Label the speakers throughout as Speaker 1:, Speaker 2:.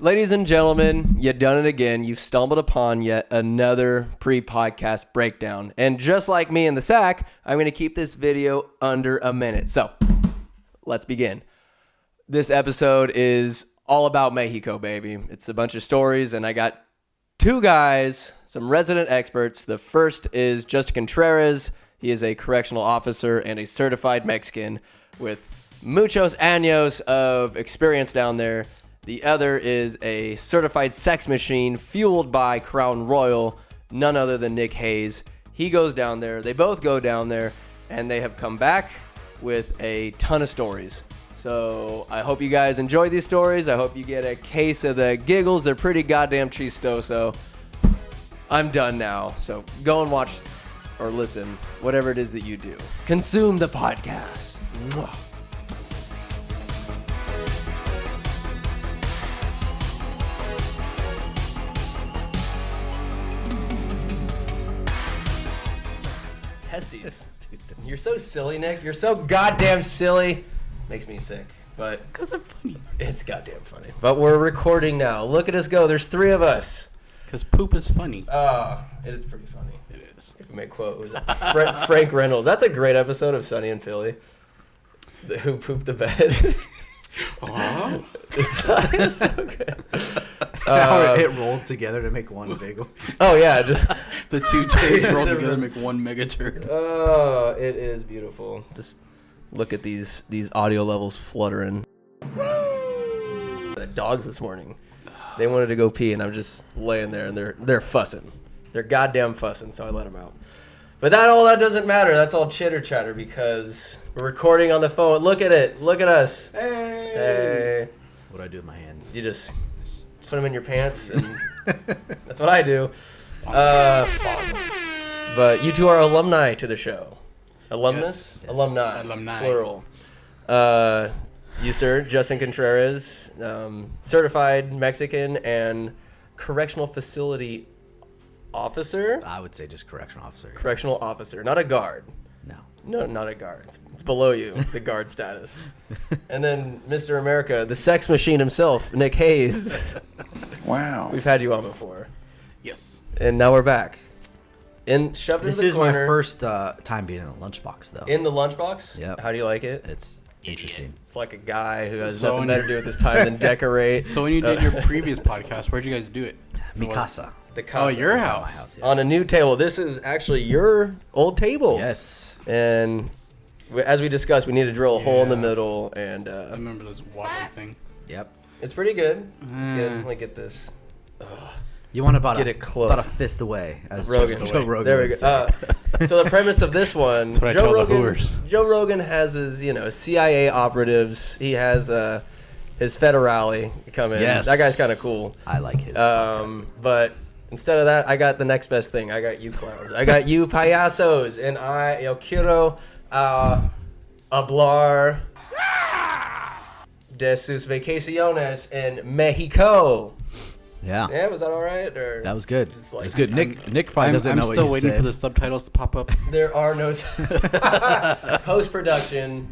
Speaker 1: Ladies and gentlemen, you've done it again. You've stumbled upon yet another pre-podcast breakdown. And just like me in the sack, I'm going to keep this video under a minute. So, let's begin. This episode is all about Mexico, baby. It's a bunch of stories, and I got two guys, some resident experts. The first is Justin Contreras. He is a correctional officer and a certified Mexican with muchos años of experience down there. The other is a certified sex machine fueled by Crown Royal, none other than Nick Hayes. He goes down there. They both go down there, and they have come back with a ton of stories. So I hope you guys enjoy these stories. I hope you get a case of the giggles. They're pretty goddamn chistoso. I'm done now. So go and watch or listen, whatever it is that you do. Consume the podcast. Mwah. Testes. You're so silly, Nick. You're so goddamn silly. Makes me sick. But
Speaker 2: because I'm funny.
Speaker 1: It's goddamn funny. But we're recording now. Look at us go. There's three of us.
Speaker 2: Because poop is funny.
Speaker 1: It is pretty funny.
Speaker 2: It is.
Speaker 1: If we may quote, was it Frank Reynolds. That's a great episode of Sunny in Philly. Who pooped the bed.
Speaker 2: Oh.
Speaker 1: It's so good.
Speaker 3: How it rolled together to make one big one.
Speaker 1: Oh, yeah. Just
Speaker 2: the two turds roll together to make one mega turd.
Speaker 1: Oh, it is beautiful. Just look at these audio levels fluttering. The dogs this morning, they wanted to go pee, and I'm just laying there, and they're fussing. They're goddamn fussing, so I let them out. But that doesn't matter. That's all chitter chatter because we're recording on the phone. Look at it. Look at us. Hey.
Speaker 3: What do I do with my hands?
Speaker 1: You just put them in your pants, and that's what I do. But you two are alumni to the show. Alumnus?
Speaker 3: Yes.
Speaker 1: Alumni. Plural. You, sir, Justin Contreras, certified Mexican and correctional facility officer?
Speaker 3: I would say just correctional officer.
Speaker 1: Correctional officer, not a guard. No, not a guard. It's below you, the guard status. And then Mr. America, the sex machine himself, Nick Hayes.
Speaker 4: Wow.
Speaker 1: We've had you on before.
Speaker 2: Yes.
Speaker 1: And now we're back. Shoved
Speaker 3: This
Speaker 1: into the
Speaker 3: is
Speaker 1: corner.
Speaker 3: my first time being in a lunchbox, though.
Speaker 1: In the lunchbox?
Speaker 3: Yep.
Speaker 1: How do you like it?
Speaker 3: It's interesting.
Speaker 1: It's like a guy who has
Speaker 2: So
Speaker 1: nothing better to do with his time than decorate.
Speaker 2: So when you did your previous podcast, where'd you guys do it?
Speaker 3: Mi casa.
Speaker 1: The casa.
Speaker 2: Your
Speaker 3: My
Speaker 2: house.
Speaker 3: house, yeah.
Speaker 1: On a new table. This is actually your old table.
Speaker 3: Yes.
Speaker 1: And as we discussed, we need to drill a hole in the middle. And
Speaker 2: I remember this wobbly thing.
Speaker 3: Yep.
Speaker 1: it's pretty good. It's good. Let me get this.
Speaker 3: You want about
Speaker 1: Get it close.
Speaker 3: about a fist away, as
Speaker 1: Rogan.
Speaker 3: Joe Rogan
Speaker 1: There we
Speaker 3: would
Speaker 1: go.
Speaker 3: say.
Speaker 1: So the premise of this one,
Speaker 2: That's what I tell the whores.
Speaker 1: Joe Rogan has his, CIA operatives. He has his federale come in.
Speaker 3: Yes.
Speaker 1: That guy's kind of cool.
Speaker 3: I like his.
Speaker 1: But instead of that, I got the next best thing. I got you clowns. I got you payasos, and yo quiero hablar de sus vacaciones en Mexico.
Speaker 3: Yeah.
Speaker 1: Yeah, was that all right? Or
Speaker 3: That was good.
Speaker 1: It's like-
Speaker 3: It's good. Nick probably doesn't
Speaker 2: I'm
Speaker 3: know what
Speaker 2: still
Speaker 3: he
Speaker 2: waiting
Speaker 3: said.
Speaker 2: for the subtitles to pop up.
Speaker 1: There are no post-production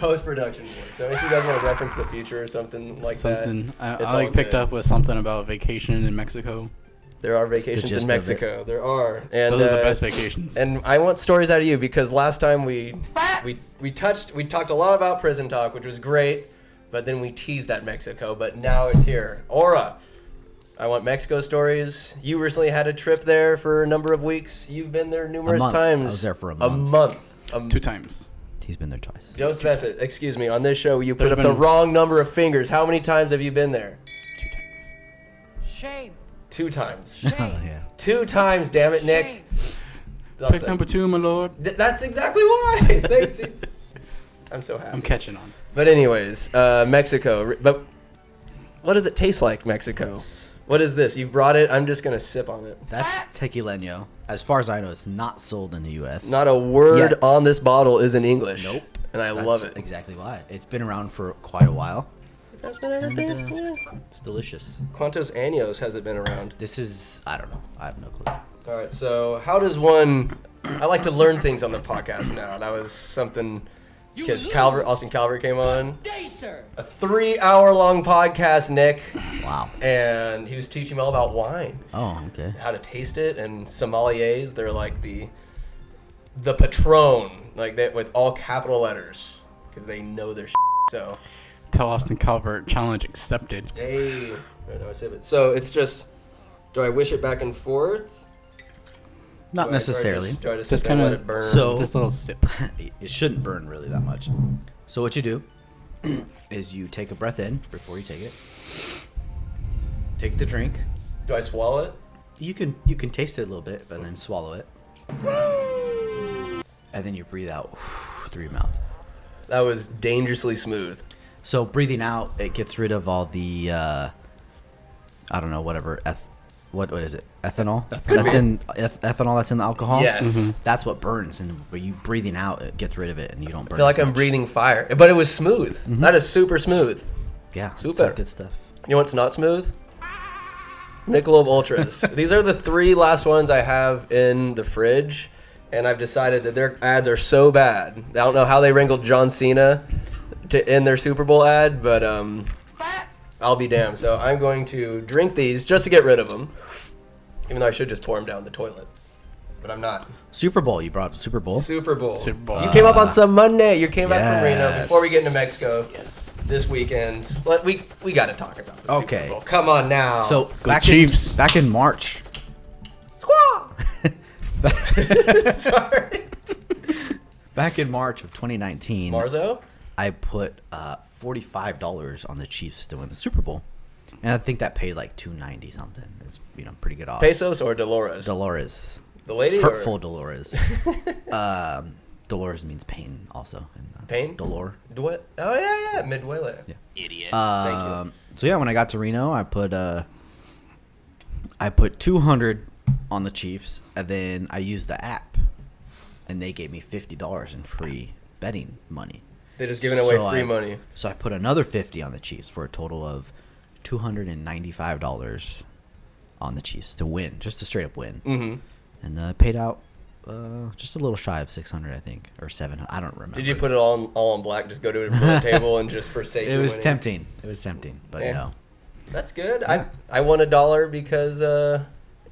Speaker 1: work. So if you guys want to reference the future or something like
Speaker 2: Something.
Speaker 1: that,
Speaker 2: I like picked up with something about vacation in Mexico.
Speaker 1: There are vacations
Speaker 3: gist
Speaker 1: in
Speaker 3: of it.
Speaker 1: Mexico. There are, and
Speaker 2: Those are the best vacations.
Speaker 1: And I want stories out of you because last time we talked a lot about prison talk, which was great, but then we teased at Mexico. But now it's here. Aura, I want Mexico stories. You recently had a trip there for a number of weeks. You've been there numerous
Speaker 3: month.
Speaker 1: times.
Speaker 3: I was there for a
Speaker 1: month.
Speaker 2: 2 times.
Speaker 3: He's been there twice.
Speaker 1: Joe Svessit, excuse me, on this show you put
Speaker 2: There's
Speaker 1: up the
Speaker 2: been-
Speaker 1: wrong number of fingers. How many times have you been there?
Speaker 2: 2 times.
Speaker 5: Shame.
Speaker 1: 2 times.
Speaker 3: Oh, yeah.
Speaker 1: 2 times, damn it, Nick.
Speaker 2: Pick number 2, my lord.
Speaker 1: That's exactly why. Thanks. I'm so happy.
Speaker 2: I'm catching on.
Speaker 1: But anyways, Mexico. But what does it taste like, Mexico? What is this? You've brought it. I'm just going to sip on it.
Speaker 3: That's tequileño. As far as I know, it's not sold in the U.S.
Speaker 1: Not a word
Speaker 3: Yet.
Speaker 1: on this bottle is in English.
Speaker 3: Nope.
Speaker 1: And I
Speaker 3: That's
Speaker 1: love it.
Speaker 3: exactly why. It's been around for quite a while.
Speaker 1: That's been everything.
Speaker 3: And,
Speaker 1: Yeah.
Speaker 3: It's delicious.
Speaker 1: Cuantos años has it been around?
Speaker 3: This is, I don't know. I have no clue.
Speaker 1: All right, so how does one... I like to learn things on the podcast now. That was something... Because Austin Calvert came on.
Speaker 5: Day, sir.
Speaker 1: A 3-hour-long podcast, Nick.
Speaker 3: Wow.
Speaker 1: And he was teaching me all about wine.
Speaker 3: Oh, okay.
Speaker 1: How to taste it. And sommeliers, they're like the Patron, like that with all capital letters, because they know their shit. So,
Speaker 2: Tell Austin Calvert, challenge accepted.
Speaker 1: hey, so it's just, do I wish it back and forth?
Speaker 3: Not necessarily.
Speaker 1: Do I just
Speaker 2: Just
Speaker 1: sit there and
Speaker 2: kinda-
Speaker 1: let it burn?
Speaker 3: So-
Speaker 2: Just a little sip.
Speaker 3: It shouldn't burn really that much. So what you do is you take a breath in before you take it. Take the drink.
Speaker 1: do I swallow it?
Speaker 3: You can taste it a little bit, but then swallow it. And then you breathe out through your mouth.
Speaker 1: That was dangerously smooth.
Speaker 3: So breathing out, it gets rid of all the I don't know, whatever. What is it? Ethanol. That's in ethanol. That's in the alcohol.
Speaker 1: Yes.
Speaker 3: That's what burns, and when you breathing out, it gets rid of it, and you don't burn.
Speaker 1: I feel like
Speaker 3: as
Speaker 1: I'm
Speaker 3: much.
Speaker 1: breathing fire, but it was smooth. That is super smooth.
Speaker 3: Yeah, it's
Speaker 1: Super.
Speaker 3: good stuff.
Speaker 1: You know what's not smooth? Michelob Ultras. These are the 3 last ones I have in the fridge, and I've decided that their ads are so bad. I don't know how they wrangled John Cena to end their Super Bowl ad, but I'll be damned. So I'm going to drink these just to get rid of them, even though I should just pour them down the toilet. But I'm not.
Speaker 3: Super Bowl. You brought up Super Bowl.
Speaker 1: Super Bowl.
Speaker 2: Super Bowl.
Speaker 1: You came up on some Monday. You came back from Reno
Speaker 3: Yes.
Speaker 1: before we get into Mexico.
Speaker 2: Yes.
Speaker 1: This weekend. We got to talk about the
Speaker 3: Okay.
Speaker 1: Super Bowl. Come on now.
Speaker 3: So
Speaker 2: Go Chiefs.
Speaker 3: back in March.
Speaker 1: Squaw! Sorry.
Speaker 3: Back in March of 2019,
Speaker 1: Marzo?
Speaker 3: I put $45 on the Chiefs to win the Super Bowl, and I think that paid like $290 something. It's pretty good odds.
Speaker 1: Pesos or Dolores?
Speaker 3: Dolores,
Speaker 1: The lady?
Speaker 3: hurtful
Speaker 1: Or
Speaker 3: Dolores. Dolores means pain also. And,
Speaker 1: Pain?
Speaker 3: Dolor.
Speaker 1: What? Oh, yeah. Midway.
Speaker 3: Yeah.
Speaker 2: Idiot.
Speaker 1: Thank you.
Speaker 3: So yeah, when I got to Reno, I put 200 on the Chiefs, and then I used the app, and they gave me $50 in free betting money.
Speaker 1: They're just giving away
Speaker 3: So
Speaker 1: free money.
Speaker 3: So I put another 50 on the Chiefs for a total of $295 on the Chiefs to win, just to straight up win.
Speaker 1: Mm-hmm.
Speaker 3: And paid out just a little shy of 600, I think, or 700. I don't remember.
Speaker 1: Did you put it all on black? Just go to a roulette table and just forsake
Speaker 3: It
Speaker 1: your
Speaker 3: was
Speaker 1: winnings?
Speaker 3: tempting. It was tempting, but
Speaker 1: Yeah.
Speaker 3: no.
Speaker 1: That's good.
Speaker 3: Yeah.
Speaker 1: I won $1 because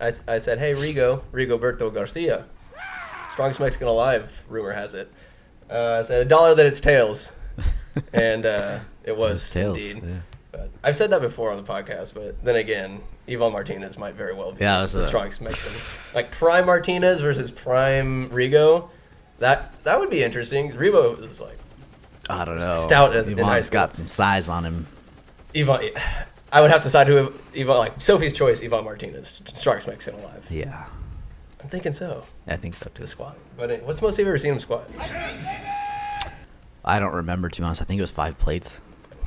Speaker 1: I said, hey, Rigoberto Garcia, strongest Mexican alive, rumor has it. I said $1 that it's tails. And it was
Speaker 3: tails,
Speaker 1: indeed.
Speaker 3: yeah.
Speaker 1: But I've said that before on the podcast, but then again, Ivan Martinez might very well be
Speaker 3: that's
Speaker 1: the
Speaker 3: a-
Speaker 1: strongest Mexican. Like prime Martinez versus prime Rigo, that would be interesting. Rigo is like
Speaker 3: I don't know.
Speaker 1: Stout as in high
Speaker 3: Ivan's
Speaker 1: school.
Speaker 3: got some size on him.
Speaker 1: Ivan. I would have to side who Ivan, like Sophie's choice, Ivan Martinez, strongest Mexican alive.
Speaker 3: Yeah,
Speaker 1: I'm thinking so.
Speaker 3: I think so too.
Speaker 1: The squat. But what's the most you've ever seen him squat?
Speaker 3: I don't remember, to be honest. I think it was 5 plates.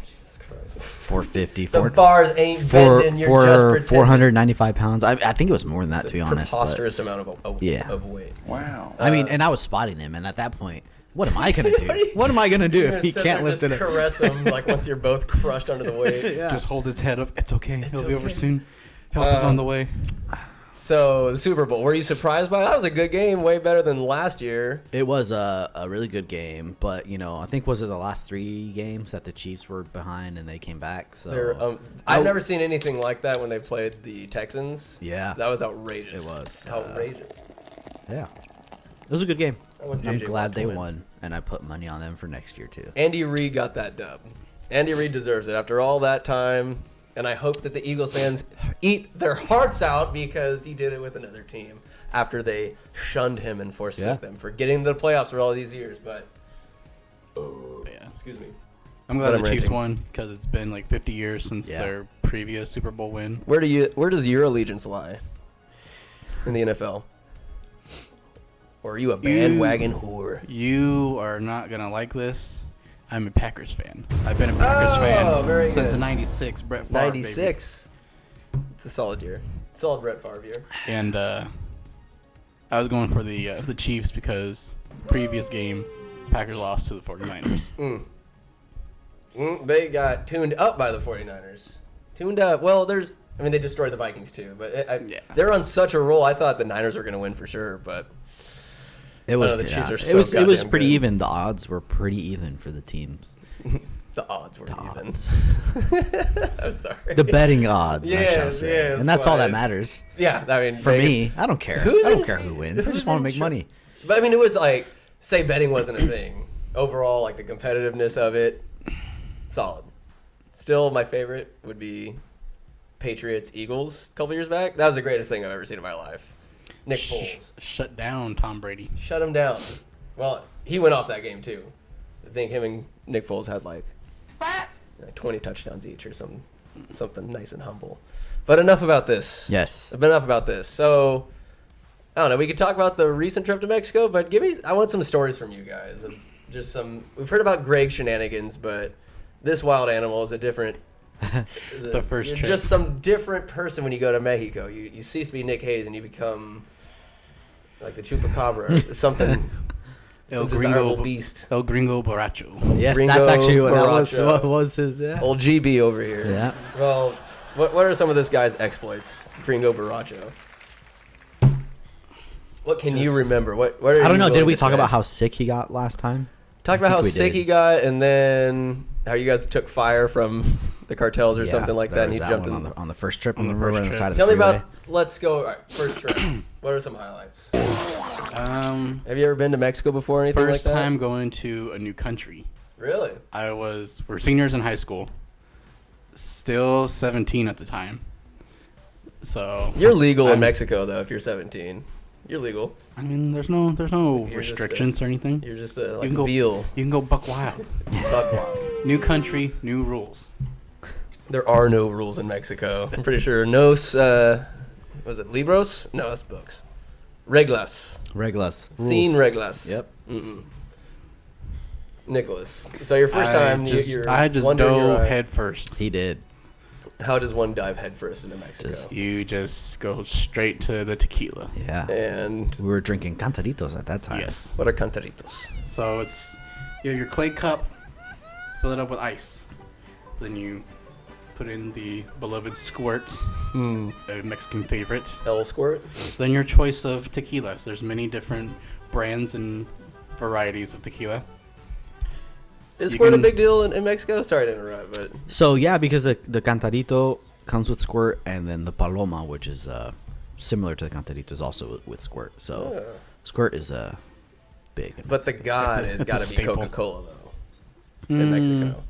Speaker 1: Jesus Christ.
Speaker 3: 450,
Speaker 1: The bars ain't bending. You're just pretending.
Speaker 3: 495 pounds. I think it was more than that,
Speaker 1: It's
Speaker 3: to be
Speaker 1: a
Speaker 3: honest. but-
Speaker 1: preposterous amount of
Speaker 3: Yeah.
Speaker 1: of weight.
Speaker 2: Wow.
Speaker 3: I mean, and I was spotting him, and at that point, what am I gonna do? What am I gonna do
Speaker 1: You're
Speaker 3: if
Speaker 1: gonna
Speaker 3: he
Speaker 1: sit
Speaker 3: can't
Speaker 1: there
Speaker 3: lift
Speaker 1: and
Speaker 3: it
Speaker 1: just
Speaker 3: up?
Speaker 1: caress him like once you're both crushed under the weight.
Speaker 3: Yeah.
Speaker 2: Just hold his head up. It's okay. He'll be over
Speaker 1: okay.
Speaker 2: soon. Help is on the way.
Speaker 1: So the Super Bowl, were you surprised by that? That was a good game, way better than last year.
Speaker 3: It was a really good game, but I think was it the last 3 games that the Chiefs were behind and they came back. So
Speaker 1: I've never seen anything like that when they played the Texans.
Speaker 3: Yeah.
Speaker 1: That was outrageous.
Speaker 3: It was.
Speaker 1: Outrageous.
Speaker 3: yeah, it was a good game.
Speaker 1: I want
Speaker 3: I'm
Speaker 1: JJ
Speaker 3: glad
Speaker 1: Watt to
Speaker 3: they
Speaker 1: win.
Speaker 3: won, and I put money on them for next year too.
Speaker 1: Andy Reid got that dub. Andy Reid deserves it after all that time. And I hope that the Eagles fans eat their hearts out because he did it with another team after they shunned him and forsook them for getting to the playoffs for all these years. But,
Speaker 2: Yeah.
Speaker 1: excuse me.
Speaker 2: I'm glad
Speaker 1: But I'm
Speaker 2: the Chiefs
Speaker 1: ranting.
Speaker 2: won because it's been like 50 years since
Speaker 3: Yeah.
Speaker 2: their previous Super Bowl win.
Speaker 1: Where does your allegiance lie in the NFL? Or are you a bandwagon whore?
Speaker 2: You are not gonna like this. I'm a Packers fan. I've been a Packers
Speaker 1: very
Speaker 2: fan since
Speaker 1: good.
Speaker 2: '96. Brett Favre, baby.
Speaker 1: 96. It's a solid year. Solid Brett Favre year.
Speaker 2: And I was going for the Chiefs because previous game, Packers lost to the 49ers.
Speaker 1: They got tuned up by the 49ers. Tuned up. Well, they destroyed the Vikings too. But
Speaker 2: Yeah.
Speaker 1: they're on such a roll. I thought the Niners were going to win for sure. But
Speaker 3: It was.
Speaker 1: know, the Chiefs are
Speaker 3: it
Speaker 1: so
Speaker 3: was
Speaker 1: goddamn
Speaker 3: pretty
Speaker 1: good.
Speaker 3: even. The odds were pretty even for the teams.
Speaker 1: The odds were even.
Speaker 3: Odds.
Speaker 1: I'm sorry.
Speaker 3: The betting odds, I shall
Speaker 1: Yes,
Speaker 3: say.
Speaker 1: yes,
Speaker 3: And that's all that
Speaker 1: quite.
Speaker 3: matters.
Speaker 1: Yeah, I mean,
Speaker 3: For
Speaker 1: Vegas-
Speaker 3: me, I don't care.
Speaker 1: Who's
Speaker 3: I don't
Speaker 1: in-
Speaker 3: care who wins. I
Speaker 1: who's
Speaker 3: just want to
Speaker 1: in
Speaker 3: make
Speaker 1: char-
Speaker 3: money.
Speaker 1: But I mean, it was like, say betting wasn't a thing. Overall, like the competitiveness of it, solid. Still, my favorite would be Patriots Eagles a couple years back. That was the greatest thing I've ever seen in my life. Nick Foles.
Speaker 2: Shut down Tom Brady.
Speaker 1: Shut him down. Well, he went off that game too. I think him and Nick Foles had like 20 touchdowns each or something nice and humble. But enough about this.
Speaker 3: Yes.
Speaker 1: But enough about this. So, I don't know. We could talk about the recent trip to Mexico, but I want some stories from you guys. Of just some. We've heard about Greg's shenanigans, but this wild animal is a different.
Speaker 2: The first
Speaker 1: you're
Speaker 2: trip.
Speaker 1: just some different person when you go to Mexico. You cease to be Nick Hayes and you become like the chupacabra or something.
Speaker 2: El
Speaker 1: Some desirable
Speaker 2: Gringo,
Speaker 1: beast.
Speaker 2: El Gringo Borracho.
Speaker 3: Yes,
Speaker 1: Gringo
Speaker 3: that's actually what
Speaker 1: Borracho.
Speaker 3: was his. Yeah.
Speaker 1: Old GB over here.
Speaker 3: Yeah.
Speaker 1: Well, what are some of this guy's exploits? Gringo Borracho. What can you remember? What are
Speaker 3: I don't
Speaker 1: you
Speaker 3: know. Did
Speaker 1: willing
Speaker 3: we
Speaker 1: to
Speaker 3: talk
Speaker 1: say?
Speaker 3: about how sick he got last time?
Speaker 1: Talk about how
Speaker 3: we
Speaker 1: sick
Speaker 3: did.
Speaker 1: he got, and then how you guys took fire from the cartels or
Speaker 3: Yeah,
Speaker 1: something like that, and
Speaker 3: there
Speaker 1: he
Speaker 3: was
Speaker 1: jumped
Speaker 3: one
Speaker 1: in.
Speaker 3: on the first trip.
Speaker 2: On the
Speaker 3: Remember
Speaker 2: first
Speaker 3: on the
Speaker 2: trip.
Speaker 3: side of the
Speaker 1: Tell me
Speaker 3: freeway?
Speaker 1: about. Let's go. All right, first trip. What are some highlights?
Speaker 2: First
Speaker 1: Have you ever been to Mexico before or anything like that?
Speaker 2: time going to a new country.
Speaker 1: Really?
Speaker 2: We're seniors in high school. Still 17 at the time. So
Speaker 1: You're legal in
Speaker 2: I'm-
Speaker 1: Mexico though. If you're 17, you're legal.
Speaker 2: I mean, there's no
Speaker 1: just
Speaker 2: restrictions or anything.
Speaker 1: You're just a
Speaker 2: You
Speaker 1: like
Speaker 2: can go
Speaker 1: veal.
Speaker 2: You can go buck wild.
Speaker 1: Buckwild.
Speaker 2: New country, new rules.
Speaker 1: There are no rules in Mexico. I'm pretty sure. No, was it libros? No, that's books. Reglas.
Speaker 3: Reglas.
Speaker 1: Sin
Speaker 3: Rules.
Speaker 1: reglas.
Speaker 3: Yep.
Speaker 1: Mm-mm. Nicholas. So your first time, you're
Speaker 2: I just
Speaker 1: wondering
Speaker 2: dove
Speaker 1: your,
Speaker 2: head first.
Speaker 3: He did.
Speaker 1: How does one dive head first into Mexico?
Speaker 2: You just go straight to the tequila.
Speaker 3: Yeah.
Speaker 1: And
Speaker 3: We were drinking cantaritos at that time.
Speaker 2: Yes.
Speaker 1: what are cantaritos?
Speaker 2: So it's you have your clay cup, fill it up with ice. Then you put in the beloved squirt, a Mexican favorite.
Speaker 1: El squirt.
Speaker 2: Then your choice of tequilas. There's many different brands and varieties of tequila.
Speaker 1: Is
Speaker 2: You
Speaker 1: squirt a
Speaker 2: can-
Speaker 1: big deal in Mexico? Sorry to interrupt, but
Speaker 3: So yeah, because the cantarito comes with squirt, and then the paloma, which is similar to the cantarito, is also with squirt. So squirt is big.
Speaker 1: but the god
Speaker 2: It's
Speaker 1: has
Speaker 2: a
Speaker 1: got to be
Speaker 2: staple.
Speaker 1: Coca-Cola though in Mexico.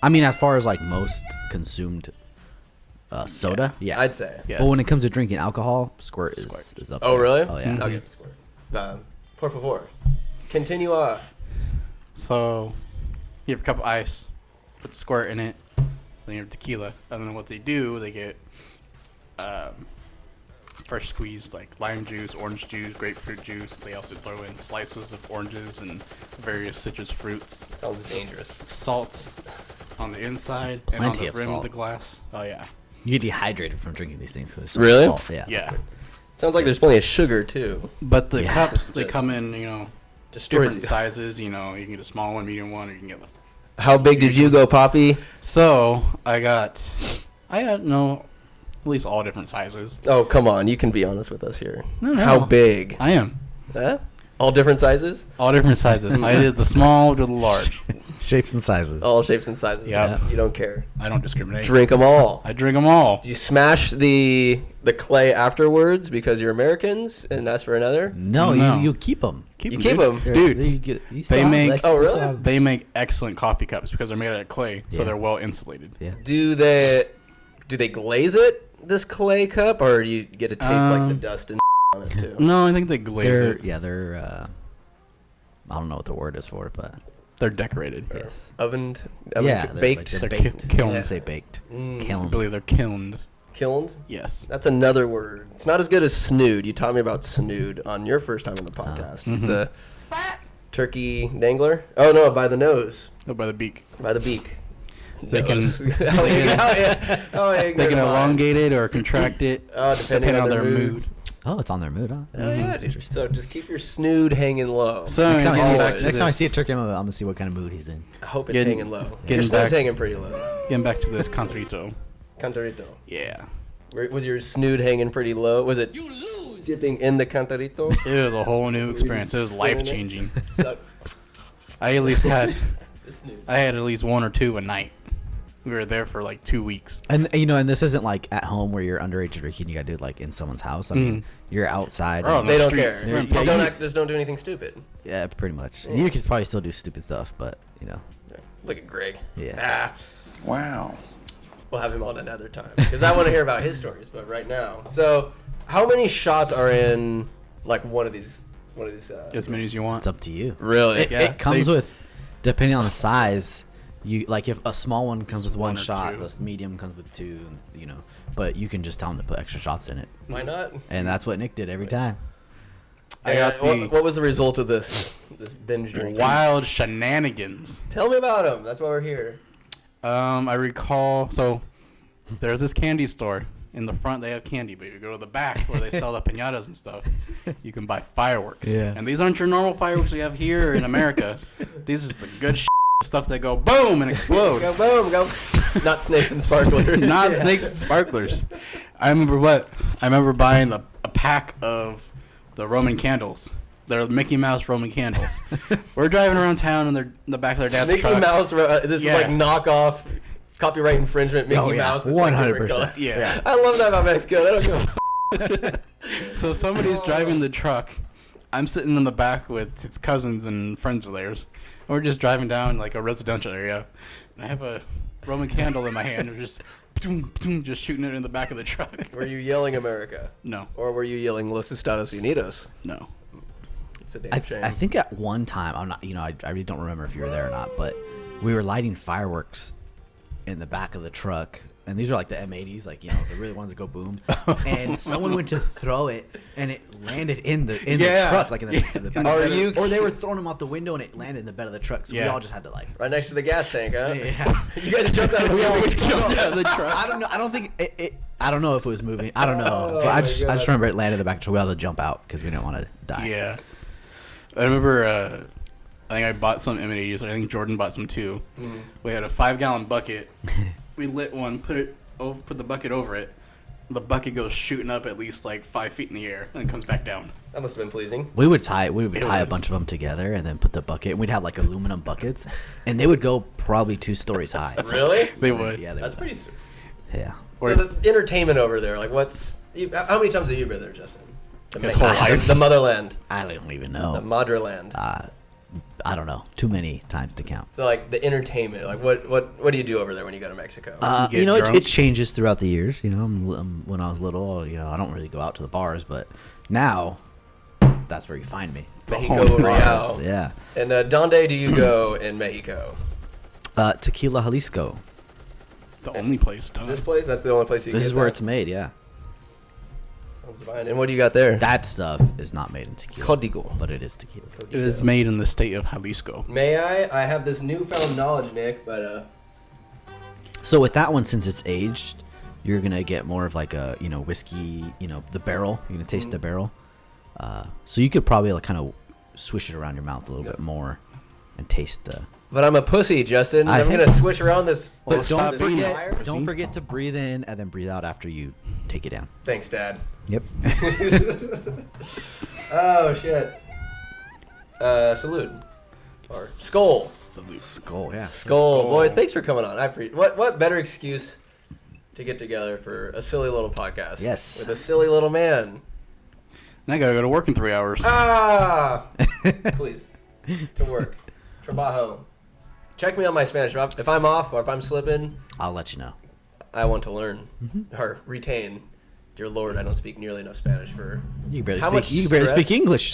Speaker 3: I mean, as far as like most consumed soda, yeah.
Speaker 1: I'd say.
Speaker 2: Yes.
Speaker 3: But when it comes to drinking alcohol, squirt
Speaker 2: Squirt.
Speaker 3: is up.
Speaker 1: Oh
Speaker 3: there.
Speaker 1: really?
Speaker 3: Oh yeah.
Speaker 1: I'll get the squirt. Por favor, continua.
Speaker 2: So you have a cup of ice, put the squirt in it, then you have tequila, and then what they do, they get fresh squeezed like lime juice, orange juice, grapefruit juice. They also throw in slices of oranges and various citrus fruits.
Speaker 1: Sounds dangerous.
Speaker 2: Salt on the inside and
Speaker 3: Plenty
Speaker 2: on the
Speaker 3: of
Speaker 2: rim
Speaker 3: salt.
Speaker 2: of the glass. Oh yeah,
Speaker 3: You get dehydrated from drinking these things. 'cause there's so
Speaker 1: Really?
Speaker 3: much Salt. Yeah.
Speaker 2: yeah.
Speaker 1: Sounds like there's plenty of sugar too.
Speaker 2: But the
Speaker 3: Yeah.
Speaker 2: cups they
Speaker 1: Just
Speaker 2: come in,
Speaker 1: Destroys
Speaker 2: different
Speaker 1: you.
Speaker 2: sizes. You can get a small one, medium one, or you can get the.
Speaker 1: How big did you go, Poppy?
Speaker 2: So I got at least all different sizes.
Speaker 1: Oh, come on. You can be honest with us here.
Speaker 2: No.
Speaker 1: How big?
Speaker 2: I am.
Speaker 1: Huh? All different sizes?
Speaker 2: All different sizes. I did the small to the large.
Speaker 3: Shapes and sizes.
Speaker 1: All shapes and sizes.
Speaker 2: Yep.
Speaker 1: You don't care.
Speaker 2: I don't discriminate.
Speaker 1: Drink them all.
Speaker 2: I drink them all.
Speaker 1: You smash the clay afterwards because you're Americans and ask for another?
Speaker 3: No,
Speaker 2: No.
Speaker 3: you keep them.
Speaker 1: You keep them.
Speaker 2: Dude, they make-
Speaker 1: Oh, really?
Speaker 2: They make excellent coffee cups because they're made out of clay, so
Speaker 3: Yeah.
Speaker 2: they're well insulated.
Speaker 3: Yeah.
Speaker 1: Do they glaze it, this clay cup, or do you get to taste like the dust and on it too?
Speaker 2: No, I think they glaze
Speaker 3: They're
Speaker 2: it.
Speaker 3: They're I don't know what the word is for it, but
Speaker 2: They're decorated.
Speaker 3: yes.
Speaker 1: Ovened?
Speaker 3: Yeah, they're
Speaker 1: baked?
Speaker 3: Like,
Speaker 2: They're
Speaker 3: they're baked.
Speaker 2: kilned.
Speaker 3: I want to say baked.
Speaker 2: I
Speaker 3: Kiln.
Speaker 2: believe they're kilned.
Speaker 1: Kilned?
Speaker 2: Yes.
Speaker 1: That's another word. It's not as good as snood. You taught me about snood on your first time on the podcast. It's the turkey dangler. Oh no, by the nose,
Speaker 2: Oh, by the beak.
Speaker 1: by the beak.
Speaker 2: They can-
Speaker 1: Nose.
Speaker 2: they can
Speaker 1: They
Speaker 2: elongate it or contract it,
Speaker 1: depending on their mood.
Speaker 3: Oh, it's on their mood, huh?
Speaker 1: Oh yeah, dude. So just keep your snood hanging low.
Speaker 2: So
Speaker 3: Next time, I see,
Speaker 1: Always.
Speaker 3: next time I see a turkey, I'm gonna see what kind of mood he's in.
Speaker 1: I hope it's
Speaker 2: Getting-
Speaker 1: hanging low.
Speaker 2: getting
Speaker 1: Your snood's
Speaker 2: back-
Speaker 1: hanging pretty low.
Speaker 2: getting back to this cantarito.
Speaker 1: Cantarito.
Speaker 2: Yeah.
Speaker 1: Was your snood hanging pretty low? Was it dipping in the cantarito?
Speaker 2: It was a whole new experience. It was life changing.
Speaker 1: So-
Speaker 2: I at least had I had at least 1 or 2 a night. We were there for like 2 weeks.
Speaker 3: And and this isn't like at home where you're underage drinking. You got to do it like in someone's house. I mean, you're outside.
Speaker 2: Oh,
Speaker 3: and-
Speaker 1: They don't
Speaker 2: streets.
Speaker 1: care.
Speaker 3: Yeah,
Speaker 1: Just don't do anything stupid.
Speaker 3: yeah, pretty much. And you could probably still do stupid stuff, but
Speaker 1: Look at Greg.
Speaker 3: Yeah.
Speaker 4: Wow.
Speaker 1: We'll have him on another time because I want to hear about his stories. But right now, so how many shots are in like one of these?
Speaker 2: As many as you want.
Speaker 3: It's up to you.
Speaker 1: Really?
Speaker 3: It comes with, depending on the size. You like if a small one comes with one
Speaker 2: or
Speaker 3: shot,
Speaker 2: 2.
Speaker 3: the medium comes with 2. But you can just tell them to put extra shots in it.
Speaker 1: Why not?
Speaker 3: And that's what Nick did every time.
Speaker 2: I got the
Speaker 1: what was the result of this binge drinking?
Speaker 2: wild shenanigans.
Speaker 1: Tell me about them. That's why we're here.
Speaker 2: I recall, so there's this candy store. In the front, they have candy, but if you go to the back where they sell the piñatas and stuff, you can buy fireworks.
Speaker 3: Yeah.
Speaker 2: And these aren't your normal fireworks we have here in America. This is the good stuff that go boom and explode.
Speaker 1: Go boom, go. Not snakes and sparklers.
Speaker 2: Not snakes and sparklers. I remember buying a pack of the Roman candles. They're Mickey Mouse Roman candles. We're driving around town and they're in the back of their dad's
Speaker 1: Mickey
Speaker 2: truck.
Speaker 1: Mouse. This is like knockoff. Copyright infringement, Mickey Mouse. That's
Speaker 3: 100%.
Speaker 2: Yeah.
Speaker 1: I love that about Mexico. They don't give a
Speaker 2: So somebody's driving the truck. I'm sitting in the back with his cousins and friends of theirs. We're just driving down like a residential area. And I have a Roman candle in my hand. We're just shooting it in the back of the truck.
Speaker 1: Were you yelling America?
Speaker 2: No.
Speaker 1: Or were you yelling Los Estados Unidos?
Speaker 2: No.
Speaker 1: It's a damn shame.
Speaker 3: I think at one time, I'm not, I really don't remember if you were there or not, but we were lighting fireworks in the back of the truck, and these are like the M80s, like the really ones that go boom. And someone went to throw it, and it landed in the truck, like in the back. Or they were throwing them out the window, and it landed in the bed of the truck. So we all just had to like
Speaker 1: right next to the gas tank, huh?
Speaker 3: Yeah.
Speaker 1: You guys jumped out of the truck.
Speaker 2: Jumped out of the truck.
Speaker 3: I don't know. I don't think it. I don't know if it was moving. I don't know. But I just remember it landed in the back of the truck. We had to jump out because we didn't want to die.
Speaker 2: Yeah. I remember, I think I bought some M&Ms. I think Jordan bought some too. Mm. We had a 5-gallon bucket. We lit one, put the bucket over it. The bucket goes shooting up at least like 5 feet in the air and comes back down.
Speaker 1: That must have been pleasing.
Speaker 3: We would tie a bunch of them together and then put the bucket. And we'd have like aluminum buckets, and they would go probably 2 stories high.
Speaker 1: Really?
Speaker 2: They would.
Speaker 3: Yeah,
Speaker 1: that's pretty.
Speaker 3: Yeah.
Speaker 1: So the entertainment over there, like, how many times have you been there, Justin?
Speaker 2: His whole life.
Speaker 1: The motherland.
Speaker 3: I don't even know.
Speaker 1: The Madreland.
Speaker 3: I don't know. Too many times to count.
Speaker 1: So, like, the entertainment, like, what do you do over there when you go to Mexico?
Speaker 3: It changes throughout the years. When I was little, I don't really go out to the bars, but now that's where you find me.
Speaker 1: Mexico Real.
Speaker 3: Yeah.
Speaker 1: And donde do you go in Mexico?
Speaker 3: Tequila Jalisco.
Speaker 2: The only place done.
Speaker 1: This place? That's the only place you can
Speaker 3: This
Speaker 1: get
Speaker 3: is where
Speaker 1: that?
Speaker 3: it's made, yeah.
Speaker 1: Sounds fine. And what do you got there?
Speaker 3: That stuff is not made in tequila.
Speaker 1: Código.
Speaker 3: But it is tequila.
Speaker 2: It is made in the state of Jalisco.
Speaker 1: May I? I have this newfound knowledge, Nick, but
Speaker 3: So with that one, since it's aged, you're gonna get more of like a whiskey, the barrel. You're gonna taste the barrel. So you could probably like kind of swish it around your mouth a little bit more and taste the.
Speaker 1: But I'm a pussy, Justin. I'm gonna swish around this.
Speaker 3: But don't
Speaker 1: fire.
Speaker 3: forget to breathe in and then breathe out after you take it down.
Speaker 1: Thanks, Dad.
Speaker 3: Yep.
Speaker 1: Oh shit. Salute. Or skull.
Speaker 2: Salute.
Speaker 3: Skull, yeah.
Speaker 1: Skull. Boys, thanks for coming on. I appreciate. What better excuse to get together for a silly little podcast?
Speaker 3: Yes.
Speaker 1: With a silly little man.
Speaker 2: And I gotta go to work in 3 hours.
Speaker 1: Ah. Please. To work. Trabajo. Check me on my Spanish. If I'm off or if I'm slipping,
Speaker 3: I'll let you know.
Speaker 1: I want to learn or retain. Dear Lord, I don't speak nearly enough Spanish for.
Speaker 3: You barely
Speaker 1: How
Speaker 3: speak,
Speaker 1: much
Speaker 3: you barely
Speaker 1: stress?
Speaker 3: speak English.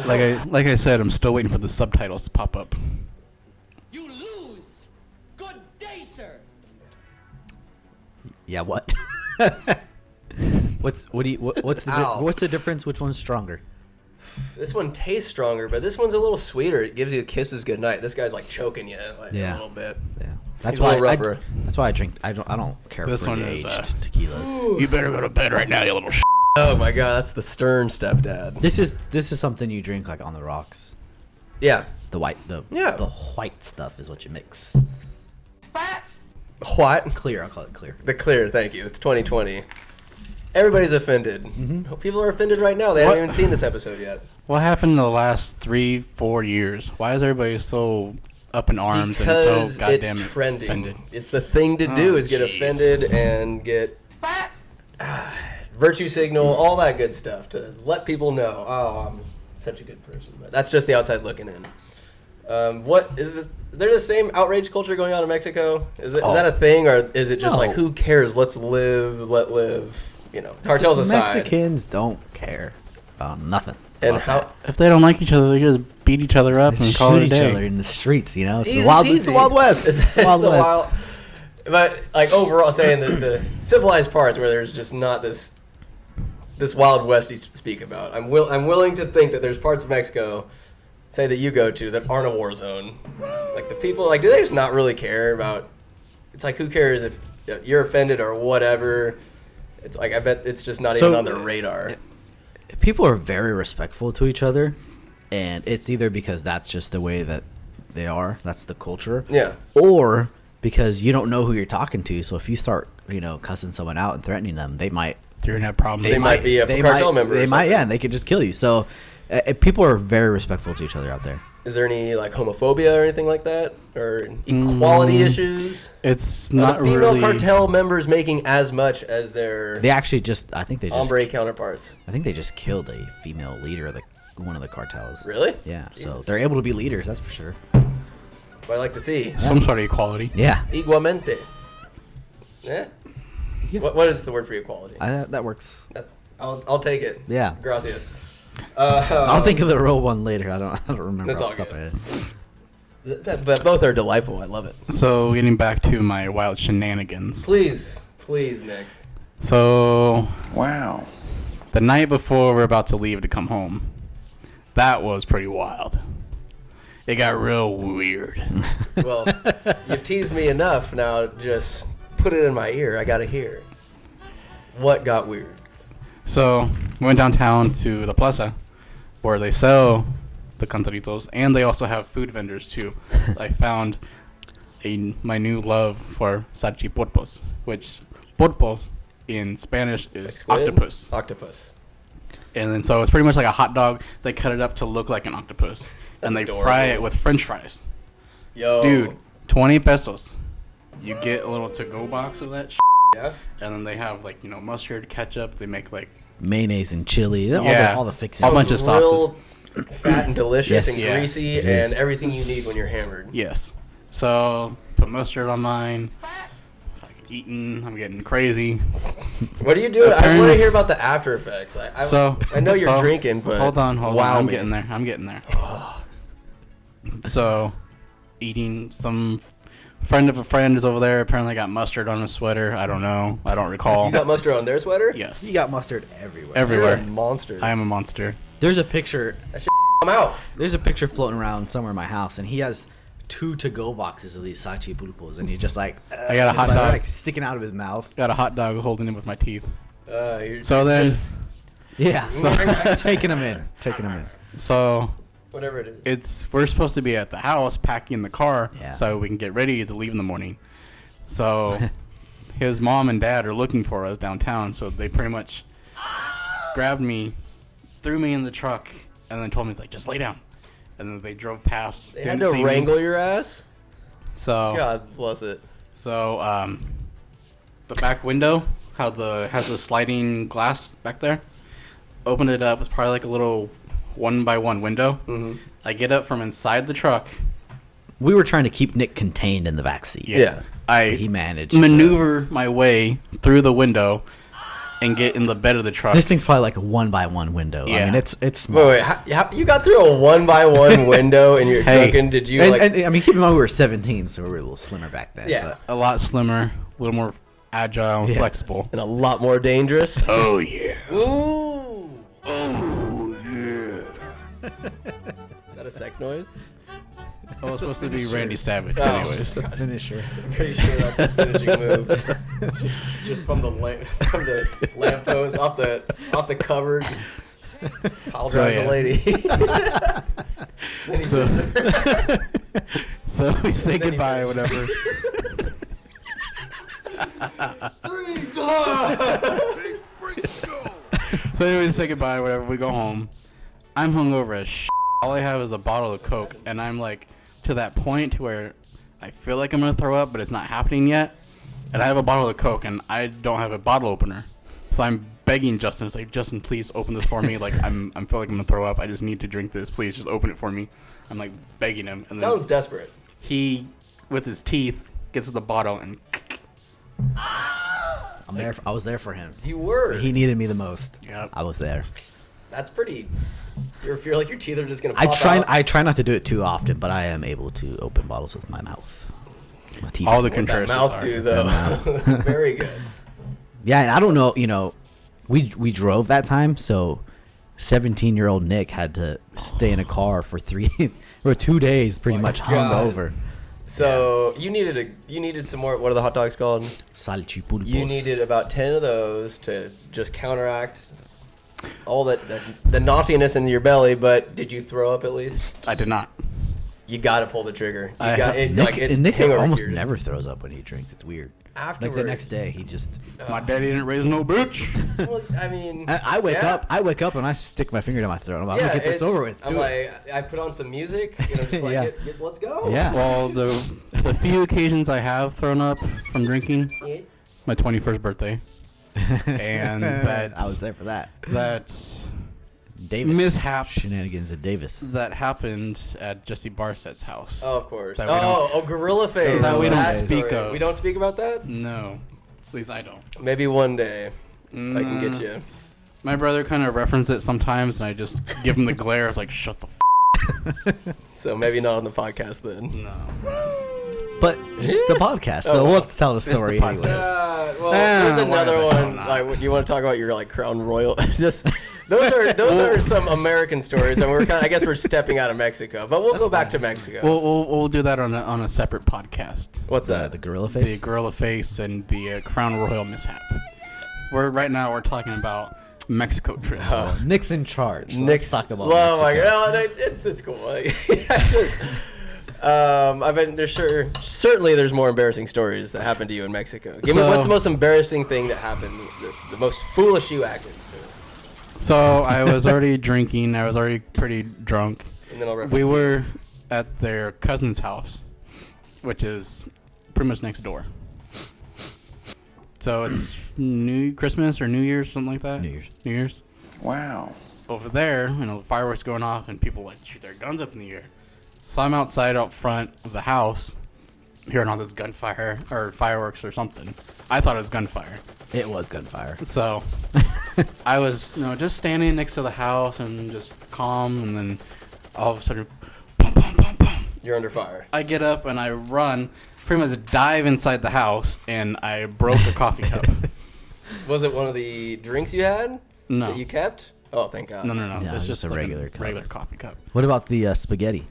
Speaker 2: Like I said, I'm still waiting for the subtitles to pop up.
Speaker 5: You lose. Good day, sir.
Speaker 3: Yeah. What? What's the difference? Which one's stronger?
Speaker 1: This one tastes stronger, but this one's a little sweeter. It gives you kisses goodnight. This guy's like choking you a little bit.
Speaker 3: Yeah. That's
Speaker 1: He's a
Speaker 3: why
Speaker 1: little rougher.
Speaker 3: That's why I drink. I don't care
Speaker 2: This
Speaker 3: for
Speaker 2: one
Speaker 3: the
Speaker 2: is,
Speaker 3: aged tequilas.
Speaker 2: You better go to bed right now, you little
Speaker 1: Oh my god, that's the stern stepdad.
Speaker 3: This is something you drink like on the rocks.
Speaker 1: Yeah.
Speaker 3: The white the white stuff is what you mix.
Speaker 1: What?
Speaker 3: Clear, I'll call it clear.
Speaker 1: The clear, thank you. It's 2020. Everybody's offended. People are offended right now. They
Speaker 2: What?
Speaker 1: haven't even seen this episode yet.
Speaker 2: What happened in the last 3-4 years? Why is everybody so up in arms and so goddamn
Speaker 1: it's trending.
Speaker 2: offended?
Speaker 1: It's the thing to do
Speaker 2: Oh,
Speaker 1: is get
Speaker 2: jeez.
Speaker 1: offended and get virtue signal, all that good stuff to let people know, oh, I'm such a good person. But that's just the outside looking in. What is this? There the same outrage culture going on in Mexico? Is that a thing, or is it just
Speaker 3: No.
Speaker 1: like, who cares? Let's live, let live. You know, cartels aside.
Speaker 3: Mexicans don't care about nothing.
Speaker 1: And
Speaker 3: about
Speaker 1: how
Speaker 3: that.
Speaker 2: If they don't like each other, they just beat each other up
Speaker 3: They
Speaker 2: and call
Speaker 3: shoot
Speaker 2: it a
Speaker 3: each
Speaker 2: day.
Speaker 3: other in the streets, you know? It's
Speaker 1: Easy
Speaker 3: the Wild, it's the
Speaker 1: peasy.
Speaker 3: Wild West.
Speaker 1: It's
Speaker 3: Wild
Speaker 1: the
Speaker 3: West.
Speaker 1: wild. But like overall, saying the civilized parts where there's just not this Wild West you speak about. I'm willing to think that there's parts of Mexico, say that you go to, that aren't a war zone. Like the people, like, do they just not really care about? It's like, who cares if you're offended or whatever? It's like, I bet it's just not even on their radar.
Speaker 3: People are very respectful to each other, and it's either because that's just the way that they are, that's the culture,
Speaker 1: Yeah.
Speaker 3: or because you don't know who you're talking to. So if you start, cussing someone out and threatening them, they might
Speaker 2: You're gonna have problems.
Speaker 1: They might be a cartel member or
Speaker 3: They might,
Speaker 1: something.
Speaker 3: yeah, and they could just kill you. So people are very respectful to each other out there.
Speaker 1: Is there any like homophobia or anything like that, or equality issues?
Speaker 2: It's
Speaker 1: Are
Speaker 2: not
Speaker 1: the female
Speaker 2: really.
Speaker 1: cartel members making as much as their
Speaker 3: They actually I think they
Speaker 1: counterparts?
Speaker 3: just killed a female leader of one of the cartels.
Speaker 1: Really?
Speaker 3: Yeah, so
Speaker 1: Jesus.
Speaker 3: they're able to be leaders, that's for sure.
Speaker 1: What I like to see.
Speaker 2: Some sort of equality.
Speaker 3: Yeah,
Speaker 1: Igualmente. Yeah.
Speaker 3: Yeah.
Speaker 1: What is the word for equality?
Speaker 3: that works.
Speaker 1: I'll take it.
Speaker 3: Yeah.
Speaker 1: Gracias.
Speaker 3: I'll think of the real one later. I don't remember.
Speaker 1: That's
Speaker 3: off
Speaker 1: all
Speaker 3: the top of my head.
Speaker 1: But both are delightful. I love it.
Speaker 2: So getting back to my wild shenanigans.
Speaker 1: Please, Nick.
Speaker 2: So
Speaker 4: Wow.
Speaker 2: the night before we're about to leave to come home, that was pretty wild. It got real weird.
Speaker 1: Well, you've teased me enough. Now just put it in my ear. I gotta hear. What got weird?
Speaker 2: So we went downtown to the plaza where they sell the cantaritos, and they also have food vendors too. I found my new love for salchipulpos, which pulpo in Spanish is
Speaker 1: Squid?
Speaker 2: octopus.
Speaker 1: Octopus.
Speaker 2: And then so it's pretty much like a hot dog. They cut it up to look like an octopus, and they fry
Speaker 1: adorable.
Speaker 2: it with French fries.
Speaker 1: Yo,
Speaker 2: Dude, 20 pesos. You get a little to-go box of that shit,
Speaker 1: Yeah.
Speaker 2: and then they have like mustard, ketchup. They make like
Speaker 3: Mayonnaise and chili,
Speaker 2: Yeah.
Speaker 3: all the fixings.
Speaker 2: All bunch of sauces.
Speaker 1: Real fat and delicious
Speaker 3: Yes.
Speaker 1: and
Speaker 2: Yeah,
Speaker 1: greasy
Speaker 3: it
Speaker 1: and
Speaker 3: is.
Speaker 1: everything you need when you're hammered.
Speaker 2: yes. So put mustard on mine. Fucking eating. I'm getting crazy.
Speaker 1: What are you doing? I want to
Speaker 2: Apparently-
Speaker 1: hear about the after effects. I know you're drinking, but
Speaker 2: hold on.
Speaker 1: wow,
Speaker 2: I'm
Speaker 1: me.
Speaker 2: getting there. So eating. Some friend of a friend is over there. Apparently got mustard on his sweater. I don't know. I don't recall.
Speaker 1: You got mustard on their sweater?
Speaker 2: Yes.
Speaker 3: You got mustard everywhere.
Speaker 1: You're
Speaker 2: Everywhere.
Speaker 1: a monster.
Speaker 2: I am a monster.
Speaker 3: There's a picture.
Speaker 1: I'm out.
Speaker 3: There's a picture floating around somewhere in my house, and he has 2 to-go boxes of these sachi pulpos, and he's just like,
Speaker 2: I got a hot dog.
Speaker 3: like sticking out of his mouth.
Speaker 2: Got a hot dog holding it with my teeth.
Speaker 1: You're
Speaker 2: So then,
Speaker 1: just-
Speaker 3: Yeah,
Speaker 2: So-
Speaker 3: just taking them in.
Speaker 2: so
Speaker 1: whatever it is.
Speaker 2: we're supposed to be at the house packing the car
Speaker 3: Yeah.
Speaker 2: so we can get ready to leave in the morning. So his mom and dad are looking for us downtown, so they pretty much grabbed me, threw me in the truck, and then told me, like, just lay down. And then they drove past.
Speaker 1: They had
Speaker 2: didn't
Speaker 1: to
Speaker 2: see
Speaker 1: wrangle
Speaker 2: me.
Speaker 1: your ass?
Speaker 2: So
Speaker 1: God bless it.
Speaker 2: So the back window, has the sliding glass back there. Opened it up. It's probably like a little 1x1 window.
Speaker 1: Mm-hmm.
Speaker 2: I get up from inside the truck.
Speaker 3: We were trying to keep Nick contained in the back seat.
Speaker 1: Yeah.
Speaker 3: He
Speaker 2: I
Speaker 3: managed
Speaker 2: maneuver my way through the window and get in the bed of the truck.
Speaker 3: This thing's probably like a 1x1 window. I
Speaker 2: Yeah.
Speaker 3: mean, it's small.
Speaker 1: Wait, how, you got through a 1x1 window in your
Speaker 2: Hey.
Speaker 1: truck, and did you
Speaker 3: And,
Speaker 1: like?
Speaker 3: and, I mean, keep in mind we were 17, so we were a little slimmer back then.
Speaker 1: Yeah.
Speaker 2: A lot slimmer, a little more agile,
Speaker 3: Yeah.
Speaker 2: flexible.
Speaker 1: and a lot more dangerous.
Speaker 2: Oh yeah.
Speaker 1: Ooh.
Speaker 2: Oh yeah.
Speaker 1: Is that a sex noise?
Speaker 2: Oh, it's supposed to be Randy Savage,
Speaker 1: Oh.
Speaker 2: anyways.
Speaker 3: But finisher.
Speaker 1: Pretty sure that's his finishing move. just from the lamppost, off the cover, just pile
Speaker 2: So,
Speaker 1: drives
Speaker 2: yeah.
Speaker 1: a lady.
Speaker 2: So we say
Speaker 1: Then he
Speaker 2: goodbye,
Speaker 1: finished.
Speaker 2: whatever. So anyways, say goodbye, whatever. We go home. I'm hungover as shit. All I have is a bottle of Coke, and I'm like to that point where I feel like I'm gonna throw up, but it's not happening yet. And I have a bottle of Coke, and I don't have a bottle opener, so I'm begging Justin. It's like, Justin, please open this for me. Like I feel like I'm gonna throw up. I just need to drink this. Please just open it for me. I'm like begging him. And
Speaker 1: Sounds desperate.
Speaker 2: He, with his teeth, gets the bottle and.
Speaker 3: I'm there. I was there for him.
Speaker 1: You were.
Speaker 3: He needed me the most.
Speaker 2: Yep.
Speaker 3: I was there.
Speaker 1: That's pretty. You feel like your teeth are just gonna pop out?
Speaker 3: I try not to do it too often, but I am able to open bottles with my mouth. My teeth.
Speaker 2: All the
Speaker 1: What that
Speaker 2: Contreras
Speaker 1: mouth
Speaker 2: are.
Speaker 1: do though. Very good.
Speaker 3: Yeah, and I don't know. You know, we drove that time, so 17-year-old Nick had to stay in a car for 2 days, pretty much
Speaker 1: God.
Speaker 3: hungover.
Speaker 1: So you needed some more. What are the hot dogs called?
Speaker 3: Salchipulpos.
Speaker 1: You needed about 10 of those to just counteract all the naughtiness in your belly. But did you throw up at least?
Speaker 2: I did not.
Speaker 1: You got to pull the trigger. You
Speaker 2: I-
Speaker 1: got it.
Speaker 3: Nick,
Speaker 1: Like it
Speaker 3: and Nick
Speaker 1: hangover
Speaker 3: almost
Speaker 1: cures.
Speaker 3: never throws up when he drinks. It's weird.
Speaker 1: Afterwards.
Speaker 3: Like the next day, he just.
Speaker 2: My daddy didn't raise no bitch.
Speaker 1: Well, I mean,
Speaker 3: I wake
Speaker 1: yeah.
Speaker 3: up. I wake up and I stick my finger down my throat. I'm like, I'm
Speaker 1: Yeah,
Speaker 3: gonna get this
Speaker 1: it's-
Speaker 3: over with.
Speaker 1: I'm
Speaker 3: Do it.
Speaker 1: like, I put on some music, just like,
Speaker 3: Yeah.
Speaker 1: let's go.
Speaker 3: Yeah.
Speaker 2: Well, the few occasions I have thrown up from drinking, my 21st birthday, and that
Speaker 3: I was there for that.
Speaker 2: Davis mishaps
Speaker 3: Shenanigans at Davis.
Speaker 2: that happened at Jesse Barsett's house.
Speaker 1: Oh, of course.
Speaker 2: That we don't-
Speaker 1: Gorilla face.
Speaker 2: That we don't
Speaker 1: That
Speaker 2: speak
Speaker 1: story.
Speaker 2: of.
Speaker 1: We don't speak about that?
Speaker 2: No, at least I don't.
Speaker 1: Maybe one day I can get you.
Speaker 2: My brother kind of references it sometimes, and I just give him the glare. It's like, shut the
Speaker 1: So maybe not on the podcast then.
Speaker 2: no.
Speaker 3: But it's the podcast, so
Speaker 1: Oh,
Speaker 3: let's tell the
Speaker 2: the
Speaker 3: story
Speaker 2: podcast.
Speaker 3: anyways.
Speaker 1: There's another
Speaker 2: whatever.
Speaker 1: one. Like, you want to talk about your like Crown Royal? Just those are some American stories, and I guess we're stepping out of Mexico, but we'll go back to Mexico.
Speaker 2: We'll do that on a separate podcast.
Speaker 1: What's that?
Speaker 3: The gorilla
Speaker 2: The
Speaker 3: face.
Speaker 2: gorilla face and the Crown Royal mishap. Right now we're talking about Mexico trips.
Speaker 3: Nick's in charge. So
Speaker 1: Nick's
Speaker 3: let's talk about.
Speaker 1: Oh my
Speaker 3: Mexico.
Speaker 1: god, it's cool. Like, I bet certainly there's more embarrassing stories that happened to you in Mexico. Give me what's the most embarrassing thing that happened, the most foolish you acted.
Speaker 2: So I was already drinking. I was already pretty drunk.
Speaker 1: And then I'll reference
Speaker 2: We
Speaker 1: you.
Speaker 2: were at their cousin's house, which is pretty much next door. So it's Christmas or New Year's, something like that.
Speaker 3: New
Speaker 2: Year's.
Speaker 4: Wow.
Speaker 2: Over there, fireworks going off and people like shoot their guns up in the air. So I'm outside out front of the house, hearing all this gunfire or fireworks or something. I thought it was gunfire.
Speaker 3: It was gunfire.
Speaker 2: So I was just standing next to the house and just calm, and then all of a sudden, boom, boom, boom, boom.
Speaker 1: You're under fire.
Speaker 2: I get up and I run, pretty much dive inside the house, and I broke a coffee cup.
Speaker 1: Was it one of the drinks you had?
Speaker 2: No.
Speaker 1: That you kept? Oh, thank God.
Speaker 2: No.
Speaker 3: Yeah,
Speaker 2: It's
Speaker 3: just a
Speaker 2: like
Speaker 3: regular cup.
Speaker 2: regular coffee cup.
Speaker 3: What about the spaghetti?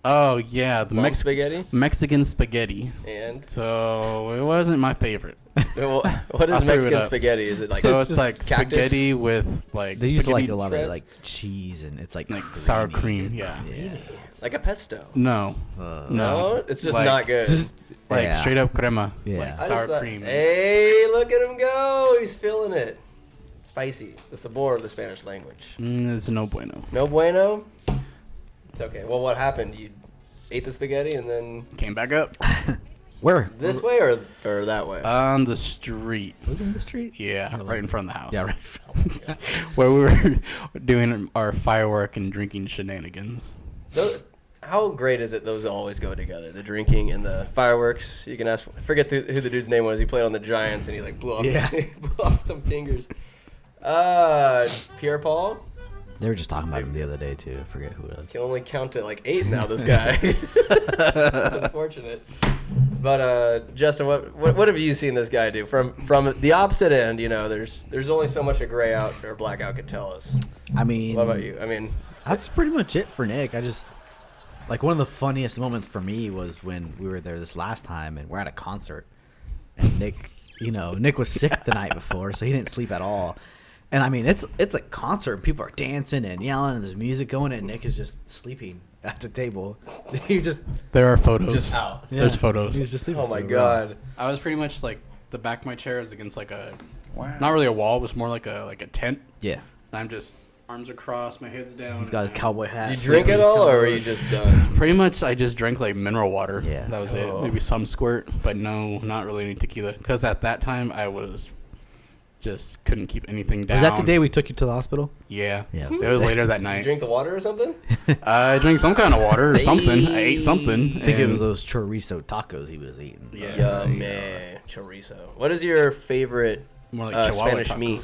Speaker 2: Oh yeah, the
Speaker 1: Mom spaghetti?
Speaker 2: Mexican spaghetti.
Speaker 1: And
Speaker 2: So it wasn't my favorite.
Speaker 1: well, what
Speaker 2: I'll
Speaker 1: is
Speaker 2: throw it
Speaker 1: Mexican
Speaker 2: up.
Speaker 1: spaghetti? Is it like
Speaker 2: So it's
Speaker 1: just
Speaker 2: like
Speaker 1: cactus?
Speaker 2: spaghetti with like
Speaker 3: They use like
Speaker 2: spaghetti
Speaker 3: a lot
Speaker 1: shred?
Speaker 3: of like cheese and it's like
Speaker 2: sour
Speaker 3: grainy
Speaker 2: cream.
Speaker 3: and-
Speaker 2: Yeah.
Speaker 1: Like a pesto?
Speaker 2: No.
Speaker 1: No, it's just
Speaker 2: Like-
Speaker 1: not good.
Speaker 3: Just
Speaker 2: Like
Speaker 3: yeah.
Speaker 2: straight up crema.
Speaker 3: Yeah.
Speaker 2: Like
Speaker 1: I just
Speaker 2: sour
Speaker 1: thought-
Speaker 2: cream.
Speaker 1: Hey, look at him go! He's feeling it. Spicy. The sabor of the Spanish language.
Speaker 2: It's no bueno.
Speaker 1: No bueno. It's okay. Well, what happened? You ate the spaghetti and then
Speaker 2: Came back up
Speaker 3: Where?
Speaker 1: this way or that way?
Speaker 2: on the street.
Speaker 3: Was it in the street?
Speaker 2: Yeah, right in front of the house.
Speaker 3: Yeah, right.
Speaker 2: Where we were doing our firework and drinking shenanigans.
Speaker 1: How great is it those always go together? The drinking and the fireworks. You can ask. I forget who the dude's name was. He played on the Giants and he like blew off,
Speaker 3: Yeah.
Speaker 1: blew off some fingers. Pierre Paul
Speaker 3: They were just talking about him the other day too. I forget who it was.
Speaker 1: can only count to like 8 now. This guy. It's unfortunate. But Justin, what have you seen this guy do from the opposite end? There's only so much a gray out or blackout could tell us.
Speaker 3: I mean,
Speaker 1: What about you? I mean,
Speaker 3: that's pretty much it for Nick. I just like one of the funniest moments for me was when we were there this last time and we're at a concert and Nick, Nick was sick the night before, so he didn't sleep at all. And I mean, it's a concert and people are dancing and yelling and there's music going and Nick is just sleeping at the table. He just
Speaker 2: There are photos.
Speaker 1: just out.
Speaker 2: There's photos.
Speaker 3: He was just sleeping.
Speaker 1: Oh my
Speaker 3: so,
Speaker 1: God.
Speaker 2: I was pretty much like the back of my chair is against like a
Speaker 4: Wow.
Speaker 2: Not really a wall. It was more like a tent.
Speaker 3: Yeah.
Speaker 2: And I'm just arms across, my head's down.
Speaker 3: He's got his cowboy hat.
Speaker 1: You drink it all, or are you just done?
Speaker 2: Pretty much, I just drank like mineral water.
Speaker 3: Yeah.
Speaker 2: That was
Speaker 1: Oh.
Speaker 2: it. Maybe some squirt, but no, not really any tequila. Because at that time, I was just couldn't keep anything down.
Speaker 3: Was that the day we took you to the hospital?
Speaker 2: Yeah.
Speaker 3: Yeah.
Speaker 2: It was later that
Speaker 1: You
Speaker 2: night.
Speaker 1: drink the water or something?
Speaker 2: I drank some kind of water or something. I ate something.
Speaker 3: I think it
Speaker 2: and-
Speaker 3: was those chorizo tacos he was eating.
Speaker 2: Yeah.
Speaker 1: Yummy. Chorizo. What is your favorite
Speaker 2: More like Chihuahua
Speaker 1: Spanish
Speaker 2: tacos.
Speaker 1: meat?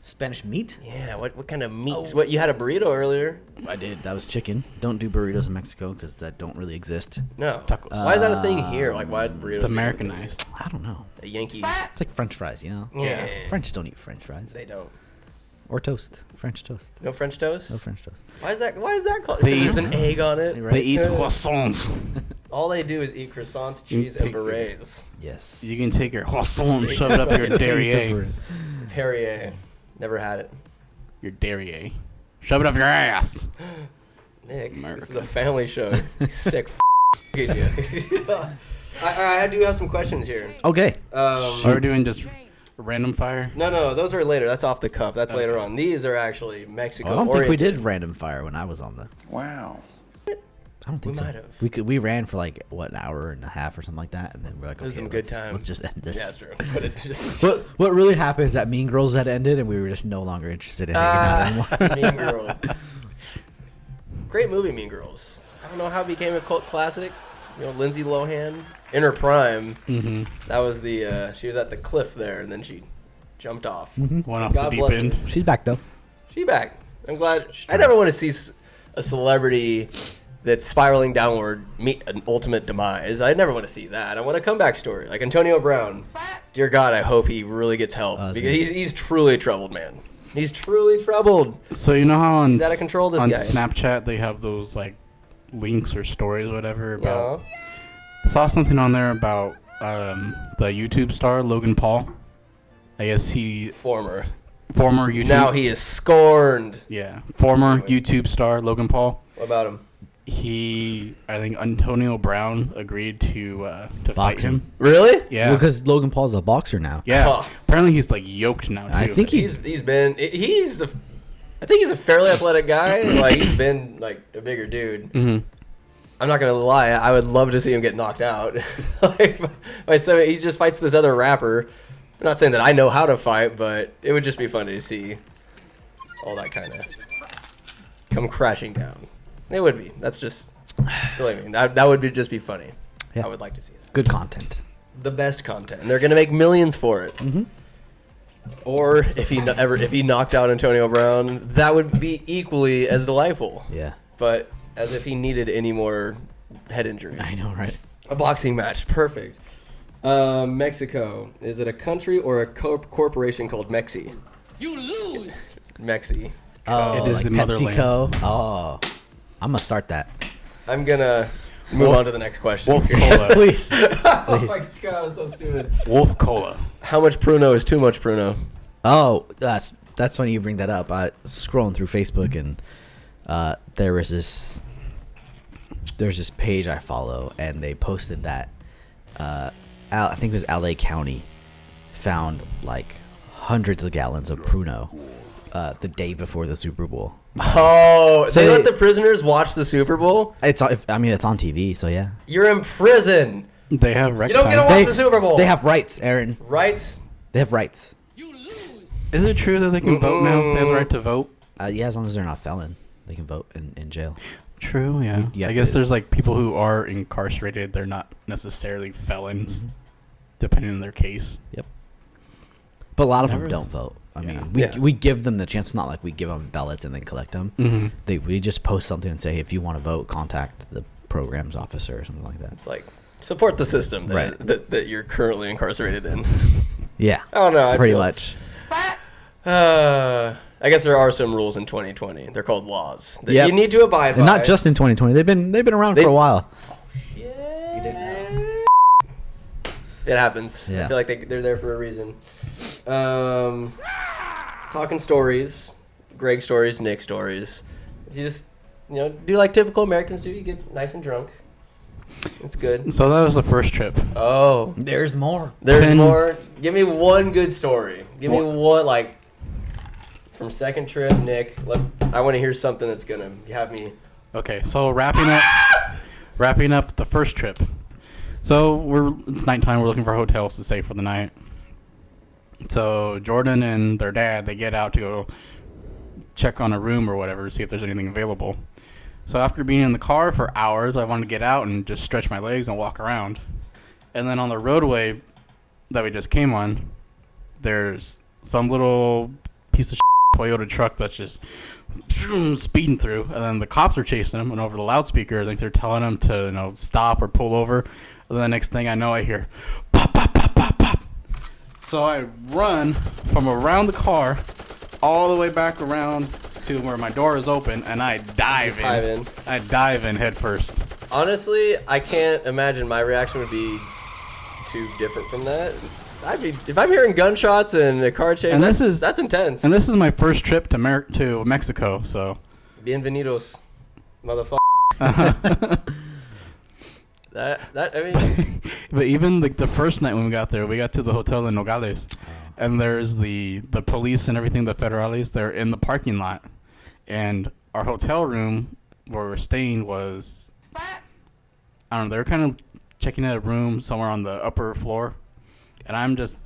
Speaker 3: Spanish meat?
Speaker 1: Yeah, what kind of meats? What, you had a burrito earlier?
Speaker 3: I did. That was chicken. Don't do burritos in Mexico because that don't really exist.
Speaker 1: No.
Speaker 2: Tacos.
Speaker 1: Why is that a thing here? Like, why burritos?
Speaker 2: It's Americanized.
Speaker 3: I don't know.
Speaker 1: A Yankee.
Speaker 3: It's like French fries, you know?
Speaker 1: Yeah.
Speaker 3: French don't eat French fries.
Speaker 1: They don't.
Speaker 3: Or toast. French toast.
Speaker 1: No French toast?
Speaker 3: No French toast.
Speaker 1: Why is that called?
Speaker 2: They
Speaker 1: Because there's
Speaker 2: eat-
Speaker 1: an egg on it.
Speaker 3: Right.
Speaker 2: They eat
Speaker 1: Yeah.
Speaker 2: croissants.
Speaker 1: All they do is eat croissants,
Speaker 2: You
Speaker 1: cheese, and
Speaker 2: take your-
Speaker 1: berets.
Speaker 3: Yes.
Speaker 2: You can take your croissant and shove it up your derriere.
Speaker 1: Perrier. Never had it.
Speaker 2: Your derriere. Shove it up your ass.
Speaker 1: Nick, this
Speaker 2: America.
Speaker 1: is a family show. You sick you. I do have some questions here.
Speaker 3: Okay.
Speaker 2: So we're doing just random fire.
Speaker 1: No, those are later. That's off the cuff. That's later on. These are actually Mexico.
Speaker 3: I don't think we did random fire when I was on the.
Speaker 4: Wow.
Speaker 3: I don't think
Speaker 1: We
Speaker 3: so.
Speaker 1: might have.
Speaker 3: We ran for like what, an hour and a half or something like that, and then we're like,
Speaker 1: It was
Speaker 3: okay,
Speaker 1: some good
Speaker 3: let's-
Speaker 1: times.
Speaker 3: Let's just end this.
Speaker 1: Yeah, that's true. But it just,
Speaker 3: What really happened is that Mean Girls had ended, and we were just no longer interested in hanging out anymore.
Speaker 1: Mean Girls. Great movie, Mean Girls. I don't know how it became a cult classic. You know, Lindsay Lohan in her prime.
Speaker 2: Mm-hmm.
Speaker 1: That was the she was at the cliff there, and then she jumped off.
Speaker 2: One off
Speaker 1: God
Speaker 2: the deep
Speaker 1: bless
Speaker 2: end.
Speaker 1: her.
Speaker 3: She's back though.
Speaker 1: She back. I'm glad. I never want to see a celebrity that's spiraling downward meet an ultimate demise. I never want to see that. I want a comeback story, like Antonio Brown. Dear God, I hope he really gets help because he's truly a troubled man. He's truly troubled.
Speaker 2: So you know how on
Speaker 1: He's out of control, this
Speaker 2: on
Speaker 1: guy.
Speaker 2: Snapchat they have those like links or stories or whatever about.
Speaker 1: Yeah.
Speaker 2: I saw something on there about the YouTube star Logan Paul. I guess he
Speaker 1: Former.
Speaker 2: former YouTube.
Speaker 1: Now he is scorned.
Speaker 2: Yeah, former YouTube star Logan Paul.
Speaker 1: What about him?
Speaker 2: I think Antonio Brown agreed to fight him.
Speaker 1: Really?
Speaker 2: Yeah,
Speaker 3: Well, because Logan Paul's a boxer now.
Speaker 2: yeah.
Speaker 1: Oh.
Speaker 2: Apparently he's like yoked now too.
Speaker 3: I think he-
Speaker 1: He's been I think he's a fairly athletic guy. Like he's been like a bigger dude.
Speaker 2: Mhm.
Speaker 1: I'm not gonna lie. I would love to see him get knocked out. Like he just fights this other rapper. I'm not saying that I know how to fight, but it would just be funny to see all that kind of come crashing down. It would be. That's just silly. I mean, that would just be funny.
Speaker 3: Yeah.
Speaker 1: I would like to see that.
Speaker 3: Good content.
Speaker 1: The best content. And they're gonna make millions for it.
Speaker 3: Mm-hmm.
Speaker 1: Or if he knocked out Antonio Brown, that would be equally as delightful.
Speaker 3: Yeah.
Speaker 1: But as if he needed any more head injuries.
Speaker 3: I know, right?
Speaker 1: A boxing match, perfect. Mexico. Is it a country or a corporation called Mexi?
Speaker 5: You lose.
Speaker 1: Mexi.
Speaker 3: Oh,
Speaker 2: It is
Speaker 3: like
Speaker 2: the motherland.
Speaker 3: PepsiCo. Oh, I'm gonna start that.
Speaker 1: I'm gonna move on to the next question.
Speaker 2: Wolf Cola.
Speaker 3: Please.
Speaker 1: Oh my god, I'm so stupid.
Speaker 2: Wolf Cola.
Speaker 1: How much Pruno is too much Pruno?
Speaker 3: Oh, that's funny you bring that up. I scrolling through Facebook and there's this page I follow and they posted that I think it was LA County found like hundreds of gallons of Pruno the day before the Super Bowl.
Speaker 1: Oh,
Speaker 3: So
Speaker 1: they let
Speaker 3: they-
Speaker 1: the prisoners watch the Super Bowl?
Speaker 3: It's on TV, so yeah.
Speaker 1: You're in prison.
Speaker 2: They have rec
Speaker 1: You don't get to
Speaker 2: time.
Speaker 1: watch the Super Bowl.
Speaker 3: They have rights, Aaron.
Speaker 1: rights.
Speaker 3: They have rights.
Speaker 5: You lose.
Speaker 2: Is it true that they can vote now? They have the right to vote.
Speaker 3: Yeah, as long as they're not a felon, they can vote in jail.
Speaker 2: True, yeah.
Speaker 3: You
Speaker 2: I
Speaker 3: have
Speaker 2: guess
Speaker 3: to-
Speaker 2: there's like people who are incarcerated. They're not necessarily felons,
Speaker 3: Mm-hmm.
Speaker 2: depending on their case.
Speaker 3: Yep. But a lot of
Speaker 2: Never
Speaker 3: them don't vote. I
Speaker 2: yeah.
Speaker 3: mean,
Speaker 1: Yeah.
Speaker 3: we give them the chance. It's not like we give them ballots and then collect them.
Speaker 2: Mm-hmm.
Speaker 3: We just post something and say, if you want to vote, contact the programs officer or something like that.
Speaker 1: It's like support the system that,
Speaker 3: Right.
Speaker 1: that you're currently incarcerated in.
Speaker 3: Yeah.
Speaker 1: I don't know. I
Speaker 3: Pretty
Speaker 1: feel-
Speaker 3: much.
Speaker 1: I guess there are some rules in 2020. They're called laws that
Speaker 3: Yep.
Speaker 1: you need to abide by.
Speaker 3: And not just in 2020. They've been around
Speaker 1: They-
Speaker 3: for a while.
Speaker 1: It happens. I
Speaker 3: Yeah.
Speaker 1: feel like they're there for a reason. Talking stories, Greg stories, Nick stories. You just do like typical Americans do. You get nice and drunk. It's good.
Speaker 2: So that was the first trip.
Speaker 1: Oh,
Speaker 3: There's more.
Speaker 1: there's
Speaker 2: 10
Speaker 1: more. Give me one good story. Give me one, like, from second trip, Nick. I want to hear something that's going to have me.
Speaker 2: Okay, so wrapping up the first trip. So it's nighttime. We're looking for hotels to stay for the night. So Jordan and their dad, they get out to go check on a room or whatever, see if there's anything available. So after being in the car for hours, I wanted to get out and just stretch my legs and walk around. And then on the roadway that we just came on, there's some little piece of Toyota truck that's just speeding through. And then the cops are chasing him, and over the loudspeaker, I think they're telling him to stop or pull over. And then the next thing I know, I hear pop, pop, pop, pop, pop. So I run from around the car all the way back around to where my door is open, and I dive in. I dive in head first.
Speaker 1: Honestly, I can't imagine my reaction would be too different from that. If I'm hearing gunshots and a car chase, that's intense.
Speaker 2: And this is my first trip to Mexico, so.
Speaker 1: Bienvenidos, motherfucker. I mean.
Speaker 2: But even the first night when we got there, we got to the hotel in Nogales, and there's the police and everything, the federales, they're in the parking lot. And our hotel room where we're staying was, I don't know, they were kind of checking out a room somewhere on the upper floor. And I'm just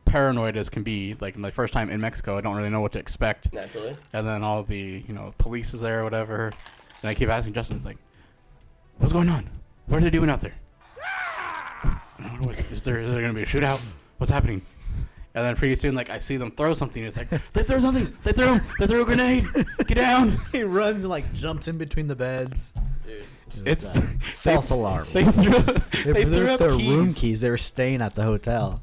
Speaker 2: paranoid as can be. Like, my first time in Mexico, I don't really know what to expect.
Speaker 1: Naturally.
Speaker 2: And then all the, police is there or whatever. And I keep asking Justin, it's like, what's going on? What are they doing out there? I don't know, is there going to be a shootout? What's happening? And then pretty soon, I see them throw something. It's like, they throw something. They threw a grenade. Get down.
Speaker 3: He runs and jumps in between the beds.
Speaker 1: Dude.
Speaker 2: It's
Speaker 3: false alarm.
Speaker 2: They threw up
Speaker 3: their
Speaker 2: keys.
Speaker 3: room keys. They were staying at the hotel.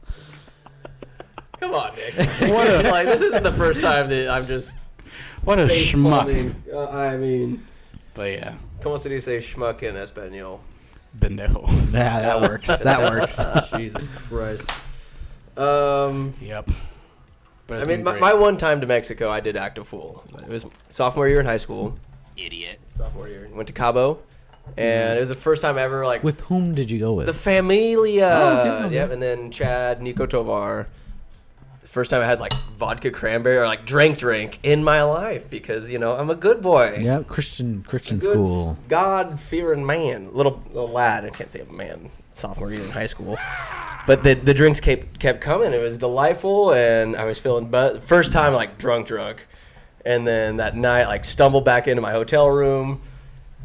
Speaker 1: Come on, Nick. This isn't the first time that I'm just.
Speaker 2: What a schmuck.
Speaker 1: I mean.
Speaker 2: But yeah.
Speaker 1: Como se dice schmuck in Espanol?
Speaker 2: Pendejo.
Speaker 3: Yeah, that works. That works.
Speaker 1: Jesus Christ.
Speaker 2: Yep. But
Speaker 1: I mean, my one time to Mexico, I did act a fool. It was sophomore year in high school.
Speaker 5: Idiot.
Speaker 1: Sophomore year. Went to Cabo. And it was the first time ever,
Speaker 3: With whom did you go with?
Speaker 1: The Familia.
Speaker 3: Oh, okay.
Speaker 1: Yep, and then Chad, Nico Tovar. The first time I had, vodka cranberry or, drink in my life because, I'm a good boy.
Speaker 3: Yeah, Christian
Speaker 1: Good
Speaker 3: school.
Speaker 1: God-fearing man. Little lad. I can't say a man. Sophomore year in high school. But the drinks kept coming. It was delightful, and I was feeling first time, drunk. And then that night, stumbled back into my hotel room,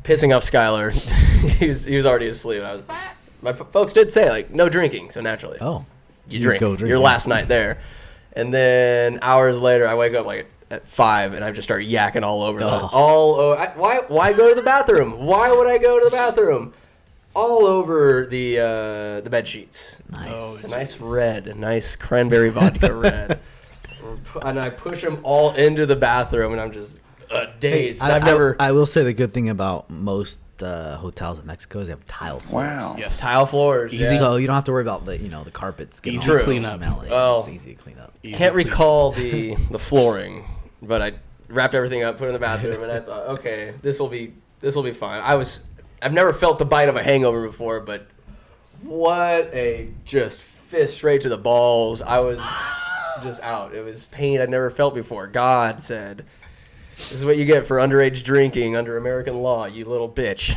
Speaker 1: pissing off Skylar. he was already asleep. My folks did say, no drinking, so naturally.
Speaker 3: Oh.
Speaker 1: You drink.
Speaker 3: Go drink.
Speaker 1: Your last night there. And then hours later, I wake up, at 5, and I just start yakking all over. Why go to the bathroom? Why would I go to the bathroom? All over the bed sheets.
Speaker 3: Nice.
Speaker 1: It's a nice cranberry vodka red. And I push them all into the bathroom, and I'm just dazed.
Speaker 3: I will say the good thing about most hotels in Mexico is they have tile floors.
Speaker 5: Wow.
Speaker 2: Yes.
Speaker 1: Tile floors. Yeah.
Speaker 3: So you don't have to worry about the carpets getting
Speaker 2: Easy
Speaker 3: all
Speaker 2: to clean up.
Speaker 3: smelly.
Speaker 1: Well,
Speaker 3: It's easy to clean up.
Speaker 1: Can't recall the flooring, but I wrapped everything up, put it in the bathroom, and I thought, okay, this will be fine. I've never felt the bite of a hangover before, but what a just fist straight to the balls. I was just out. It was pain I'd never felt before. God said, this is what you get for underage drinking under American law, you little bitch.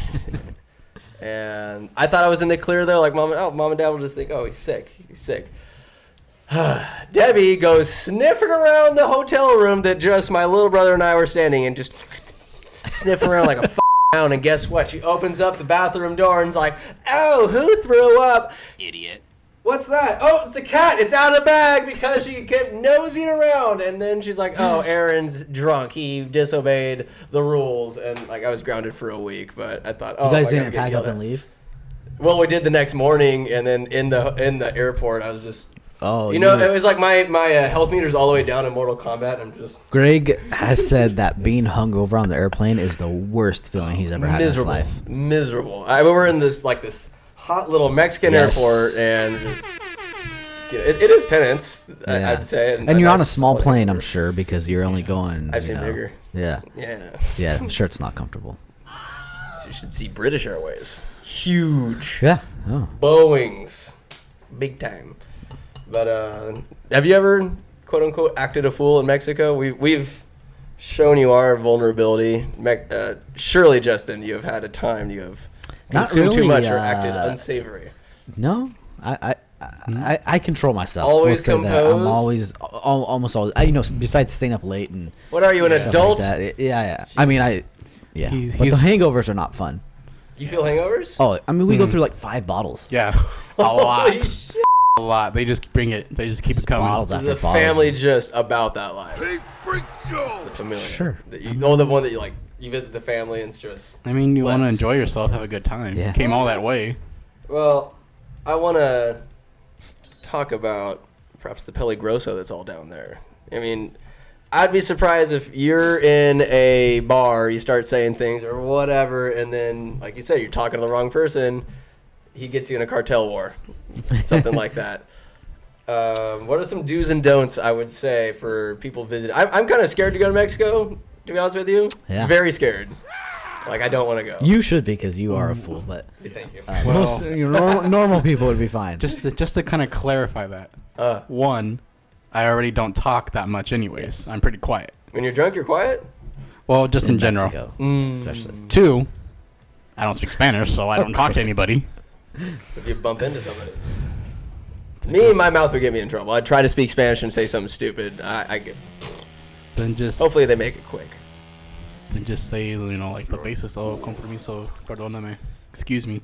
Speaker 1: And I thought I was in the clear though, mom and dad will just think, oh, he's sick. Debbie goes sniffing around the hotel room that just my little brother and I were standing in, just sniffing around like a hound. And guess what? She opens up the bathroom door and's like, oh, who threw up?
Speaker 5: Idiot.
Speaker 1: What's that? Oh, it's a cat. It's out of the bag because she kept nosing around. And then she's like, oh, Aaron's drunk. He disobeyed the rules. And I was grounded for a week. But I thought,
Speaker 3: You guys didn't pack up and leave?
Speaker 1: Well, we did the next morning. And then in the airport, I was just...
Speaker 3: Oh,
Speaker 1: it was like my health meter's all the way down in Mortal Kombat. I'm just...
Speaker 3: Greg has said that being hungover on the airplane is the worst feeling he's ever had in his life.
Speaker 1: Miserable. We were in this hot little Mexican airport, and just it is penance,
Speaker 3: Yeah.
Speaker 1: I'd say.
Speaker 3: And you're on a small plane, I'm sure, because you're only going.
Speaker 1: I've seen bigger.
Speaker 3: Yeah.
Speaker 1: Yeah.
Speaker 3: I'm sure it's not comfortable.
Speaker 1: So you should see British Airways. Huge.
Speaker 3: Yeah. Oh.
Speaker 1: Boeings. Big time. But have you ever quote unquote acted a fool in Mexico? We've shown you our vulnerability. Surely, Justin, you have had a time you have
Speaker 3: Not
Speaker 1: consumed too
Speaker 3: really,
Speaker 1: much or acted unsavory.
Speaker 3: No, I control myself.
Speaker 1: Always
Speaker 3: We'll say that. I'm
Speaker 1: composed?
Speaker 3: almost always. Besides staying up late and
Speaker 1: What are you, an
Speaker 3: stuff
Speaker 1: adult?
Speaker 3: Like that. Yeah. I mean, but the hangovers are not fun.
Speaker 1: You feel hangovers?
Speaker 3: Oh, I mean, we go through like 5 bottles.
Speaker 2: Yeah, a lot.
Speaker 1: Holy shit.
Speaker 2: A lot. They just bring it. They just keep it coming.
Speaker 3: Bottles
Speaker 1: Is
Speaker 3: after
Speaker 1: the
Speaker 3: bottles.
Speaker 1: family just about that life?
Speaker 4: Big freak show.
Speaker 1: The familiar.
Speaker 3: Sure.
Speaker 1: The one that you visit the family and it's just.
Speaker 2: I mean, you want to
Speaker 1: Less.
Speaker 2: enjoy yourself, have a good time.
Speaker 3: Yeah.
Speaker 2: Came all that way.
Speaker 1: Well, I want to talk about perhaps the peligroso that's all down there. I mean, I'd be surprised if you're in a bar, you start saying things or whatever, and then, like you said, you're talking to the wrong person. He gets you in a cartel war, something like that. What are some do's and don'ts, I would say, for people visiting? I'm kind of scared to go to Mexico, to be honest with you.
Speaker 3: Yeah.
Speaker 1: Very scared. Like, I don't want to go.
Speaker 3: You should because you are a fool, but
Speaker 1: Thank you.
Speaker 3: most normal people would be fine.
Speaker 2: Just to kind of clarify that. One, I already don't talk that much anyways. I'm pretty quiet.
Speaker 1: When you're drunk, you're quiet?
Speaker 2: Well, just in general.
Speaker 3: Mexico, especially.
Speaker 2: Two, I don't speak Spanish, so I don't talk to anybody.
Speaker 1: If you bump into somebody. My mouth would get me in trouble. I'd try to speak Spanish and say something stupid. I get.
Speaker 2: Then just
Speaker 1: Hopefully they make it quick.
Speaker 2: Then just say, like the basis. Oh, compromiso, perdóname. Excuse me.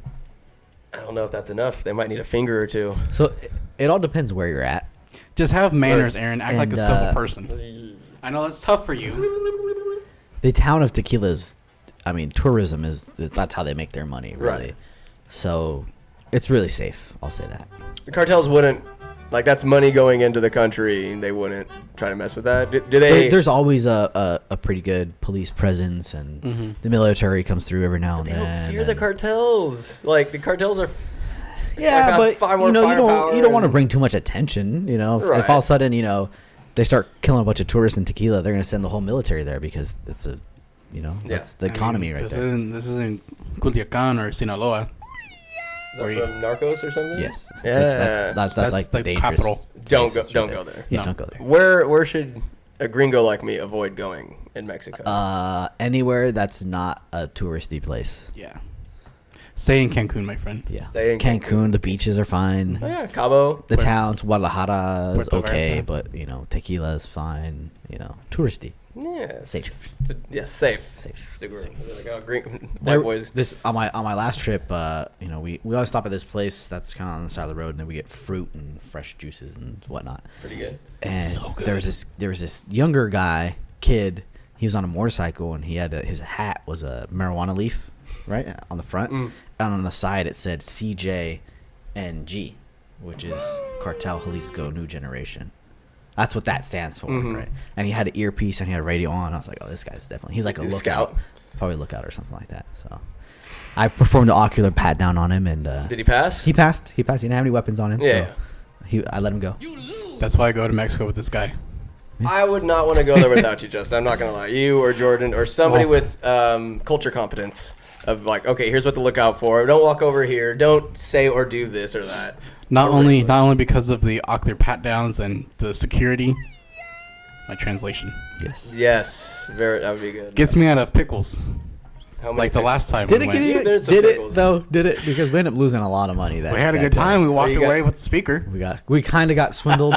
Speaker 1: I don't know if that's enough. They might need a finger or two.
Speaker 3: So it all depends where you're at.
Speaker 2: Just have manners, Aaron. Act like a
Speaker 3: And,
Speaker 2: civil person. I know that's tough for you.
Speaker 3: The town of Tequila is, I mean, tourism that's how they make their money, really.
Speaker 1: Right.
Speaker 3: So it's really safe. I'll say that.
Speaker 1: The cartels wouldn't, that's money going into the country. They wouldn't try to mess with that. Do they?
Speaker 3: There's always a pretty good police presence, and the military comes through every now and
Speaker 1: They
Speaker 3: then.
Speaker 1: don't fear the
Speaker 3: and-
Speaker 1: cartels. The cartels are.
Speaker 3: Yeah,
Speaker 1: have
Speaker 3: but
Speaker 1: far more
Speaker 3: you
Speaker 1: firepower
Speaker 3: don't want to
Speaker 1: and-
Speaker 3: bring too much attention. If
Speaker 1: Right.
Speaker 3: all of a sudden they start killing a bunch of tourists in Tequila, they're going to send the whole military there because it's that's the economy right
Speaker 2: this
Speaker 3: there.
Speaker 2: This isn't Culiacan or Sinaloa.
Speaker 1: Is that
Speaker 2: Or you-
Speaker 1: from Narcos or something?
Speaker 3: Yes.
Speaker 1: Yeah.
Speaker 3: That's like
Speaker 2: the
Speaker 3: dangerous.
Speaker 2: capital.
Speaker 1: Don't go.
Speaker 3: places
Speaker 1: Don't
Speaker 3: right
Speaker 1: go there.
Speaker 3: Yeah,
Speaker 2: No.
Speaker 3: don't go there.
Speaker 1: Where should a gringo like me avoid going in Mexico?
Speaker 3: Anywhere that's not a touristy place.
Speaker 2: Yeah. Stay in Cancun, my friend.
Speaker 3: Yeah.
Speaker 1: Stay in
Speaker 3: Cancun,
Speaker 1: Cancun.
Speaker 3: the beaches are fine.
Speaker 1: Oh, yeah, Cabo.
Speaker 3: The towns, Guadalajara is
Speaker 2: Puerto
Speaker 3: okay,
Speaker 2: Vallarta.
Speaker 3: but Tequila is fine. Touristy.
Speaker 1: Yeah.
Speaker 3: Safe.
Speaker 1: Yes, safe.
Speaker 3: Safe.
Speaker 1: Like, oh, white boys.
Speaker 3: This on my last trip, we always stop at this place that's kind of on the side of the road, and then we get fruit and fresh juices and whatnot.
Speaker 1: Pretty good.
Speaker 3: And
Speaker 2: So good.
Speaker 3: there was this younger kid. He was on a motorcycle, and he had his hat was a marijuana leaf, right on the front, and on the side it said CJNG, which is Cartel Jalisco New Generation. That's what that stands for, right? And he had an earpiece and he had a radio on. I was like, oh, this guy's definitely he's like a
Speaker 1: He's a
Speaker 3: lookout,
Speaker 1: scout.
Speaker 3: probably a lookout or something like that. So I performed an ocular pat down on him, and
Speaker 1: Did he pass?
Speaker 3: he passed. He didn't have any weapons on him.
Speaker 1: Yeah.
Speaker 3: So I let him go.
Speaker 2: That's why I go to Mexico with this guy.
Speaker 1: I would not want to go there without you, Justin. I'm not going to lie. You or Jordan or somebody with culture competence of okay, here's what to look out for. Don't walk over here. Don't say or do this or that.
Speaker 2: Not only because of the ocular pat downs and the security. My translation
Speaker 3: Yes.
Speaker 1: Yes, that would be good.
Speaker 2: gets me out of pickles.
Speaker 1: How many
Speaker 2: Like the
Speaker 1: pick-
Speaker 2: last time
Speaker 3: Did
Speaker 2: we
Speaker 3: it
Speaker 2: went.
Speaker 3: get
Speaker 1: You've been
Speaker 3: you?
Speaker 1: in some
Speaker 3: Did
Speaker 1: pickles.
Speaker 3: it though? Did it? Because we ended up losing a lot of money.
Speaker 2: We had a good
Speaker 3: day.
Speaker 2: time. We walked
Speaker 1: you got-
Speaker 2: away with the speaker.
Speaker 3: We kind of got swindled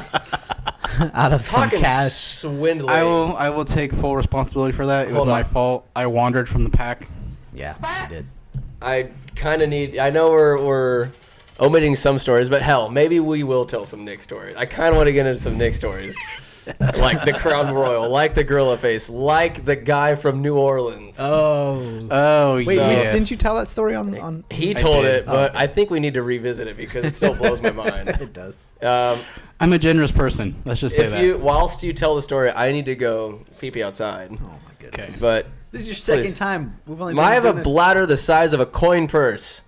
Speaker 3: out of some
Speaker 1: Talking
Speaker 3: cash.
Speaker 1: swindling.
Speaker 2: I will take full responsibility for that. It was
Speaker 1: Hold
Speaker 2: my
Speaker 1: on.
Speaker 2: fault. I wandered from the pack.
Speaker 3: Yeah, we did.
Speaker 1: I kind of need. I know we're omitting some stories, but hell, maybe we will tell some Nick stories. I kind of want to get into some Nick stories, like the Crown Royal, like the Gorilla Face, like the guy from New Orleans.
Speaker 2: Oh,
Speaker 3: Wait,
Speaker 2: yes.
Speaker 3: didn't you tell that story on?
Speaker 1: He told
Speaker 2: did.
Speaker 1: it, but I think we need to revisit it because it still blows my mind.
Speaker 3: It does.
Speaker 2: I'm a generous person. Let's just say that.
Speaker 1: Whilst you tell the story, I need to go pee outside.
Speaker 3: Oh my goodness.
Speaker 2: Okay.
Speaker 1: But
Speaker 3: This is your second
Speaker 1: Please.
Speaker 3: time. We've only.
Speaker 1: I have a
Speaker 3: been doing
Speaker 1: bladder the size of a coin purse.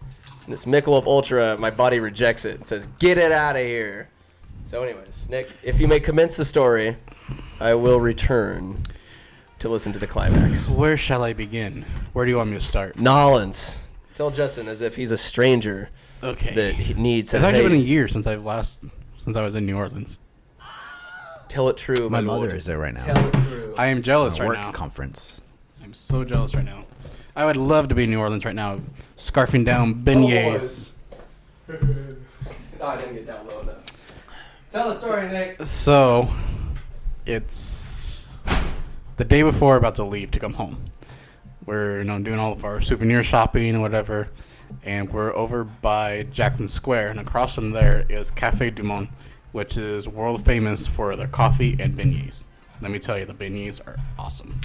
Speaker 1: And this Michelob Ultra, my body rejects it and says, "Get it out of here." So, anyways, Nick, if you may commence the story, I will return to listen to the climax.
Speaker 2: Where shall I begin? Where do you want me to start?
Speaker 1: Nolans, tell Justin as if he's a stranger
Speaker 2: Okay.
Speaker 1: that he needs.
Speaker 2: It's actually
Speaker 1: hey,
Speaker 2: been a year since I was in New Orleans.
Speaker 1: Tell it true.
Speaker 3: My
Speaker 1: lord.
Speaker 3: mother is there right now.
Speaker 1: Tell it true.
Speaker 2: I am jealous
Speaker 3: On a
Speaker 2: right
Speaker 3: work
Speaker 2: now.
Speaker 3: conference.
Speaker 2: I'm so jealous right now. I would love to be in New Orleans right now, scarfing down beignets.
Speaker 1: I didn't get down low enough. Tell the story, Nick.
Speaker 2: So, it's the day before about to leave to come home. We're doing all of our souvenir shopping and whatever, and we're over by Jackson Square, and across from there is Cafe Du Monde, which is world famous for their coffee and beignets. Let me tell you, the beignets are awesome.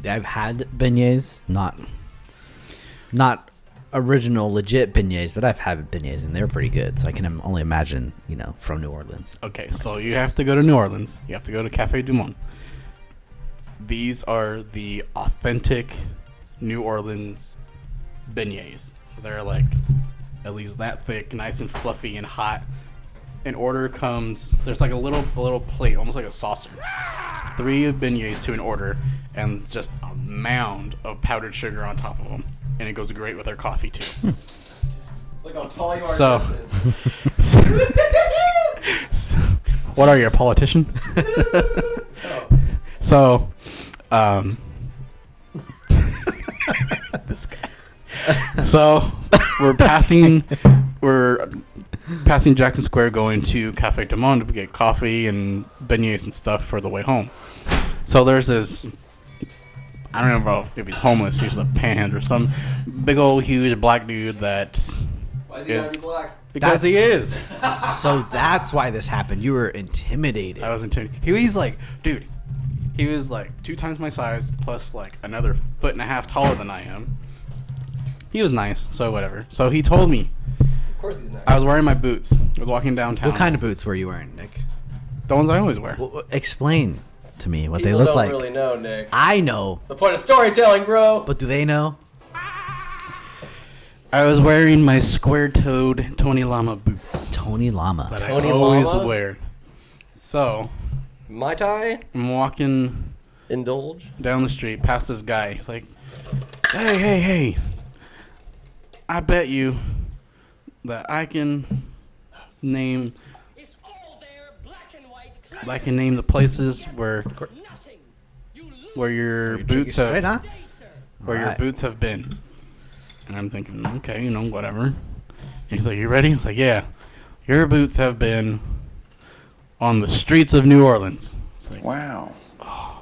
Speaker 3: I've had beignets, not original legit beignets, but I've had beignets and they're pretty good. So I can only imagine, from New Orleans.
Speaker 2: Okay, so you have to go to New Orleans. You have to go to Cafe Du Monde. These are the authentic New Orleans beignets. They're like at least that thick, nice and fluffy and hot. An order comes. There's like a little plate, almost like a saucer. 3 beignets to an order, and just a mound of powdered sugar on top of them, and it goes great with our coffee too.
Speaker 1: Look how tall you are.
Speaker 2: So, what are you, a politician? So, this guy. So, we're passing Jackson Square, going to Cafe Du Monde to get coffee and beignets and stuff for the way home. So there's this, I don't know if he's homeless, he's a panhandler, some big old huge black dude that
Speaker 1: Why is he gotta be black?
Speaker 2: because he is.
Speaker 3: So that's why this happened. You were intimidated.
Speaker 2: I was intimidated. He was like, dude, he was like 2 times my size plus like another 1.5 feet taller than I am. He was nice, so whatever. So he told me.
Speaker 1: Of course he's not.
Speaker 2: I was wearing my boots. I was walking downtown.
Speaker 3: What kind of boots were you wearing, Nick?
Speaker 2: The ones I always wear.
Speaker 3: Well, explain to me what
Speaker 1: People
Speaker 3: they look
Speaker 1: don't
Speaker 3: like.
Speaker 1: really know, Nick.
Speaker 3: I know,
Speaker 1: It's the point of storytelling, bro.
Speaker 3: but do they know?
Speaker 2: I was wearing my square-toed Tony Llama boots
Speaker 3: Tony Llama.
Speaker 2: that
Speaker 1: Tony
Speaker 2: I always
Speaker 1: Llama?
Speaker 2: wear. So
Speaker 1: Mai Tai?
Speaker 2: I'm walking
Speaker 1: Indulge?
Speaker 2: down the street past this guy. He's like, hey, I bet you that I can name
Speaker 5: It's all there, black and white.
Speaker 2: I can name the places where
Speaker 5: Nothing. You lose.
Speaker 2: your
Speaker 3: You
Speaker 2: boots
Speaker 3: straight,
Speaker 2: have
Speaker 3: huh?
Speaker 5: Day, sir.
Speaker 2: where your
Speaker 3: Alright.
Speaker 2: boots have been. And I'm thinking, okay, whatever. And he's like, you ready? I was like, yeah. Your boots have been on the streets of New Orleans. It's like,
Speaker 4: Wow.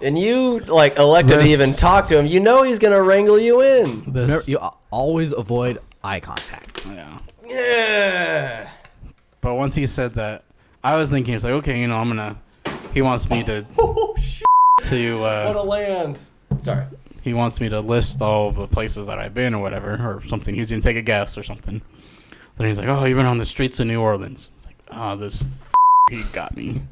Speaker 1: And you, elected to
Speaker 2: This-
Speaker 1: even talk to him. You know he's going to wrangle you in.
Speaker 2: this,
Speaker 3: Remember, you always avoid eye contact.
Speaker 2: yeah.
Speaker 1: Yeah.
Speaker 2: But once he said that, I was thinking, it's like, okay, he wants me to,
Speaker 1: Oh, shit. What a land. Sorry.
Speaker 2: he wants me to list all the places that I've been or whatever, or something. He's going to take a guess or something. Then he's like, oh, you've been on the streets of New Orleans. It's like, oh, this he got me.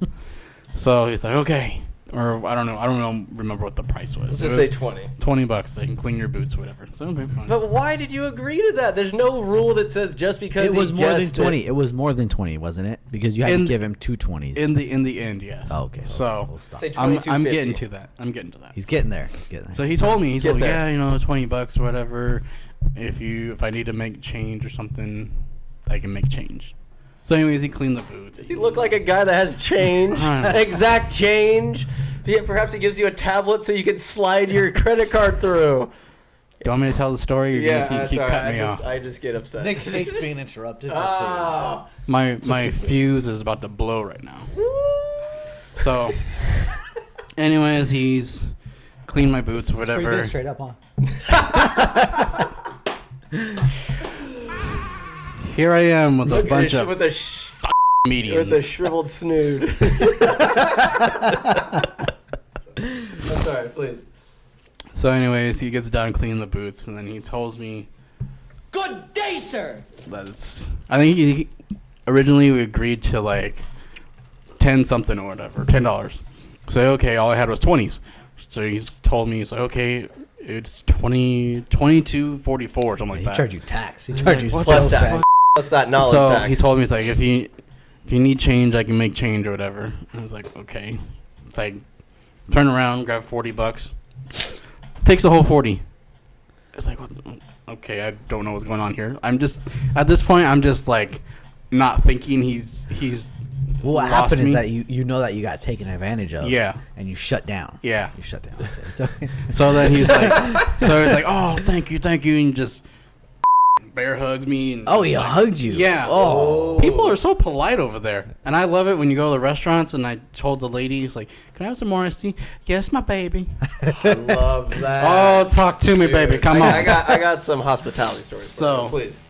Speaker 2: So he's like, okay. Or I don't know, remember what the price was.
Speaker 1: Let's
Speaker 2: It
Speaker 1: just
Speaker 2: was
Speaker 1: say 20.
Speaker 2: $20. They can clean your boots or whatever. So okay, fine.
Speaker 1: But why did you agree to that? There's no rule that says just because
Speaker 3: It was
Speaker 1: he
Speaker 3: more than
Speaker 1: guessed
Speaker 3: 20. It was more than 20, wasn't it? Because you had to give him 2 20s.
Speaker 2: In the end, yes.
Speaker 3: Oh, okay.
Speaker 2: So
Speaker 3: We'll stop.
Speaker 1: Say
Speaker 2: I'm
Speaker 1: 22.50.
Speaker 2: getting to that. I'm getting to that.
Speaker 3: He's getting there.
Speaker 2: So he told me, he's
Speaker 1: Get
Speaker 2: like,
Speaker 1: there.
Speaker 2: yeah, $20 or whatever. If I need to make change or something, I can make change. So anyways, he cleaned the boots.
Speaker 1: Does he look like a guy that has change? Exact change? Perhaps he gives you a tablet so you can slide your credit card through.
Speaker 2: Do you want me to tell the story? Or
Speaker 1: Yeah,
Speaker 2: you
Speaker 1: that's
Speaker 2: keep
Speaker 1: all
Speaker 2: cutting
Speaker 1: right.
Speaker 2: me off.
Speaker 1: I just get upset.
Speaker 3: Nick hates being interrupted.
Speaker 1: Ah.
Speaker 2: My fuse is about to blow right now. So, anyways, he's cleaned my boots or whatever.
Speaker 3: Straight up, huh?
Speaker 2: Here I am with a bunch of
Speaker 1: with a
Speaker 2: mediums.
Speaker 1: with a shriveled snood. I'm sorry, please.
Speaker 2: So anyways, he gets done cleaning the boots, and then he tells me
Speaker 5: Good day, sir.
Speaker 2: that's. I think he originally we agreed to like 10 something or whatever, $10. So okay, all I had was 20s. So he's told me, he's like, okay, it's 22.44 something like
Speaker 3: He
Speaker 2: that.
Speaker 3: charged you tax. He charged you
Speaker 2: What
Speaker 3: sales
Speaker 1: the
Speaker 3: tax.
Speaker 1: What's that knowledge
Speaker 2: So
Speaker 1: tax?
Speaker 2: he told me, it's like, if you need change, I can make change or whatever. I was like, okay. It's like, turn around, grab $40. Takes the whole 40. It's like, what okay, I don't know what's going on here. I'm just, at this point, I'm just like, not thinking he's
Speaker 3: Well, what
Speaker 2: lost
Speaker 3: happened
Speaker 2: me.
Speaker 3: is that you know that you got taken advantage of.
Speaker 2: Yeah.
Speaker 3: And you shut down.
Speaker 2: Yeah.
Speaker 3: You shut down. Okay, it's okay.
Speaker 2: So then he's like, oh, thank you, and just bear hugs me. And
Speaker 3: Oh, he hugged you.
Speaker 2: Yeah.
Speaker 3: Oh.
Speaker 2: People are so polite over there, and I love it when you go to the restaurants. And I told the lady, "He's like, can I have some more iced tea?" Yes, my baby.
Speaker 1: I love that.
Speaker 2: Oh, talk to me,
Speaker 1: Dude,
Speaker 2: baby. Come on.
Speaker 1: I got some hospitality stories.
Speaker 2: So-
Speaker 1: for you, please.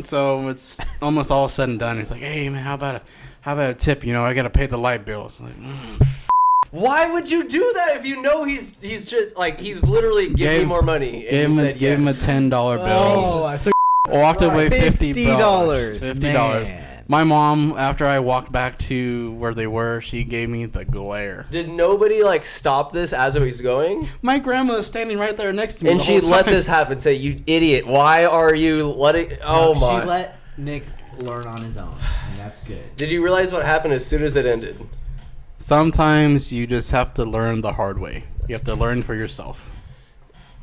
Speaker 2: So it's almost all said and done. He's like, "Hey, man, how about a tip? You know, I gotta pay the light bills." Like,
Speaker 1: Why would you do that if you know he's just like he's literally giving you more money? And
Speaker 2: Gave him a $10 bill.
Speaker 3: Oh, I saw
Speaker 2: Walked away $50.
Speaker 3: $50. Man.
Speaker 2: My mom, after I walked back to where they were, she gave me the glare.
Speaker 1: Did nobody like stop this as it was going?
Speaker 2: My grandma is standing right there next to me,
Speaker 1: And
Speaker 2: the
Speaker 1: she
Speaker 2: whole
Speaker 1: let
Speaker 2: time.
Speaker 1: this happen. Say, "You idiot! Why are you letting?" Oh my!
Speaker 3: She let Nick learn on his own, and that's good.
Speaker 1: Did you realize what happened as soon as it ended?
Speaker 2: Sometimes you just have to learn the hard way. You have to learn for yourself.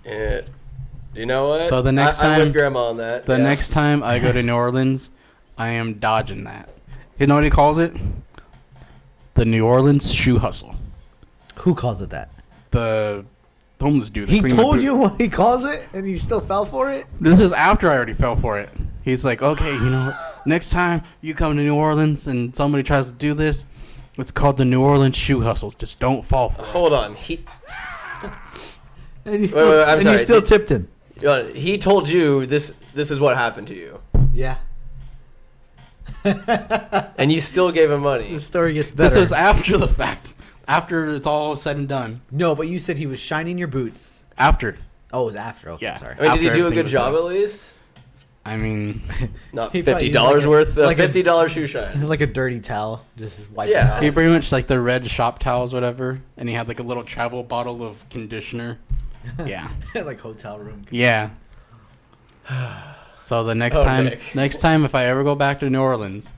Speaker 1: And you know what?
Speaker 2: So the next
Speaker 1: I'm
Speaker 2: time-
Speaker 1: with Grandma on that.
Speaker 2: The
Speaker 1: yeah.
Speaker 2: next time I go to New Orleans, I am dodging that. You know what he calls it? The New Orleans shoe hustle.
Speaker 3: Who calls it that?
Speaker 2: The homeless dude.
Speaker 3: He
Speaker 2: cleaned my
Speaker 3: told
Speaker 2: boot.
Speaker 3: you what he calls it, and you still fell for it?
Speaker 2: This is after I already fell for it. He's like, okay, you know what? Next time you come to New Orleans and somebody tries to do this, it's called the New Orleans shoe hustle. Just don't fall for it.
Speaker 1: Hold on.
Speaker 3: And you still,
Speaker 1: I'm
Speaker 3: and
Speaker 1: sorry,
Speaker 3: you still
Speaker 1: did-
Speaker 3: tipped him.
Speaker 1: He told you this is what happened to you,
Speaker 3: Yeah.
Speaker 1: and you still gave him money.
Speaker 3: The story gets better.
Speaker 2: This was after the fact. After it's all said and done.
Speaker 3: No, but you said he was shining your boots.
Speaker 2: After.
Speaker 3: Oh, it was after. Okay,
Speaker 2: Yeah.
Speaker 3: sorry.
Speaker 1: I mean, did he
Speaker 2: After
Speaker 1: do a
Speaker 2: everything
Speaker 1: good
Speaker 2: was
Speaker 1: job
Speaker 2: done.
Speaker 1: at least?
Speaker 2: I mean,
Speaker 1: Not
Speaker 3: He probably
Speaker 1: $50
Speaker 3: used
Speaker 1: worth.
Speaker 3: like a-
Speaker 1: $50 shoe shine.
Speaker 3: Like a dirty towel, just wipe
Speaker 1: Yeah.
Speaker 3: it off.
Speaker 2: he pretty much like the red shop towels, whatever, and he had like a little travel bottle of conditioner. Yeah.
Speaker 3: Like hotel room.
Speaker 2: Yeah. So the next
Speaker 1: Oh,
Speaker 2: time,
Speaker 1: Nick.
Speaker 2: if I ever go back to New Orleans,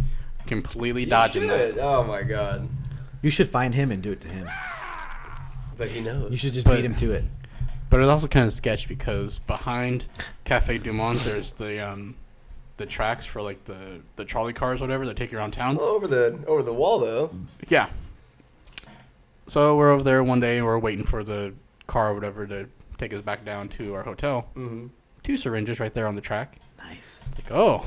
Speaker 2: completely dodging that.
Speaker 1: Oh my god.
Speaker 3: You should find him and do it to him.
Speaker 1: But he knows.
Speaker 3: You should just
Speaker 2: But-
Speaker 3: beat him to it.
Speaker 2: But it's also kind of sketch because behind Cafe Du Monde, there's the tracks for like the trolley cars, whatever, that take you around town.
Speaker 1: Well, over the wall though.
Speaker 2: Yeah. So we're over there one day and we're waiting for the car or whatever to take us back down to our hotel.
Speaker 1: Mm-hmm.
Speaker 2: 2 syringes right there on the track.
Speaker 3: Nice.
Speaker 2: Like, oh,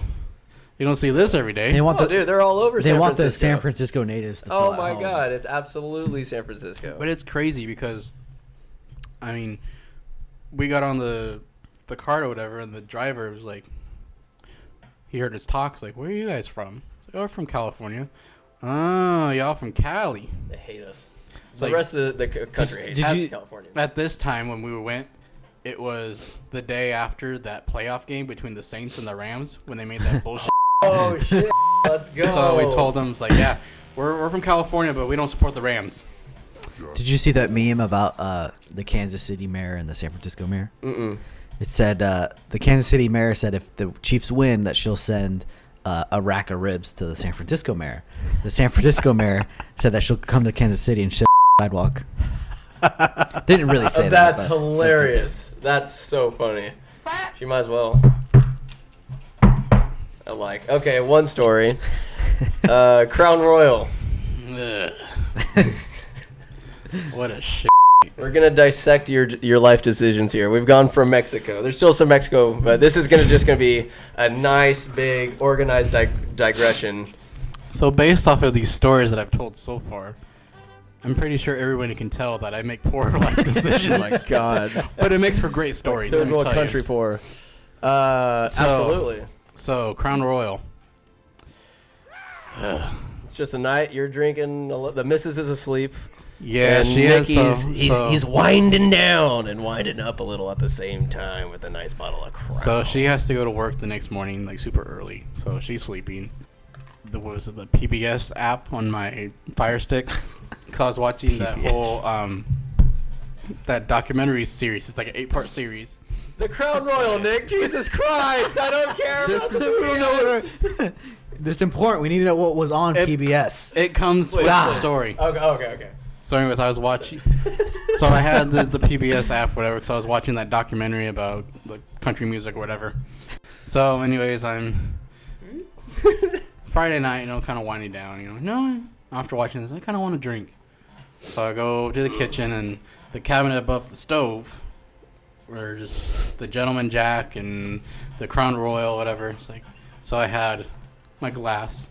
Speaker 2: you don't see this every day.
Speaker 3: They want
Speaker 1: Oh,
Speaker 3: the
Speaker 1: dude, they're all over.
Speaker 3: they
Speaker 1: San
Speaker 3: want the
Speaker 1: Francisco.
Speaker 3: San Francisco natives to
Speaker 1: Oh
Speaker 3: feel at
Speaker 1: my
Speaker 3: home.
Speaker 1: god, it's absolutely San Francisco.
Speaker 2: But it's crazy because, I mean, we got on the cart or whatever, and the driver was like, he heard us talk. He's like, "Where are you guys from?" Like, "Oh, we're from California." "Oh, y'all from Cali."
Speaker 1: They hate us.
Speaker 2: It's
Speaker 1: The
Speaker 2: like,
Speaker 1: rest of the country hates
Speaker 3: did you-
Speaker 1: California.
Speaker 2: at this time when we went, it was the day after that playoff game between the Saints and the Rams when they made that bullshit.
Speaker 1: Oh shit! Let's go.
Speaker 2: So we told them, it's like, yeah, we're from California, but we don't support the Rams.
Speaker 3: Did you see that meme about the Kansas City mayor and the San Francisco mayor?
Speaker 1: Mm-mm.
Speaker 3: It said the Kansas City mayor said if the Chiefs win, that she'll send a rack of ribs to the San Francisco mayor. The San Francisco mayor said that she'll come to Kansas City and shit on the sidewalk. Didn't really say that.
Speaker 1: That's
Speaker 3: but
Speaker 1: hilarious. That's so funny. She might as well. I like. Okay, one story. Crown Royal.
Speaker 2: Ugh. What a shit.
Speaker 1: We're gonna dissect your life decisions here. We've gone from Mexico. There's still some Mexico, but this is just gonna be a nice, big, organized digression.
Speaker 2: So based off of these stories that I've told so far, I'm pretty sure everybody can tell that I make poor life decisions.
Speaker 1: Oh my god.
Speaker 2: But it makes for great stories.
Speaker 1: Third
Speaker 2: let me
Speaker 1: world
Speaker 2: tell you.
Speaker 1: country poor. Absolutely.
Speaker 2: So Crown Royal.
Speaker 1: It's just a night. You're drinking. The missus is asleep.
Speaker 2: Yeah,
Speaker 1: and
Speaker 2: she
Speaker 1: Nick,
Speaker 2: has.
Speaker 1: he's winding down and winding up a little at the same time with a nice bottle of Crown.
Speaker 2: So she has to go to work the next morning, like super early. So she's sleeping. The PBS app on my Fire Stick? Cause I was watching that whole that documentary series. It's like an 8-part series.
Speaker 1: The Crown Royal, Nick. Jesus Christ! I don't care about the CBS.
Speaker 3: This is important. We need to know what was on PBS.
Speaker 2: It comes with the story.
Speaker 1: Okay.
Speaker 2: So anyways, I was watching. So I had the PBS app, whatever. So I was watching that documentary about the country music or whatever. So anyways, I'm Friday night, kind of winding down. No, after watching this, I kind of want to drink. So I go to the kitchen, and the cabinet above the stove, where just the Gentleman Jack and the Crown Royal, whatever. It's like, so I had my glass.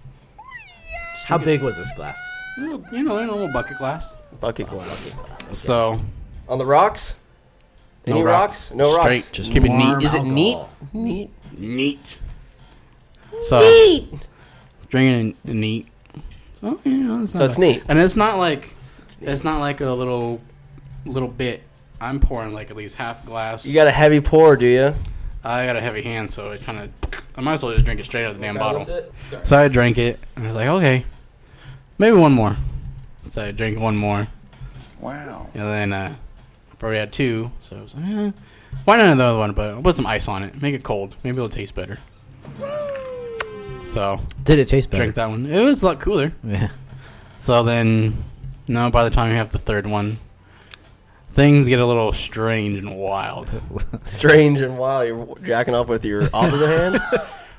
Speaker 3: How big was this glass?
Speaker 2: A normal bucket glass.
Speaker 1: Bucket glass.
Speaker 2: So
Speaker 1: On the rocks?
Speaker 2: No
Speaker 1: Any
Speaker 2: rocks.
Speaker 1: rocks? No
Speaker 2: Straight.
Speaker 1: rocks.
Speaker 2: Just keep it
Speaker 3: warm
Speaker 2: neat.
Speaker 1: Is it neat?
Speaker 3: alcohol.
Speaker 1: Neat.
Speaker 2: So
Speaker 1: Neat.
Speaker 2: drinking it neat. So it's not
Speaker 1: So it's
Speaker 2: bad.
Speaker 1: neat.
Speaker 2: And it's not like a little bit. I'm pouring like at least half a glass.
Speaker 1: You got a heavy pour, do you?
Speaker 2: I got a heavy hand, so it kind of. I might as well just drink it straight out of the damn bottle. So I drank it, and I was like, okay, maybe one more. So I drank one more.
Speaker 4: Wow.
Speaker 2: And then before we had two, so I was like, why not another one? But I'll put some ice on it, make it cold. Maybe it'll taste better. So
Speaker 3: Did it taste better?
Speaker 2: drink that one. It was a lot cooler.
Speaker 3: Yeah.
Speaker 2: So then, by the time you have the third one, things get a little strange and wild.
Speaker 1: Strange and wild. You're jacking off with your opposite hand?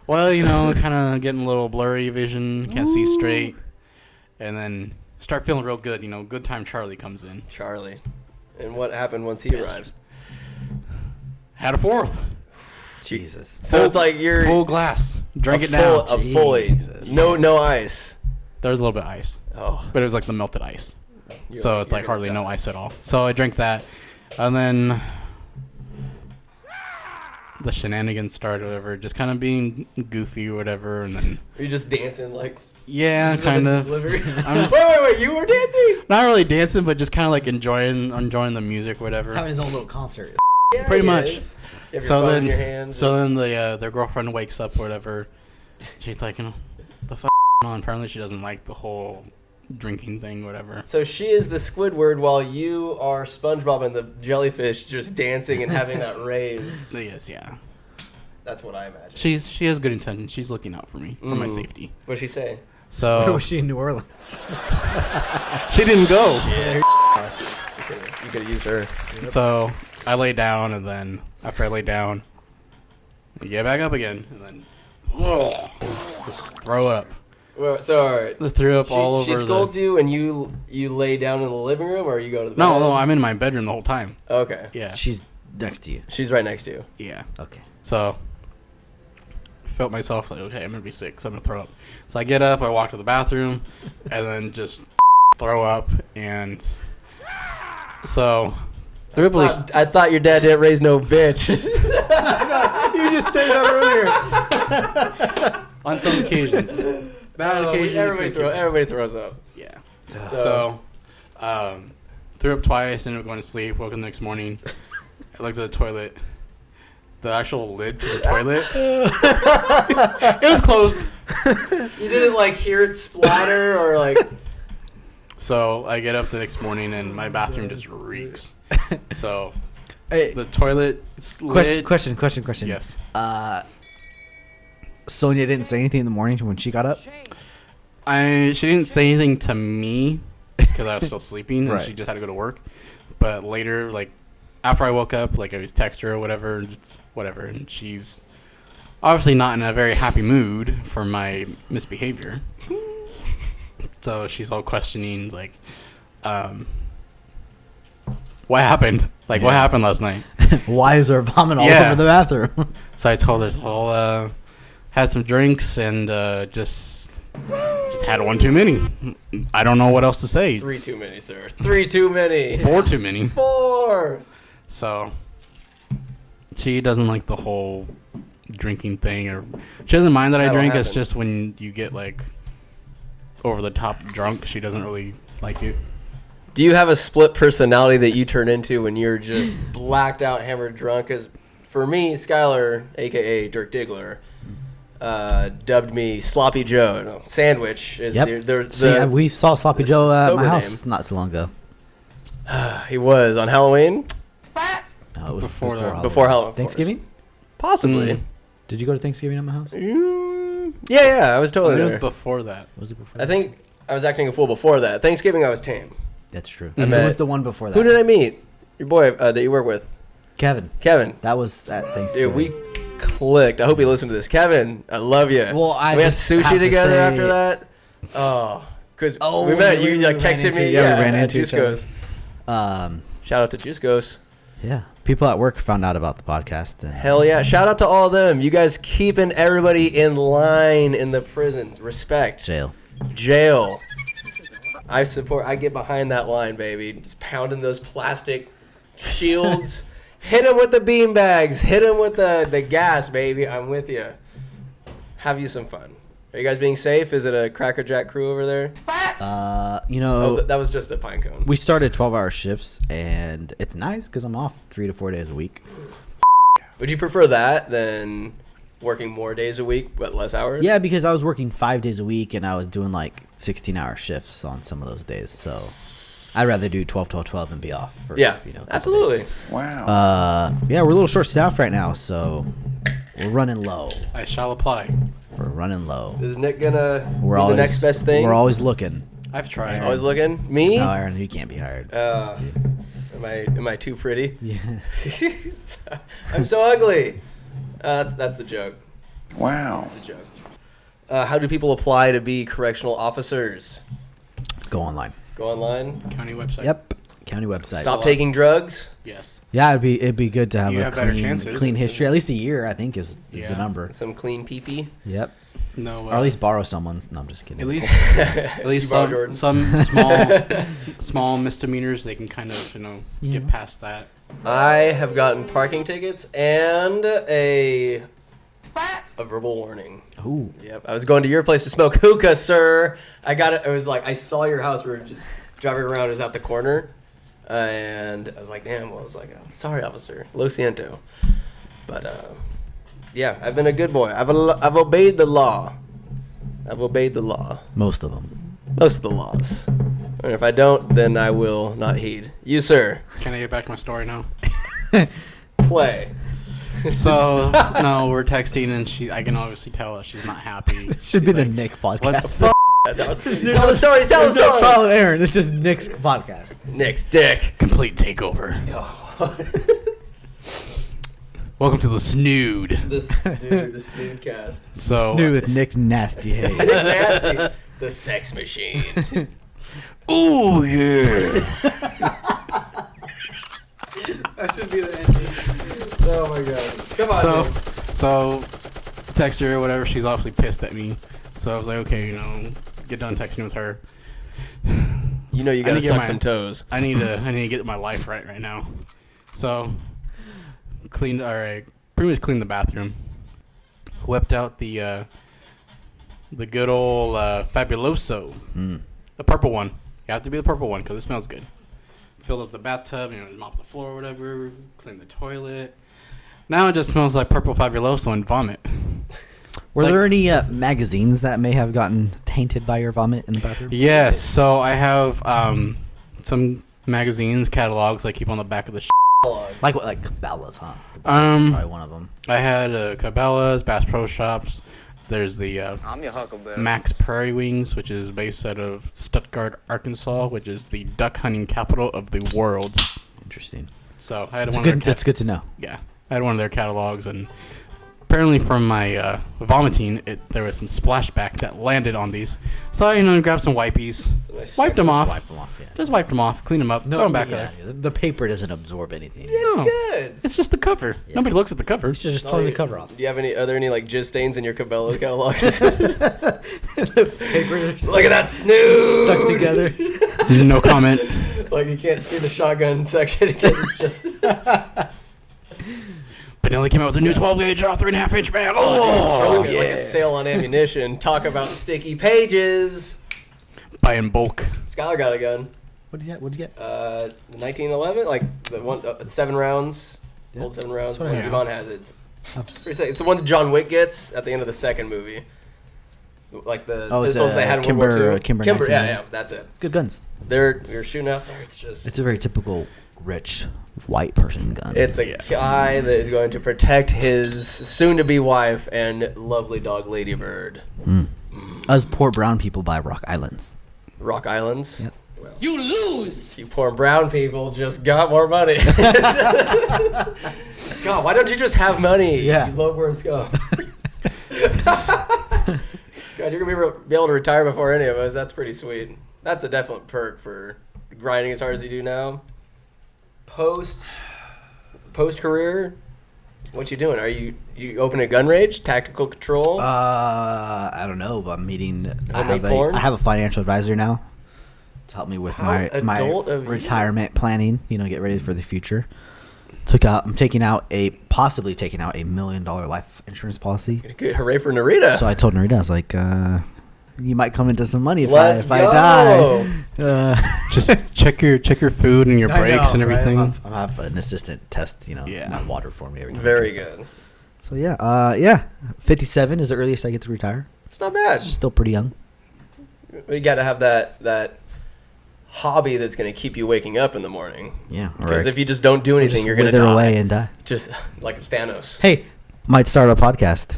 Speaker 2: Well, kind of getting a little blurry vision, can't see straight, and then start feeling real good. Good time Charlie comes in.
Speaker 1: Charlie. And what happened once he arrives?
Speaker 2: Had a fourth.
Speaker 3: Jesus.
Speaker 1: So it's like you're
Speaker 2: Full glass. Drank
Speaker 1: a
Speaker 2: it down.
Speaker 1: fully.
Speaker 3: Jesus.
Speaker 1: No ice.
Speaker 2: There was a little bit of ice,
Speaker 1: Oh.
Speaker 2: but it was like the melted ice. So it's
Speaker 1: you're
Speaker 2: like
Speaker 1: gonna
Speaker 2: hardly
Speaker 1: die.
Speaker 2: no ice at all. So I drank that, and then the shenanigans started, or whatever, just kind of being goofy or whatever, and then
Speaker 1: Are you just dancing like
Speaker 2: yeah, kind of. I'm
Speaker 1: wait, you were dancing?
Speaker 2: not really dancing, but just kind of like enjoying the music, whatever.
Speaker 3: Having his own little concert.
Speaker 1: Yeah,
Speaker 2: Pretty
Speaker 1: he
Speaker 2: much.
Speaker 1: is. You have your
Speaker 2: So
Speaker 1: phone
Speaker 2: then,
Speaker 1: in your hands.
Speaker 2: their girlfriend wakes up, or whatever. She's like, the fuck on. Apparently, she doesn't like the whole drinking thing, whatever.
Speaker 1: So she is the Squidward while you are SpongeBob and the jellyfish just dancing and having that rave.
Speaker 2: Yes, yeah.
Speaker 1: That's what I imagine.
Speaker 2: She has good intentions. She's looking out for me, for my safety.
Speaker 1: What'd she say?
Speaker 3: Where
Speaker 2: So
Speaker 3: was she in New Orleans?
Speaker 2: she didn't go.
Speaker 1: You could have used her.
Speaker 2: So I lay down, and then after I lay down, I get back up again, and then just throw up.
Speaker 1: Well, so all right.
Speaker 2: I threw up all over.
Speaker 1: She scolds you, and you lay down in the living room, or you go to the bed?
Speaker 2: No, I'm in my bedroom the whole time.
Speaker 1: Okay.
Speaker 2: Yeah,
Speaker 3: She's next to you.
Speaker 1: She's right next to you.
Speaker 2: yeah.
Speaker 3: Okay.
Speaker 2: So I felt myself like, okay, I'm gonna be sick, so I'm gonna throw up. So I get up, I walk to the bathroom, and then just throw up, and so threw up at least.
Speaker 1: I thought your dad didn't raise no bitch.
Speaker 3: You just said that earlier.
Speaker 2: On some occasions. Bad occasions.
Speaker 1: Everybody throws up.
Speaker 2: Yeah.
Speaker 1: So-
Speaker 2: So, threw up twice, ended up going to sleep, woke up the next morning. I looked at the toilet. The actual lid to the toilet. It was closed.
Speaker 1: You didn't like hear it splatter or like.
Speaker 2: So I get up the next morning and my bathroom just reeks. So
Speaker 3: Hey,
Speaker 2: the toilet lid.
Speaker 3: question.
Speaker 2: Yes.
Speaker 3: Sonia didn't say anything in the morning when she got up?
Speaker 2: She didn't say anything to me because I was still sleeping and
Speaker 3: Right.
Speaker 2: she just had to go to work. But later, like after I woke up, like I was text her or whatever, just whatever, and she's obviously not in a very happy mood for my misbehavior. So she's all questioning, like, what happened? Like, what
Speaker 3: Yeah.
Speaker 2: happened last night?
Speaker 3: Why is there vomit all
Speaker 2: Yeah.
Speaker 3: over the bathroom?
Speaker 2: So I told her, well, had some drinks and just had one too many. I don't know what else to say.
Speaker 1: 3 too many, sir. 3 too many.
Speaker 2: 4 too many.
Speaker 1: 4.
Speaker 2: So she doesn't like the whole drinking thing, or she doesn't mind that I
Speaker 1: That'll
Speaker 2: drink. It's
Speaker 1: happen.
Speaker 2: just when you get like over the top drunk, she doesn't really like it.
Speaker 1: Do you have a split personality that you turn into when you're just blacked out, hammered drunk? Because for me, Skylar, a.k.a. Dirk Diggler, dubbed me Sloppy Joe. No, Sandwich is
Speaker 3: Yep. See, we saw Sloppy
Speaker 1: the
Speaker 3: Joe at
Speaker 1: sober
Speaker 3: my house
Speaker 1: name.
Speaker 3: not too long ago.
Speaker 1: He was on Halloween?
Speaker 3: No, it was
Speaker 2: Before that.
Speaker 3: Halloween.
Speaker 1: Before Halloween. of
Speaker 3: Thanksgiving?
Speaker 1: course. Possibly.
Speaker 2: Mm.
Speaker 3: Did you go to Thanksgiving at my house?
Speaker 1: Yeah, I was totally
Speaker 2: It was
Speaker 1: there.
Speaker 2: before that.
Speaker 3: Was it before?
Speaker 1: I think I was acting a fool before that. Thanksgiving, I was tame.
Speaker 3: That's true.
Speaker 1: I
Speaker 3: Who
Speaker 1: met-
Speaker 3: was the one before that?
Speaker 1: Who did I meet? Your boy that you work with.
Speaker 3: Kevin.
Speaker 1: Kevin.
Speaker 3: That was at
Speaker 1: Dude,
Speaker 3: Thanksgiving.
Speaker 1: we clicked. I hope you listen to this, Kevin. I love you.
Speaker 3: Well, I
Speaker 1: we had
Speaker 3: just have
Speaker 1: sushi
Speaker 3: to
Speaker 1: together
Speaker 3: say-
Speaker 1: after that. Oh, because
Speaker 3: Oh,
Speaker 1: we met.
Speaker 3: we
Speaker 1: You like
Speaker 3: ran
Speaker 1: texted
Speaker 3: into-
Speaker 1: me.
Speaker 3: yeah, we ran
Speaker 1: at
Speaker 3: into each other.
Speaker 1: Juicos. Shout out to Juicos.
Speaker 3: Yeah, people at work found out about the podcast. And
Speaker 1: Hell yeah! Shout out to all of them. You guys keeping everybody in line in the prisons. Respect. Jail. I support. I get behind that line, baby. Just pounding those plastic shields. Hit them with the bean bags. Hit them with the gas, baby. I'm with you. Have you some fun. Are you guys being safe? Is it a Cracker Jack crew over there? Oh, that was just a pine cone.
Speaker 3: We started 12-hour shifts, and it's nice because I'm off 3 to 4 days a week.
Speaker 1: Would you prefer that than working more days a week but less hours?
Speaker 3: Yeah, because I was working 5 days a week, and I was doing like 16-hour shifts on some of those days. So I'd rather do 12, 12, 12 and be off. For,
Speaker 1: Yeah,
Speaker 3: a couple
Speaker 1: absolutely.
Speaker 3: days.
Speaker 4: Wow.
Speaker 3: Yeah, we're a little short-staffed right now, so we're running low.
Speaker 2: I shall apply.
Speaker 3: We're running low.
Speaker 1: Is Nick gonna
Speaker 3: We're
Speaker 1: be
Speaker 3: always
Speaker 1: the next best thing?
Speaker 3: We're always looking.
Speaker 2: I've tried.
Speaker 1: Always looking. Me?
Speaker 3: No, Aaron, you can't be hired.
Speaker 1: Am I too pretty?
Speaker 3: Yeah.
Speaker 1: I'm so ugly. That's the joke.
Speaker 4: Wow.
Speaker 1: The joke. How do people apply to be correctional officers?
Speaker 3: Go online.
Speaker 1: Go online.
Speaker 2: County website.
Speaker 3: Yep. County website.
Speaker 1: Stop taking drugs.
Speaker 2: Yes.
Speaker 3: Yeah, it'd be good to have
Speaker 2: You
Speaker 3: a
Speaker 2: have better
Speaker 3: clean,
Speaker 2: chances.
Speaker 3: clean history. At least a year, I think, is the
Speaker 2: Yeah.
Speaker 3: number.
Speaker 1: Some clean pee-pee.
Speaker 3: Yep.
Speaker 2: No.
Speaker 3: Or at least borrow someone's. No, I'm just kidding.
Speaker 2: At least
Speaker 1: You borrow Jordan.
Speaker 2: some small misdemeanors they can kind of get past that.
Speaker 1: I have gotten parking tickets and a verbal warning.
Speaker 3: Ooh.
Speaker 1: Yep. I was going to your place to smoke hookah, sir. I got it. It was like I saw your house. We were just driving around. It was out the corner, and I was like, "Damn!" Well, I was like, "Sorry, officer, lo siento." But yeah, I've been a good boy. I've obeyed the law. I've obeyed the law.
Speaker 3: Most of them.
Speaker 1: Most of the laws. And if I don't, then I will not heed. You, sir,
Speaker 2: Can I get back to my story now?
Speaker 1: play.
Speaker 2: So no, we're texting and I can obviously tell that she's not happy.
Speaker 3: Should be the Nick podcast.
Speaker 2: What's
Speaker 1: Tell the stories. Tell the stories.
Speaker 3: Charlotte Aaron. It's just Nick's podcast.
Speaker 1: Nick's dick.
Speaker 2: complete takeover? Welcome to the snood.
Speaker 1: The snoodcast.
Speaker 2: So
Speaker 3: New with Nick Nasty Hayes.
Speaker 1: Nasty. The sex machine.
Speaker 2: ooh yeah.
Speaker 1: That should be the ending. Oh my god. Come on.
Speaker 2: So text her or whatever. She's awfully pissed at me. So I was like, okay, get done texting with her.
Speaker 1: you know you gotta
Speaker 2: I need to
Speaker 1: suck
Speaker 2: get
Speaker 1: some toes.
Speaker 2: I need to get my life right now. So pretty much cleaned the bathroom. Whipped out the good old Fabuloso, the purple one. You have to be the purple one because it smells good. Filled up the bathtub, mop the floor or whatever. Clean the toilet. Now it just smells like purple Fabuloso and vomit.
Speaker 3: Were
Speaker 2: Like-
Speaker 3: there any magazines that may have gotten tainted by your vomit in the bathroom?
Speaker 2: Yes, so I have some magazines, catalogs I keep on the back of the
Speaker 3: Like Cabela's, huh? Cabela's is probably one of them.
Speaker 2: I had Cabela's, Bass Pro Shops. There's the
Speaker 4: I'm your huckleberry.
Speaker 2: Max Prairie Wings, which is based out of Stuttgart, Arkansas, which is the duck hunting capital of the world.
Speaker 3: Interesting.
Speaker 2: So I had
Speaker 3: It's
Speaker 2: one of
Speaker 3: good.
Speaker 2: their
Speaker 3: It's good to know.
Speaker 2: yeah, I had one of their catalogs, and apparently from my vomiting, there was some splashback that landed on these. So I grabbed some wipies, wiped them off,
Speaker 3: Wipe them off. Yeah.
Speaker 2: just wiped them off, cleaned them up, throw them back there.
Speaker 3: The paper doesn't absorb anything.
Speaker 1: It's
Speaker 2: No.
Speaker 1: good.
Speaker 2: It's just the cover. Nobody looks at the cover.
Speaker 3: You should just turn the cover off.
Speaker 1: Do you have any like jizz stains in your Cabela's catalog?
Speaker 3: Paper
Speaker 1: Look at that snood.
Speaker 3: stuck together.
Speaker 2: No comment.
Speaker 1: Like you can't see the shotgun section because it's just.
Speaker 2: But now they came out with a new 12 gauge 3.5 inch mag.
Speaker 1: Oh,
Speaker 2: Oh,
Speaker 1: like a sale on ammunition. Talk about sticky pages.
Speaker 2: buy in bulk.
Speaker 1: Skylar got a gun.
Speaker 3: What did you get? What did you get?
Speaker 1: 1911, like the one 7 rounds, old 7 rounds.
Speaker 3: That's what I
Speaker 1: When
Speaker 2: have.
Speaker 1: Devon has it. It's the one that John Wick gets at the end of the second movie. Like the
Speaker 3: Oh, it's,
Speaker 1: pistols they had in World War II.
Speaker 3: Kimber
Speaker 1: yeah,
Speaker 3: 1911.
Speaker 1: yeah, that's it.
Speaker 3: Good guns.
Speaker 1: You're shooting out there. It's just.
Speaker 3: It's a very typical rich white person gun.
Speaker 1: It's a guy that is going to protect his soon-to-be wife and lovely dog Ladybird.
Speaker 3: Us poor brown people buy rock islands.
Speaker 1: Rock Islands.
Speaker 3: Yep.
Speaker 5: you lose.
Speaker 1: You poor brown people just got more money. God, why don't you just have money?
Speaker 3: Yeah.
Speaker 1: You low-born scum. God, you're going to be able to retire before any of us. That's pretty sweet. That's a definite perk for grinding as hard as you do now. Post-career, what you doing? Are you opening a gun range? Tactical control?
Speaker 3: I don't know, but I'm meeting. I
Speaker 1: Homemade porn?
Speaker 3: have a financial advisor now to help me with
Speaker 1: How
Speaker 3: my
Speaker 1: adult of you.
Speaker 3: retirement planning. Get ready for the future. I'm possibly taking out $1 million life insurance policy.
Speaker 1: Good, hooray for Narita.
Speaker 3: So I told Narita, I was like, you might come into some money if
Speaker 1: Let's
Speaker 3: I
Speaker 1: go.
Speaker 3: die.
Speaker 2: Just check your food and your
Speaker 3: I
Speaker 2: breaks
Speaker 3: know,
Speaker 2: and everything.
Speaker 3: Right? I'll have an assistant test,
Speaker 2: Yeah.
Speaker 3: not water for me every time.
Speaker 1: Very good.
Speaker 3: So yeah, 57 is the earliest I get to retire.
Speaker 1: It's not bad.
Speaker 3: Still pretty young.
Speaker 1: You got to have that hobby that's going to keep you waking up in the morning.
Speaker 3: Yeah,
Speaker 1: Because if you just don't do anything, you're going to
Speaker 3: wither
Speaker 1: die.
Speaker 3: away and die.
Speaker 1: Just like Thanos.
Speaker 3: Hey, might start a podcast.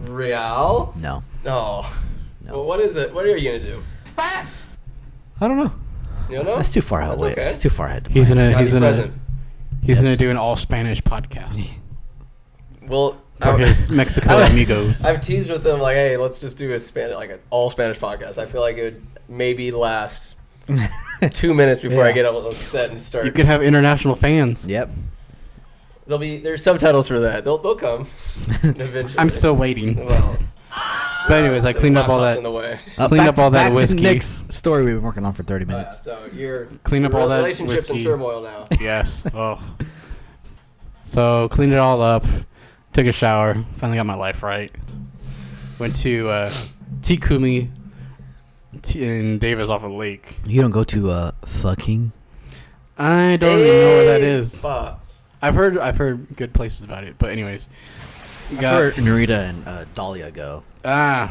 Speaker 1: Real?
Speaker 3: No.
Speaker 1: Oh.
Speaker 3: No.
Speaker 1: Well, what is it? What are you going to do?
Speaker 3: I don't know.
Speaker 1: You don't know?
Speaker 3: That's too far
Speaker 1: That's
Speaker 3: away.
Speaker 1: okay.
Speaker 3: It's too far ahead.
Speaker 2: He's
Speaker 1: Gotta be
Speaker 2: gonna
Speaker 1: present.
Speaker 2: do an all Spanish podcast
Speaker 1: Well,
Speaker 2: for his Mexico amigos.
Speaker 1: I've teased with them like, hey, let's just do an all Spanish podcast. I feel like it would maybe last 2 minutes before I get upset and start.
Speaker 2: You could have international fans.
Speaker 3: Yep.
Speaker 1: There's subtitles for that. They'll come eventually.
Speaker 2: I'm still waiting.
Speaker 1: Well,
Speaker 2: But anyways, I cleaned up all
Speaker 1: laptop's
Speaker 2: that.
Speaker 1: in the way.
Speaker 2: Cleaned up all that whiskey.
Speaker 3: Nick's story we've been working on for 30 minutes.
Speaker 1: So you're
Speaker 2: Clean up all that
Speaker 1: relationships in
Speaker 2: whiskey.
Speaker 1: turmoil now.
Speaker 2: Yes. Oh. So cleaned it all up. Took a shower. Finally got my life right. Went to Tikumi in Davis off a lake.
Speaker 3: You don't go to fucking.
Speaker 2: I don't even know where that is.
Speaker 1: Fuck.
Speaker 2: I've heard good places about it. But anyways,
Speaker 3: I've heard Narita and Dahlia go.
Speaker 2: I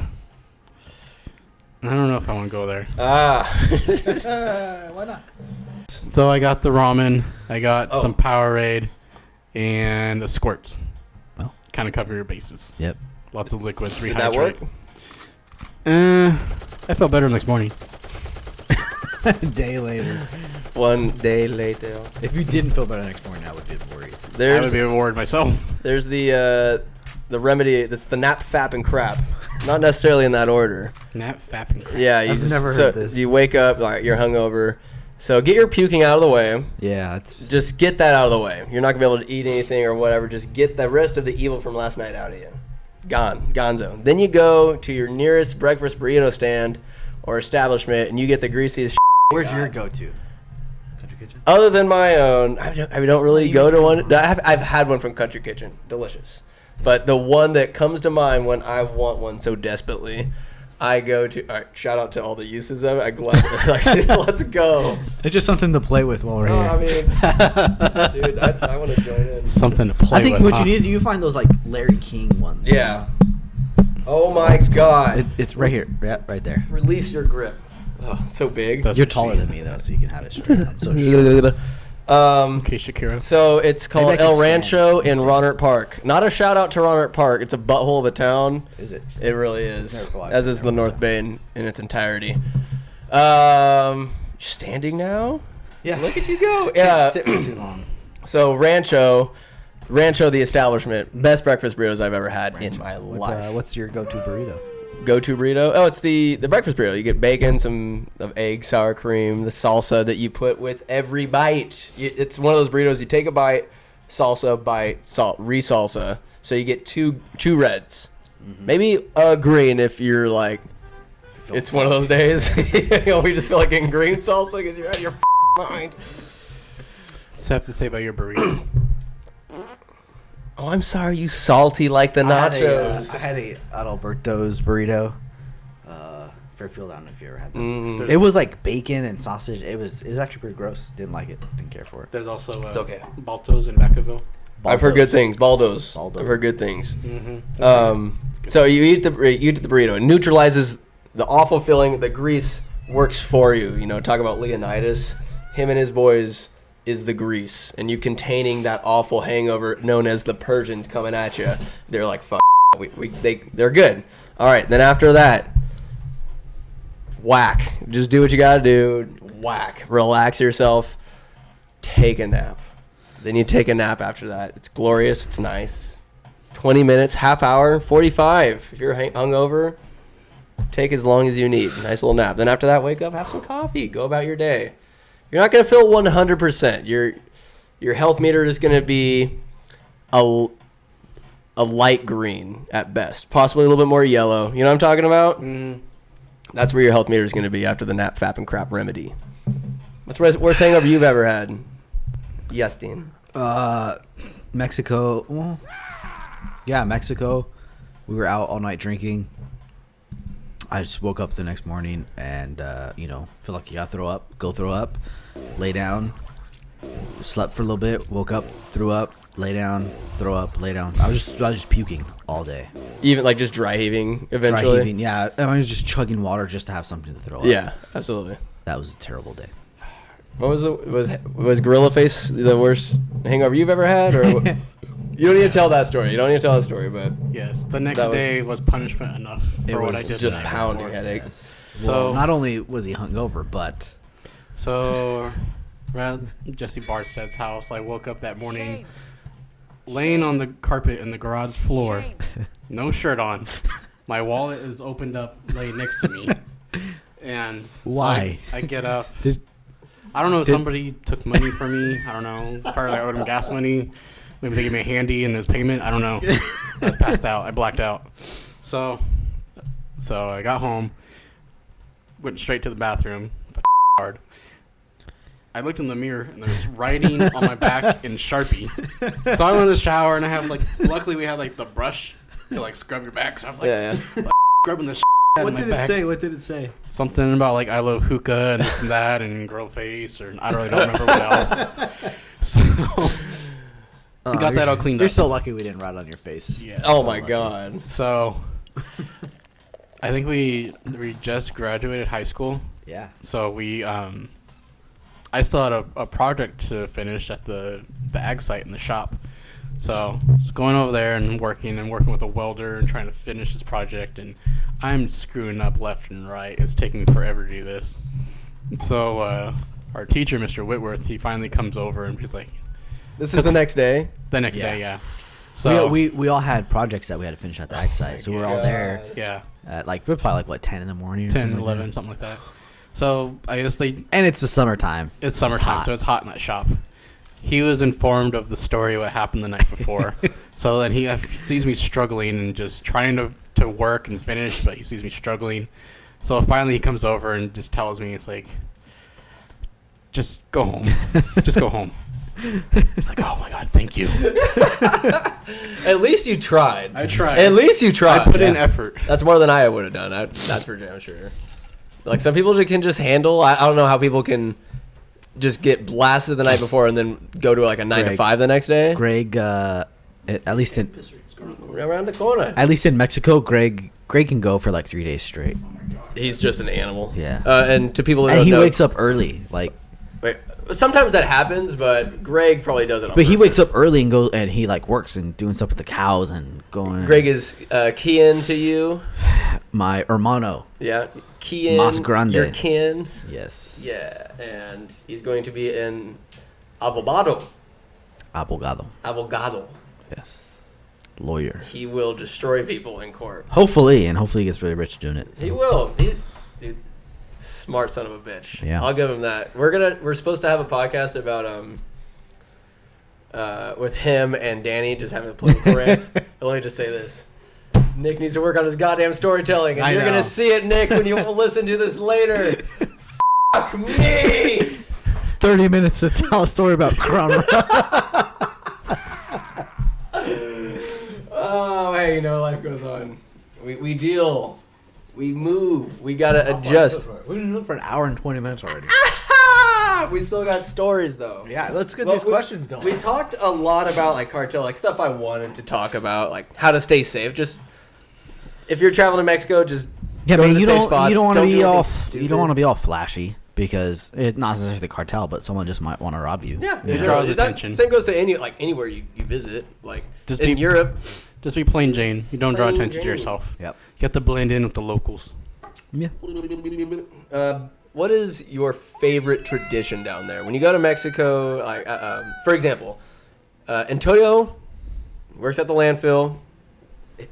Speaker 2: don't know if I want to go there.
Speaker 3: Why not?
Speaker 2: So I got the ramen. I got
Speaker 1: Oh.
Speaker 2: some Powerade and a squirts.
Speaker 3: Oh.
Speaker 2: Kind of cover your bases.
Speaker 3: Yep.
Speaker 2: Lots of liquids.
Speaker 1: Did that work?
Speaker 2: I felt better next morning.
Speaker 3: A day later.
Speaker 1: 1 day later.
Speaker 3: If you didn't feel better next morning, I would be worried.
Speaker 2: I would
Speaker 1: There's
Speaker 2: be worried myself.
Speaker 1: there's the remedy that's the nap, fap, and crap. Not necessarily in that order.
Speaker 2: Nap, fap, and crap.
Speaker 1: Yeah,
Speaker 3: I've never heard this.
Speaker 1: You wake up, all right, you're hungover. So get your puking out of the way.
Speaker 3: Yeah, it's
Speaker 1: Just get that out of the way. You're not gonna be able to eat anything or whatever. Just get the rest of the evil from last night out of you. Gonzo. Then you go to your nearest breakfast burrito stand or establishment, and you get the greasiest.
Speaker 3: Where's your go-to? Country Kitchen?
Speaker 1: Other than my own, I don't really go to one. I've had one from Country Kitchen, delicious. But the one that comes to mind when I want one so desperately, I go to. All right, shout out to all the uses of it. I'm glad. Like, let's go.
Speaker 3: It's just something to play with while we're
Speaker 1: Oh, I
Speaker 3: here.
Speaker 1: mean, dude, I want to join in.
Speaker 2: Something to play
Speaker 3: I think
Speaker 2: with.
Speaker 3: what
Speaker 2: huh?
Speaker 3: you need to do, you find those like Larry King ones.
Speaker 1: Yeah. Oh my God.
Speaker 3: It's right here, right there.
Speaker 1: Release your grip. Oh, so big.
Speaker 2: That's
Speaker 3: You're
Speaker 2: what she-
Speaker 3: taller than me though, so you can have it straight. I'm so short.
Speaker 2: Okay, Shakira.
Speaker 1: So it's called
Speaker 3: Maybe I
Speaker 1: El
Speaker 3: can
Speaker 1: Rancho
Speaker 3: stand.
Speaker 1: in Rohnert Park. Not a shout out to Rohnert Park. It's a butthole of a town.
Speaker 3: Is it?
Speaker 1: It really is.
Speaker 3: Never watched
Speaker 1: As
Speaker 3: it,
Speaker 1: is the
Speaker 3: never
Speaker 1: North
Speaker 3: watched
Speaker 1: Bay in its entirety. Standing now?
Speaker 3: Yeah.
Speaker 1: Look at you go.
Speaker 3: Can't
Speaker 1: Yeah.
Speaker 3: sit for too long.
Speaker 1: So Rancho the establishment. Best breakfast burritos I've ever had in my life.
Speaker 3: What's your go-to burrito?
Speaker 1: Go-to burrito? Oh, it's the breakfast burrito. You get bacon, some of egg, sour cream, the salsa that you put with every bite. It's one of those burritos. You take a bite, salsa, bite, salt, re-salsa. So you get two reds, maybe a green if you're like. It's one of those days. We just feel like getting green salsa because you're out of your mind.
Speaker 2: What's have to say about your burrito?
Speaker 1: Oh, I'm sorry, you salty like the nachos.
Speaker 3: I had a Adalberto's burrito. Fairfield, I don't know if you ever had that.
Speaker 1: Mm.
Speaker 3: It was like bacon and sausage. It was actually pretty gross. Didn't like it. Didn't care for it.
Speaker 2: There's also
Speaker 1: It's okay.
Speaker 2: Balto's in Vacaville.
Speaker 1: I've heard good
Speaker 3: Baldo's.
Speaker 1: things. Baldo's.
Speaker 3: Baldo.
Speaker 1: I've heard good things.
Speaker 2: Mm-hmm.
Speaker 1: So you eat the burrito. It neutralizes the awful feeling. The grease works for you. You know, talk about Leonidas. Him and his boys is the grease, and you containing that awful hangover known as the Persians coming at you. They're like, fuck. They're good. All right. Then after that, whack. Just do what you gotta do. Whack. Relax yourself. Take a nap. Then you take a nap after that. It's glorious. It's nice. 20 minutes, half hour, 45. If you're hungover, take as long as you need. Nice little nap. Then after that, wake up, have some coffee. Go about your day. You're not going to feel 100%. Your health meter is going to be a light green at best. Possibly a little bit more yellow. You know what I'm talking about?
Speaker 2: Mm.
Speaker 1: That's where your health meter is going to be after the nap, fap, and crap remedy. What's the worst hangover you've ever had? Yes, Dean.
Speaker 3: Mexico. Well, yeah, Mexico. We were out all night drinking. I just woke up the next morning and, feel like you gotta throw up. Go throw up. Lay down. Slept for a little bit. Woke up. Threw up. Lay down. Throw up. Lay down. I was just puking all day.
Speaker 1: Even like just dry heaving eventually?
Speaker 3: Dry heaving, yeah. I was just chugging water just to have something to throw up.
Speaker 1: Yeah, absolutely.
Speaker 3: That was a terrible day.
Speaker 1: What was it? Was Gorilla Face the worst hangover you've ever had? Or you don't need to tell that story. You don't need to tell that story, but
Speaker 2: Yes, the next day was punishment enough for what I did.
Speaker 1: just
Speaker 2: the night
Speaker 1: pounding
Speaker 2: before.
Speaker 1: headache.
Speaker 2: So
Speaker 3: Well, not only was he hungover, but
Speaker 2: So, around Jesse Barsted's house, I woke up that morning, laying on the carpet in the garage floor, no shirt on. My wallet is opened up, laid next to me, and so
Speaker 3: Why?
Speaker 2: I get up.
Speaker 3: Did-
Speaker 2: I don't know if somebody took money from me. I don't know. Probably I owed him gas money. Maybe they gave me a handy in his payment. I don't know. I was passed out. I blacked out. So I got home, went straight to the bathroom. Hard. I looked in the mirror and there's writing on my back in Sharpie. So I went to the shower and I have luckily we had the brush to scrub your back. So I'm scrubbing the out of my back.
Speaker 3: What did it say?
Speaker 2: Something about I love hookah and this and that and girl face or I really don't remember what else. So I got that all cleaned
Speaker 3: You're
Speaker 2: up.
Speaker 3: so lucky we didn't write on your face.
Speaker 2: Yeah.
Speaker 1: Oh
Speaker 3: So
Speaker 1: my
Speaker 3: lucky.
Speaker 1: god.
Speaker 2: So I think we just graduated high school.
Speaker 3: Yeah.
Speaker 2: So we I still had a project to finish at the ag site in the shop. So I was going over there and working with a welder and trying to finish this project, and I'm screwing up left and right. It's taking forever to do this. And so our teacher, Mr. Whitworth, he finally comes over and he's like,
Speaker 1: This is the next day?
Speaker 2: the next
Speaker 3: Yeah.
Speaker 2: day, yeah. So
Speaker 3: we all had projects that we had to finish at the ag site, so we were all there
Speaker 2: yeah,
Speaker 3: at we're probably 10 in the morning, or
Speaker 2: 10,
Speaker 3: something like
Speaker 2: 11,
Speaker 3: that.
Speaker 2: something like that. So I guess
Speaker 3: And it's the summertime.
Speaker 2: it's summertime,
Speaker 3: hot.
Speaker 2: so it's hot in that shop. He was informed of the story what happened the night before. So then he sees me struggling and just trying to work and finish, but he sees me struggling. So finally he comes over and just tells me, it's like, just go home. Just go home. It's like, oh my God, thank you.
Speaker 1: At least you tried.
Speaker 2: I tried.
Speaker 1: At least you tried.
Speaker 2: I put in effort.
Speaker 1: That's more than I would have done. That's for damn sure. Some people can just handle. I don't know how people can just get blasted the night before and then go to a 9 to 5 the next day.
Speaker 3: Greg, at least in
Speaker 1: Around the corner.
Speaker 3: Mexico, Greg can go for 3 days straight.
Speaker 1: He's just an animal.
Speaker 3: Yeah.
Speaker 1: And to people who
Speaker 3: And
Speaker 1: don't
Speaker 3: he
Speaker 1: know,
Speaker 3: wakes up early,
Speaker 1: Wait, sometimes that happens, but Greg probably does it on
Speaker 3: but he wakes
Speaker 1: purpose.
Speaker 3: up early and goes and he works and doing stuff with the cows and going.
Speaker 1: Greg is kin to you.
Speaker 3: My hermano.
Speaker 1: Yeah. Kin.
Speaker 3: Mas grande.
Speaker 1: Your kin.
Speaker 3: Yes.
Speaker 1: Yeah. And he's going to be in Avogado.
Speaker 3: Abogado. Yes. Lawyer.
Speaker 1: He will destroy people in court.
Speaker 3: Hopefully he gets really rich doing it. So.
Speaker 1: He will. He's dude, smart son of a bitch.
Speaker 3: Yeah.
Speaker 1: I'll give him that. We're supposed to have a podcast about with him and Danny just having the political rants. But let me just say this. Nick needs to work on his goddamn storytelling, and
Speaker 3: I
Speaker 1: you're
Speaker 3: know.
Speaker 1: gonna see it, Nick, when you listen to this later. Fuck me.
Speaker 3: 30 minutes to tell a story about Crown.
Speaker 1: Oh, hey, life goes on. We deal. We move. We gotta adjust.
Speaker 3: We've been doing for an hour and 20 minutes already.
Speaker 1: We still got stories though.
Speaker 3: Yeah, let's get
Speaker 1: Well,
Speaker 3: these questions going.
Speaker 1: We talked a lot about cartel, stuff I wanted to talk about, how to stay safe. Just if you're traveling to Mexico, just
Speaker 3: Yeah,
Speaker 1: go
Speaker 3: but
Speaker 1: to the
Speaker 3: you
Speaker 1: safe
Speaker 3: don't
Speaker 1: spots.
Speaker 3: you don't want to
Speaker 1: do
Speaker 3: be
Speaker 1: anything
Speaker 3: all
Speaker 1: stupid.
Speaker 3: you don't want to be all flashy because it's not necessarily the cartel, but someone just might want to rob you.
Speaker 1: Yeah,
Speaker 2: It draws
Speaker 1: that
Speaker 2: attention.
Speaker 1: Same goes to anywhere you visit,
Speaker 2: Just
Speaker 1: in
Speaker 2: be-
Speaker 1: Europe.
Speaker 2: Just be plain Jane. You don't draw
Speaker 1: Plain
Speaker 2: attention to
Speaker 1: Jane.
Speaker 2: yourself.
Speaker 3: Yep.
Speaker 2: You have to blend in with the locals.
Speaker 3: Yeah.
Speaker 1: What is your favorite tradition down there? When you go to Mexico, like, for example, Antonio works at the landfill.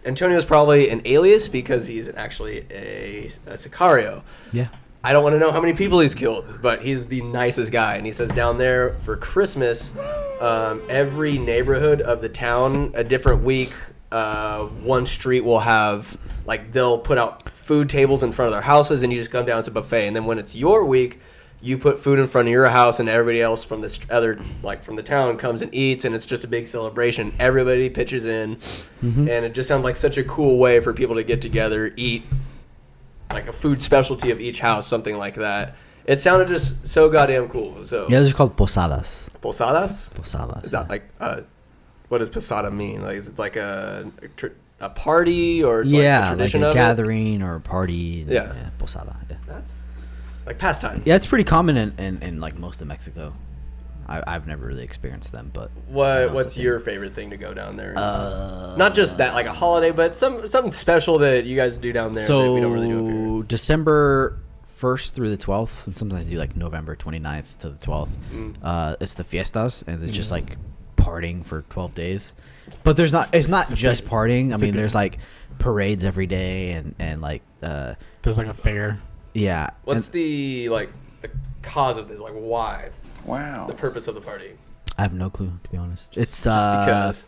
Speaker 1: Antonio is probably an alias because he's actually a sicario.
Speaker 3: Yeah.
Speaker 1: I don't want to know how many people he's killed, but he's the nicest guy. And he says down there for Christmas, every neighborhood of the town, a different week, one street will have, like, they'll put out food tables in front of their houses, and you just come down, it's a buffet. And then when it's your week, you put food in front of your house, and everybody else from this other, like, from the town comes and eats, and it's just a big celebration. Everybody pitches in, and it just sounds like such a cool way for people to get together, eat, like a food specialty of each house, something like that. It sounded just so goddamn cool. So
Speaker 3: Yeah, those are called posadas.
Speaker 1: Posadas?
Speaker 3: Posadas.
Speaker 1: Is that like what does posada mean? Like, is it like a party, or it's like a tradition
Speaker 3: like a
Speaker 1: of
Speaker 3: gathering or a party.
Speaker 1: Yeah.
Speaker 3: Posada. Yeah.
Speaker 1: That's like pastime.
Speaker 3: Yeah, it's pretty common in like most of Mexico. I've never really experienced them, but
Speaker 1: What's your favorite thing to go down there? Not just that, like a holiday, but something special that you guys do down there that we don't really do up here.
Speaker 3: December 1st through the 12th, and sometimes do like November 29th to the 12th. It's the fiestas, and it's just like partying for 12 days. But it's not just partying. I mean, there's like parades every day, and like
Speaker 2: There's like a fair.
Speaker 3: yeah.
Speaker 1: What's the cause of this? Like, why?
Speaker 4: Wow.
Speaker 1: The purpose of the party?
Speaker 3: I have no clue, to be honest. It's
Speaker 1: Because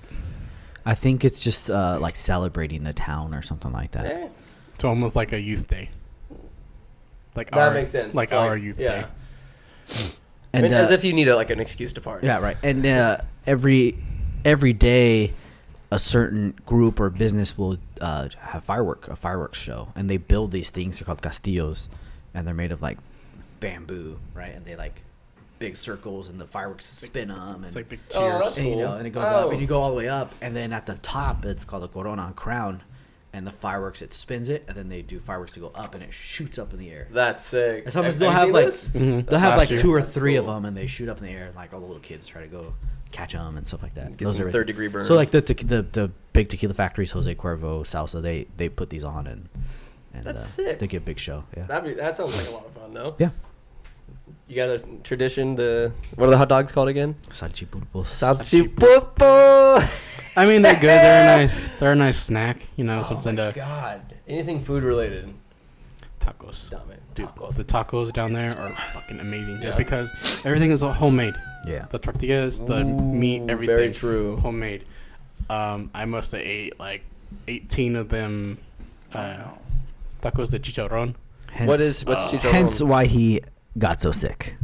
Speaker 3: I think it's just like celebrating the town or something like that.
Speaker 2: It's almost like a youth day. Like
Speaker 1: That makes sense.
Speaker 2: Like
Speaker 1: It's
Speaker 2: our youth day.
Speaker 3: And
Speaker 1: I mean, as if you need an excuse to party.
Speaker 3: yeah, right. And every day, a certain group or business will have a fireworks show, and they build these things. They're called castillos, and they're made of like bamboo, right? And they like big circles, and the fireworks spin them. And,
Speaker 2: It's like big
Speaker 1: Oh,
Speaker 2: tears.
Speaker 1: that's
Speaker 3: and,
Speaker 1: cool.
Speaker 3: and it goes up, and you go all the way up, and then at the top, it's called a corona, crown, and the fireworks, it spins it, and then they do fireworks to go up, and it shoots up in the air.
Speaker 1: That's sick.
Speaker 3: And sometimes
Speaker 1: Have
Speaker 3: they'll
Speaker 1: you
Speaker 3: have
Speaker 1: seen
Speaker 3: like
Speaker 1: this?
Speaker 3: they'll have
Speaker 2: Last
Speaker 3: like
Speaker 2: year.
Speaker 3: 2 or
Speaker 1: That's
Speaker 3: 3 of
Speaker 1: cool.
Speaker 3: them, and they shoot up in the air, and like all the little kids try to go catch them and stuff like that.
Speaker 1: Get some
Speaker 3: are
Speaker 1: third-degree burns.
Speaker 3: So like the big tequila factories, Jose Cuervo, Salsa, they put these on, and
Speaker 1: That's sick.
Speaker 3: they get a big show. Yeah.
Speaker 1: That sounds like a lot of fun, though.
Speaker 3: Yeah.
Speaker 1: You got a tradition what are the hot dogs called again?
Speaker 3: Salchipulpos.
Speaker 1: Salchipulpo.
Speaker 2: I mean, they're good. They're a nice snack. You know,
Speaker 1: Oh
Speaker 2: something
Speaker 1: my
Speaker 2: to
Speaker 1: God. Anything food related.
Speaker 2: tacos.
Speaker 1: Damn it.
Speaker 2: Dude,
Speaker 1: Tacos.
Speaker 2: the tacos down there are fucking amazing. Just
Speaker 1: Yeah.
Speaker 2: because everything is homemade.
Speaker 3: Yeah.
Speaker 2: The tortillas, the
Speaker 1: Ooh,
Speaker 2: meat, everything.
Speaker 1: very true.
Speaker 2: Homemade. I must have ate like 18 of them tacos de chicharrón.
Speaker 3: Hence,
Speaker 1: What's chicharrón?
Speaker 3: hence why he got so sick,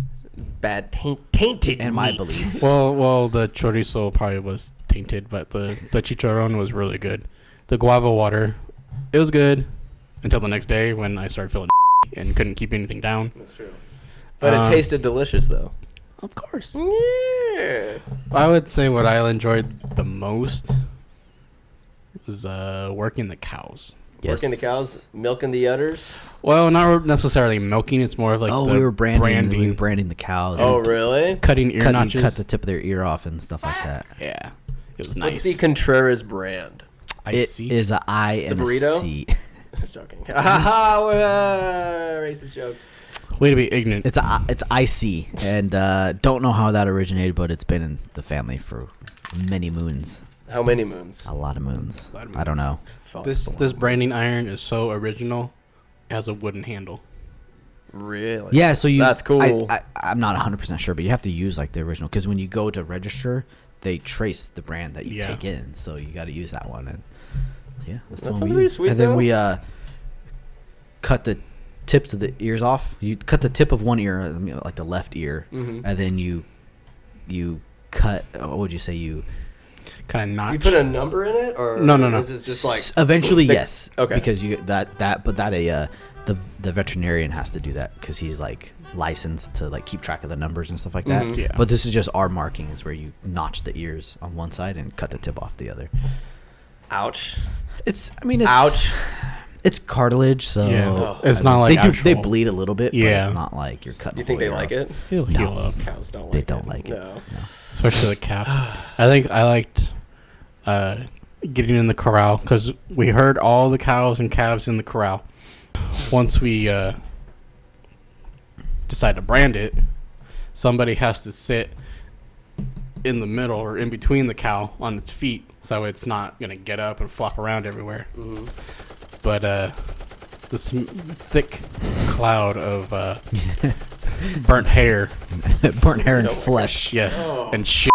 Speaker 1: Bad tainted
Speaker 3: in my
Speaker 1: meat.
Speaker 3: beliefs.
Speaker 2: Well, the chorizo probably was tainted, but the chicharrón was really good. The guava water, it was good until the next day when I started feeling and couldn't keep anything down.
Speaker 1: That's true. But it tasted delicious, though.
Speaker 2: Of course.
Speaker 1: Yes.
Speaker 2: I would say what I enjoyed the most was working the cows.
Speaker 1: Working the cows, milking the udders.
Speaker 2: Well, not necessarily milking. It's more of like
Speaker 3: we were branding the cows.
Speaker 1: Oh,
Speaker 3: and
Speaker 1: really?
Speaker 2: cutting ear notches.
Speaker 3: cut the tip of their ear off and stuff like that.
Speaker 2: Yeah, it was
Speaker 1: What's
Speaker 2: nice.
Speaker 1: the Contreras brand?
Speaker 2: I
Speaker 3: It
Speaker 2: see.
Speaker 3: is a I
Speaker 1: It's a
Speaker 3: and
Speaker 1: burrito?
Speaker 3: a C.
Speaker 1: Joking. Racist jokes.
Speaker 2: Way to be ignorant.
Speaker 3: It's IC, and don't know how that originated, but it's been in the family for many moons.
Speaker 1: How many moons?
Speaker 3: A lot of moons.
Speaker 2: A lot of
Speaker 3: I don't
Speaker 2: moons.
Speaker 3: know.
Speaker 1: Fuck.
Speaker 2: This branding iron is so original. It has a wooden handle.
Speaker 1: Really?
Speaker 3: Yeah, so
Speaker 1: That's cool.
Speaker 3: I'm not 100% sure, but you have to use like the original, because when you go to register, they trace the brand that you
Speaker 2: Yeah.
Speaker 3: take in, so you got to use that one. And yeah, that's the
Speaker 1: That
Speaker 3: one
Speaker 1: sounds
Speaker 3: we
Speaker 1: pretty
Speaker 3: use.
Speaker 1: sweet,
Speaker 3: And then
Speaker 1: though.
Speaker 3: we cut the tips of the ears off. You cut the tip of one ear, I mean, like the left ear,
Speaker 1: Mhm.
Speaker 3: and then you cut. What would you say? You
Speaker 2: Kind of notch.
Speaker 1: You put a number in it, or
Speaker 2: No.
Speaker 1: Is it just like
Speaker 3: eventually
Speaker 1: the-
Speaker 3: yes.
Speaker 1: okay.
Speaker 3: Because you the veterinarian has to do that because he's like licensed to like keep track of the numbers and stuff like that.
Speaker 1: Mhm.
Speaker 2: Yeah.
Speaker 3: But this is just our marking, is where you notch the ears on one side and cut the tip off the other.
Speaker 1: ouch?
Speaker 3: It's
Speaker 1: Ouch.
Speaker 3: It's cartilage, so
Speaker 2: Yeah.
Speaker 1: Oh,
Speaker 2: It's
Speaker 3: I
Speaker 2: not
Speaker 3: mean,
Speaker 2: like
Speaker 3: they
Speaker 2: actual-
Speaker 3: bleed a little bit, but
Speaker 2: Yeah.
Speaker 3: it's not like you're cutting.
Speaker 1: You think
Speaker 3: a
Speaker 1: they
Speaker 3: whole
Speaker 1: like
Speaker 3: ear
Speaker 1: it?
Speaker 2: It'll
Speaker 3: No.
Speaker 2: heal up.
Speaker 1: Cows don't like
Speaker 3: They
Speaker 1: it.
Speaker 3: don't like it.
Speaker 1: No.
Speaker 2: Especially the calves. I think I liked getting in the corral because we heard all the cows and calves in the corral. once we decide to brand it, somebody has to sit in the middle or in between the cow on its feet, so that way it's not gonna get up and flop around everywhere. But this thick cloud of burnt hair,
Speaker 3: and flesh.
Speaker 2: yes, and shit.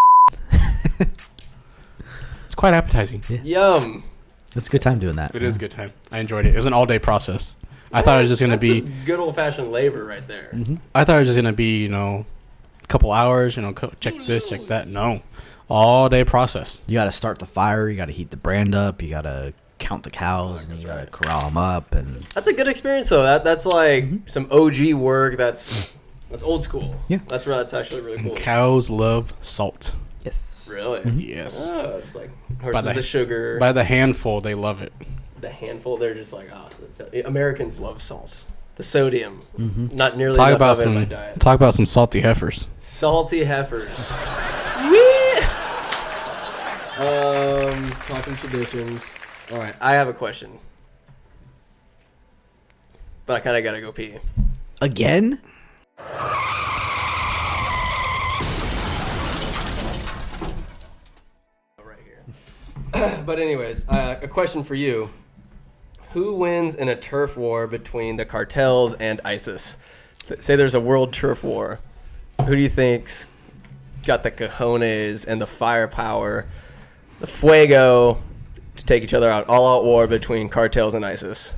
Speaker 2: It's quite appetizing.
Speaker 1: Yum.
Speaker 3: It's a good time doing that.
Speaker 2: It is a good time. I enjoyed it. It was an all-day process. I thought it was just gonna be
Speaker 1: good old-fashioned labor right there.
Speaker 2: I thought it was just gonna be, a couple hours, check this, check that. No, all day process.
Speaker 3: You got to start the fire. You got to heat the brand up. You got to count the cows, and you got to corral them up. And
Speaker 1: That's a good experience, though. That's like some OG work. That's old school.
Speaker 3: Yeah.
Speaker 1: That's actually really cool.
Speaker 2: Cows love salt.
Speaker 3: yes,
Speaker 1: Really?
Speaker 2: Yes.
Speaker 1: Oh, it's like versus the sugar.
Speaker 2: By the handful, they love it.
Speaker 1: The handful, they're just like, Americans love salt. The sodium, not nearly
Speaker 2: Talk
Speaker 1: enough
Speaker 2: about
Speaker 1: of it in my
Speaker 2: some
Speaker 1: diet.
Speaker 2: talk about some salty heifers.
Speaker 1: Salty heifers. Talking traditions. All right, I have a question, but I kind of gotta go pee.
Speaker 3: again.
Speaker 1: Right here. But anyways, a question for you. Who wins in a turf war between the cartels and ISIS? Say there's a world turf war. Who do you think's got the cojones and the firepower, the fuego to take each other out? All-out war between cartels and ISIS.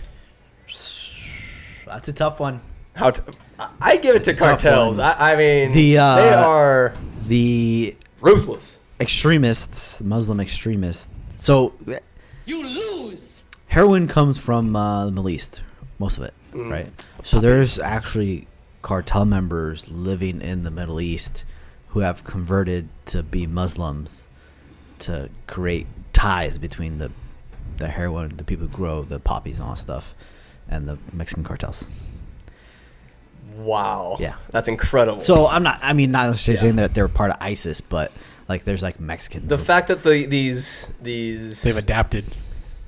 Speaker 3: That's a tough one.
Speaker 1: I give it to
Speaker 3: It's a tough
Speaker 1: cartels.
Speaker 3: one.
Speaker 1: I mean,
Speaker 3: The,
Speaker 1: they are
Speaker 3: The
Speaker 1: ruthless.
Speaker 3: extremists, Muslim extremists. So
Speaker 5: You lose.
Speaker 3: heroin comes from the Middle East, most of it, right? So there's actually cartel members living in the Middle East who have converted to be Muslims to create ties between the heroin, the people who grow the poppies and all that stuff, and the Mexican cartels.
Speaker 1: Wow.
Speaker 3: Yeah.
Speaker 1: That's incredible.
Speaker 3: So not necessarily saying that they're part of ISIS, but like there's like Mexicans.
Speaker 1: the fact that these
Speaker 2: They've adapted.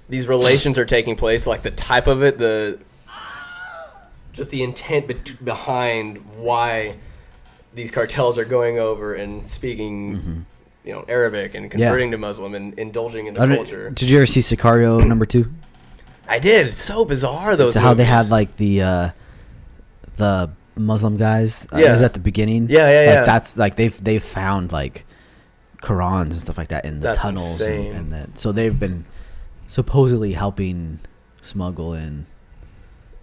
Speaker 1: these relations are taking place, like the type of it, just the intent behind why these cartels are going over and speaking, Arabic and converting to Muslim and indulging in the culture.
Speaker 3: Did you ever see Sicario #2?
Speaker 1: I did. It's so bizarre, those
Speaker 3: To how they
Speaker 1: movies.
Speaker 3: had like the Muslim guys. It
Speaker 1: Yeah.
Speaker 3: was at the beginning.
Speaker 1: Yeah, yeah,
Speaker 3: Like,
Speaker 1: yeah.
Speaker 3: that's like they've found like Qurans and stuff like that in the
Speaker 1: That's
Speaker 3: tunnels,
Speaker 1: insane.
Speaker 3: and then so they've been supposedly helping smuggle in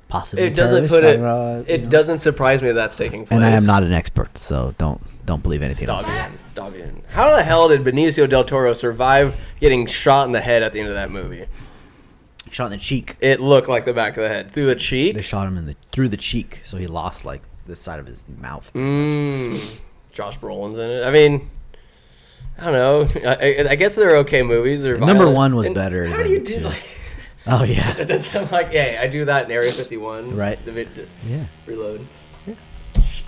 Speaker 3: possibly.
Speaker 1: It doesn't
Speaker 3: terrorists,
Speaker 1: put
Speaker 3: I
Speaker 1: it.
Speaker 3: don't know,
Speaker 1: It doesn't surprise me that that's taking place.
Speaker 3: And I am not an expert, so don't believe anything
Speaker 1: Stop
Speaker 3: else.
Speaker 1: it. Stop it. How the hell did Benicio del Toro survive getting shot in the head at the end of that movie?
Speaker 3: Shot in the cheek.
Speaker 1: It looked like the back of the head. Through the cheek?
Speaker 3: They shot him through the cheek, so he lost like this side of his mouth.
Speaker 1: Josh Brolin's in it. I mean, I don't know. I guess they're okay movies. They're
Speaker 3: Number
Speaker 1: violent.
Speaker 3: one was
Speaker 1: And
Speaker 3: better
Speaker 1: How
Speaker 3: than
Speaker 1: do you
Speaker 3: two.
Speaker 1: do like?
Speaker 3: Oh yeah,
Speaker 1: I'm like, hey, I do that in Area 51.
Speaker 3: Right.
Speaker 1: Just
Speaker 3: yeah.
Speaker 1: reload.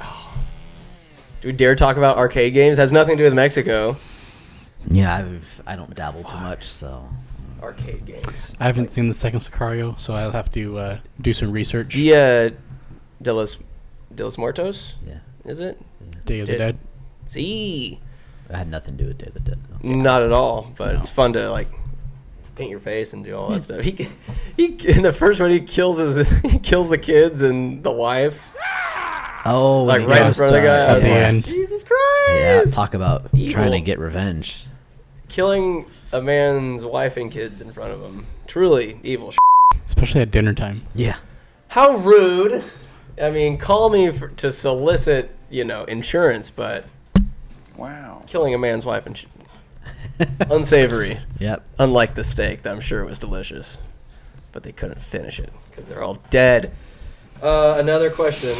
Speaker 1: Oh. Do we dare talk about arcade games? Has nothing to do with Mexico.
Speaker 3: Yeah, I don't dabble too much, so.
Speaker 1: Arcade games.
Speaker 2: I haven't seen the second Sicario, so I'll have to do some research.
Speaker 1: Dia de los Muertos?
Speaker 3: Yeah,
Speaker 1: Is it?
Speaker 2: Day of the Dead.
Speaker 1: See.
Speaker 3: it had nothing to do with Day of the Dead, though.
Speaker 1: Not at all, but it's fun to like paint your face and do all that stuff. He in the first one he kills the kids and the wife
Speaker 3: Oh, when
Speaker 1: like
Speaker 3: he
Speaker 1: right in
Speaker 3: goes
Speaker 1: front of the
Speaker 3: to-
Speaker 1: guy. I
Speaker 2: at
Speaker 1: was
Speaker 2: the
Speaker 1: like,
Speaker 2: end.
Speaker 1: Jesus Christ!
Speaker 3: Yeah, talk about
Speaker 1: Evil.
Speaker 3: trying to get revenge.
Speaker 1: Killing a man's wife and kids in front of him. Truly evil.
Speaker 2: Especially at dinner time.
Speaker 3: Yeah,
Speaker 1: How rude! I mean, call me to solicit, insurance, but
Speaker 4: Wow.
Speaker 1: killing a man's wife and unsavory.
Speaker 3: yep.
Speaker 1: Unlike the steak, that I'm sure was delicious, but they couldn't finish it because they're all dead. Another question.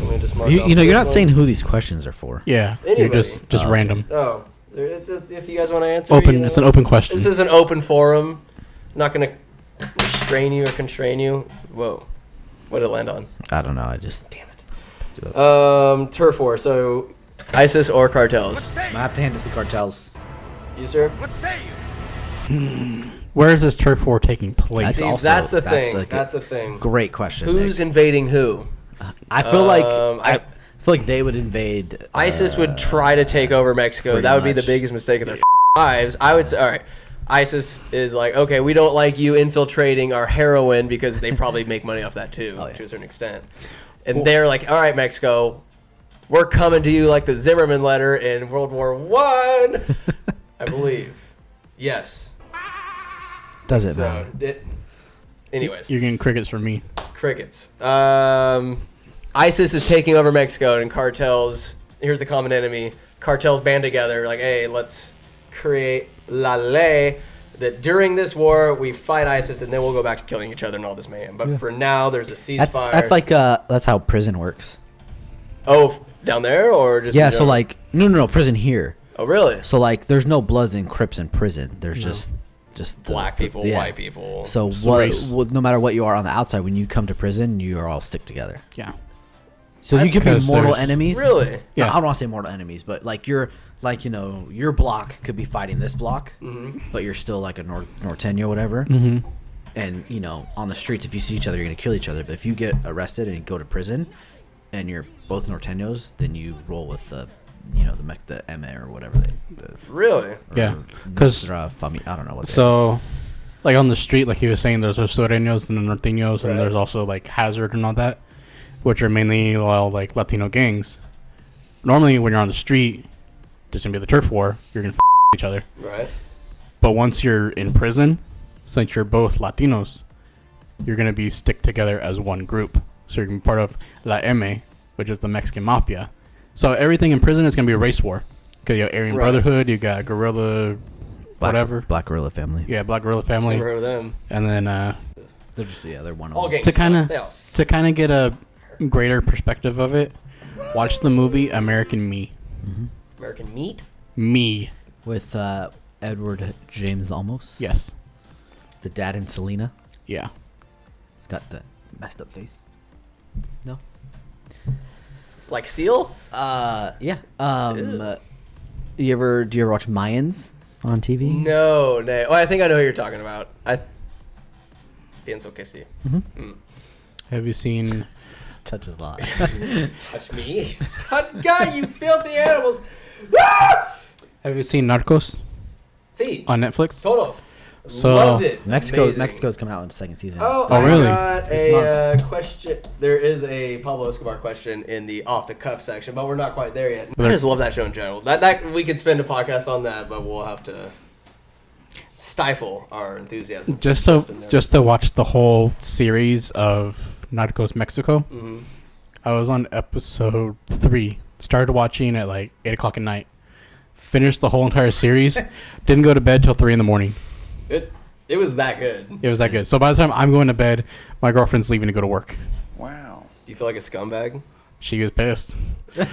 Speaker 1: Let me just mark off
Speaker 3: You're
Speaker 1: this
Speaker 3: not
Speaker 1: one.
Speaker 3: saying who these questions are for.
Speaker 2: Yeah,
Speaker 1: Anybody.
Speaker 2: you're just random.
Speaker 1: Oh, if you guys want to answer,
Speaker 2: Open. It's an open question.
Speaker 1: This is an open forum. I'm not gonna restrain you or constrain you. Whoa, what did it land on?
Speaker 3: I don't know. I just
Speaker 1: Damn it. Turf war. So, ISIS or cartels?
Speaker 3: I have to hand it to the cartels.
Speaker 1: You sir?
Speaker 2: Where is this turf war taking place?
Speaker 3: That's
Speaker 1: See,
Speaker 3: also-
Speaker 1: that's the
Speaker 3: that's
Speaker 1: thing.
Speaker 3: a
Speaker 1: That's the thing.
Speaker 3: Great question.
Speaker 1: Who's
Speaker 3: Nick.
Speaker 1: invading who?
Speaker 3: I feel like
Speaker 1: I-
Speaker 3: I feel like they would invade.
Speaker 1: ISIS would try to take over Mexico.
Speaker 3: pretty
Speaker 1: That would be the
Speaker 3: much.
Speaker 1: biggest mistake of their lives. I would say, all right, ISIS is like, okay, we don't like you infiltrating our heroin because they probably make money off that too,
Speaker 3: Oh, yeah.
Speaker 1: to a certain extent. And they're like, all right, Mexico, we're coming to you like the Zimmerman letter in World War I, I believe. Yes.
Speaker 3: Does it
Speaker 1: So,
Speaker 3: matter?
Speaker 1: anyways.
Speaker 2: You're getting crickets from me.
Speaker 1: Crickets. ISIS is taking over Mexico, and cartels. Here's the common enemy. Cartels band together, like, hey, let's create la ley that during this war we fight ISIS, and then we'll go back to killing each other and all this mayhem. But for now, there's a ceasefire.
Speaker 3: That's like that's how prison works.
Speaker 1: Down there or just
Speaker 3: Yeah.
Speaker 1: in
Speaker 3: So
Speaker 1: general?
Speaker 3: like no prison here.
Speaker 1: Oh really?
Speaker 3: So like there's no Bloods and Crips in prison. There's just the,
Speaker 1: Black people,
Speaker 3: yeah.
Speaker 1: white people.
Speaker 3: So
Speaker 2: It's
Speaker 3: what?
Speaker 2: race.
Speaker 3: No matter what you are on the outside, when you come to prison, you are all stick together.
Speaker 2: Yeah.
Speaker 3: So you can be
Speaker 2: Because
Speaker 3: mortal
Speaker 2: there's-
Speaker 3: enemies.
Speaker 1: Really?
Speaker 3: Yeah.
Speaker 2: Yeah.
Speaker 3: I don't want to say mortal enemies, but like your block could be fighting this block, but you're still like a Norteño, whatever.
Speaker 2: Mm-hmm.
Speaker 3: And on the streets, if you see each other, you're gonna kill each other. But if you get arrested and go to prison, and you're both Norteños, then you roll with the ME or whatever
Speaker 1: Really?
Speaker 2: Yeah. Because
Speaker 3: I don't know what.
Speaker 2: so, like on the street, like he was saying, there's los sureños and the norteños,
Speaker 1: Right.
Speaker 2: and there's also like Hazard and all that, which are mainly all like Latino gangs. Normally, when you're on the street, there's gonna be the turf war. You're gonna each other.
Speaker 1: Right.
Speaker 2: But once you're in prison, since you're both Latinos, you're gonna be stick together as one group. So you're gonna be part of La M, which is the Mexican mafia. So everything in prison is gonna be a race war. Cause you have Aryan
Speaker 1: Right.
Speaker 2: Brotherhood, you got Guerrilla, whatever.
Speaker 3: Black Gorilla family.
Speaker 2: Yeah, Black Guerrilla family,
Speaker 1: Never heard of them.
Speaker 2: and then
Speaker 3: They're just they're one of
Speaker 1: All
Speaker 3: them.
Speaker 1: gangs.
Speaker 2: To kinda-
Speaker 1: They all suck.
Speaker 2: to kind of get a greater perspective of it, watch the movie American Me.
Speaker 1: American meat.
Speaker 2: Me,
Speaker 3: With Edward James Olmos.
Speaker 2: yes,
Speaker 3: The dad in Selena.
Speaker 2: yeah.
Speaker 3: He's got the messed up face. No.
Speaker 1: Like Seal?
Speaker 3: Yeah. Do you ever watch Mayans on TV?
Speaker 1: No. Oh, I think I know who you're talking about. Pienso que sí.
Speaker 2: Have you seen?
Speaker 3: Touches a lot.
Speaker 1: Touch me. Touch God, you filthy animals.
Speaker 2: Have you seen Narcos
Speaker 1: See.
Speaker 2: on Netflix?
Speaker 1: Todos.
Speaker 2: So-
Speaker 1: Loved it. Amazing.
Speaker 3: Mexico's coming out in the second season.
Speaker 1: Oh,
Speaker 2: Oh,
Speaker 1: I
Speaker 2: really?
Speaker 1: got
Speaker 3: This
Speaker 1: a question. There is a Pablo Escobar question in the off the cuff section, but we're not quite there yet. I just love that show in general. That we could spend a podcast on that, but we'll have to stifle our enthusiasm.
Speaker 2: Just
Speaker 1: in there.
Speaker 2: to watch the whole series of Narcos Mexico.
Speaker 1: Mhm.
Speaker 2: I was on episode 3. Started watching at like 8 o'clock at night. Finished the whole entire series. Didn't go to bed till 3 in the morning.
Speaker 1: It was that good.
Speaker 2: It was that good. So by the time I'm going to bed, my girlfriend's leaving to go to work.
Speaker 4: Wow.
Speaker 1: Do you feel like a scumbag?
Speaker 2: She was pissed. You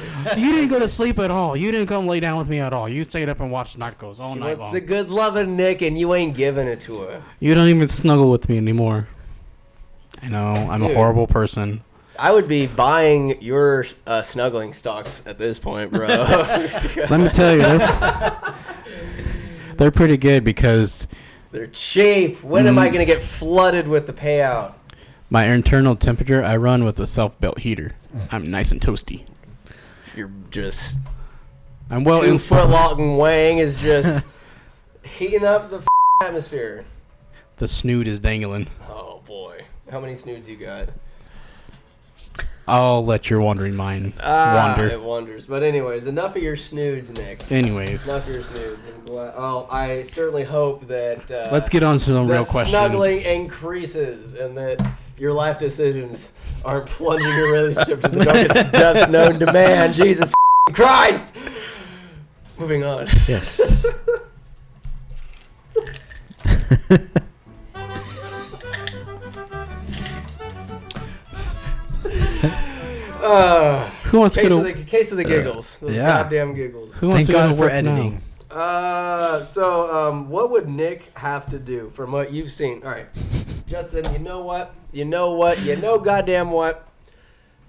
Speaker 2: didn't go to sleep at all. You didn't come lay down with me at all. You stayed up and watched Narcos all night
Speaker 1: What's
Speaker 2: long.
Speaker 1: the good loving Nick, and you ain't giving it to her.
Speaker 2: You don't even snuggle with me anymore. I know. I'm a
Speaker 1: Dude.
Speaker 2: horrible person.
Speaker 1: I would be buying your snuggling stocks at this point, bro.
Speaker 2: Let me tell you, they're pretty good because
Speaker 1: They're cheap. When am I going to get flooded with the payout?
Speaker 2: my internal temperature, I run with a self-built heater. I'm nice and toasty.
Speaker 1: You're just
Speaker 2: I'm well
Speaker 1: 2
Speaker 2: inside.
Speaker 1: foot long wang is just heating up the atmosphere.
Speaker 2: The snoot is dangling.
Speaker 1: Oh boy, how many snoods you got?
Speaker 2: I'll let your wandering mind wander.
Speaker 1: It wanders. But anyways, enough of your snoods, Nick.
Speaker 2: Anyways,
Speaker 1: Enough of your snoods. I'm glad. Oh, I certainly hope that
Speaker 2: let's get on to some
Speaker 1: the
Speaker 2: real questions.
Speaker 1: snuggling increases and that your life decisions aren't plunging your relationship to the darkest depths known to man. Jesus Christ! Moving on.
Speaker 3: Yes.
Speaker 2: Who wants to
Speaker 1: Case
Speaker 2: go
Speaker 1: of
Speaker 2: to?
Speaker 1: the case of the giggles. Those
Speaker 3: Yeah.
Speaker 1: goddamn giggles.
Speaker 2: Who wants
Speaker 3: Thank
Speaker 2: to go
Speaker 3: God
Speaker 2: to
Speaker 3: for
Speaker 2: work
Speaker 3: editing.
Speaker 1: So, what would Nick have to do from what you've seen? All right, Justin, you know what? You know goddamn what?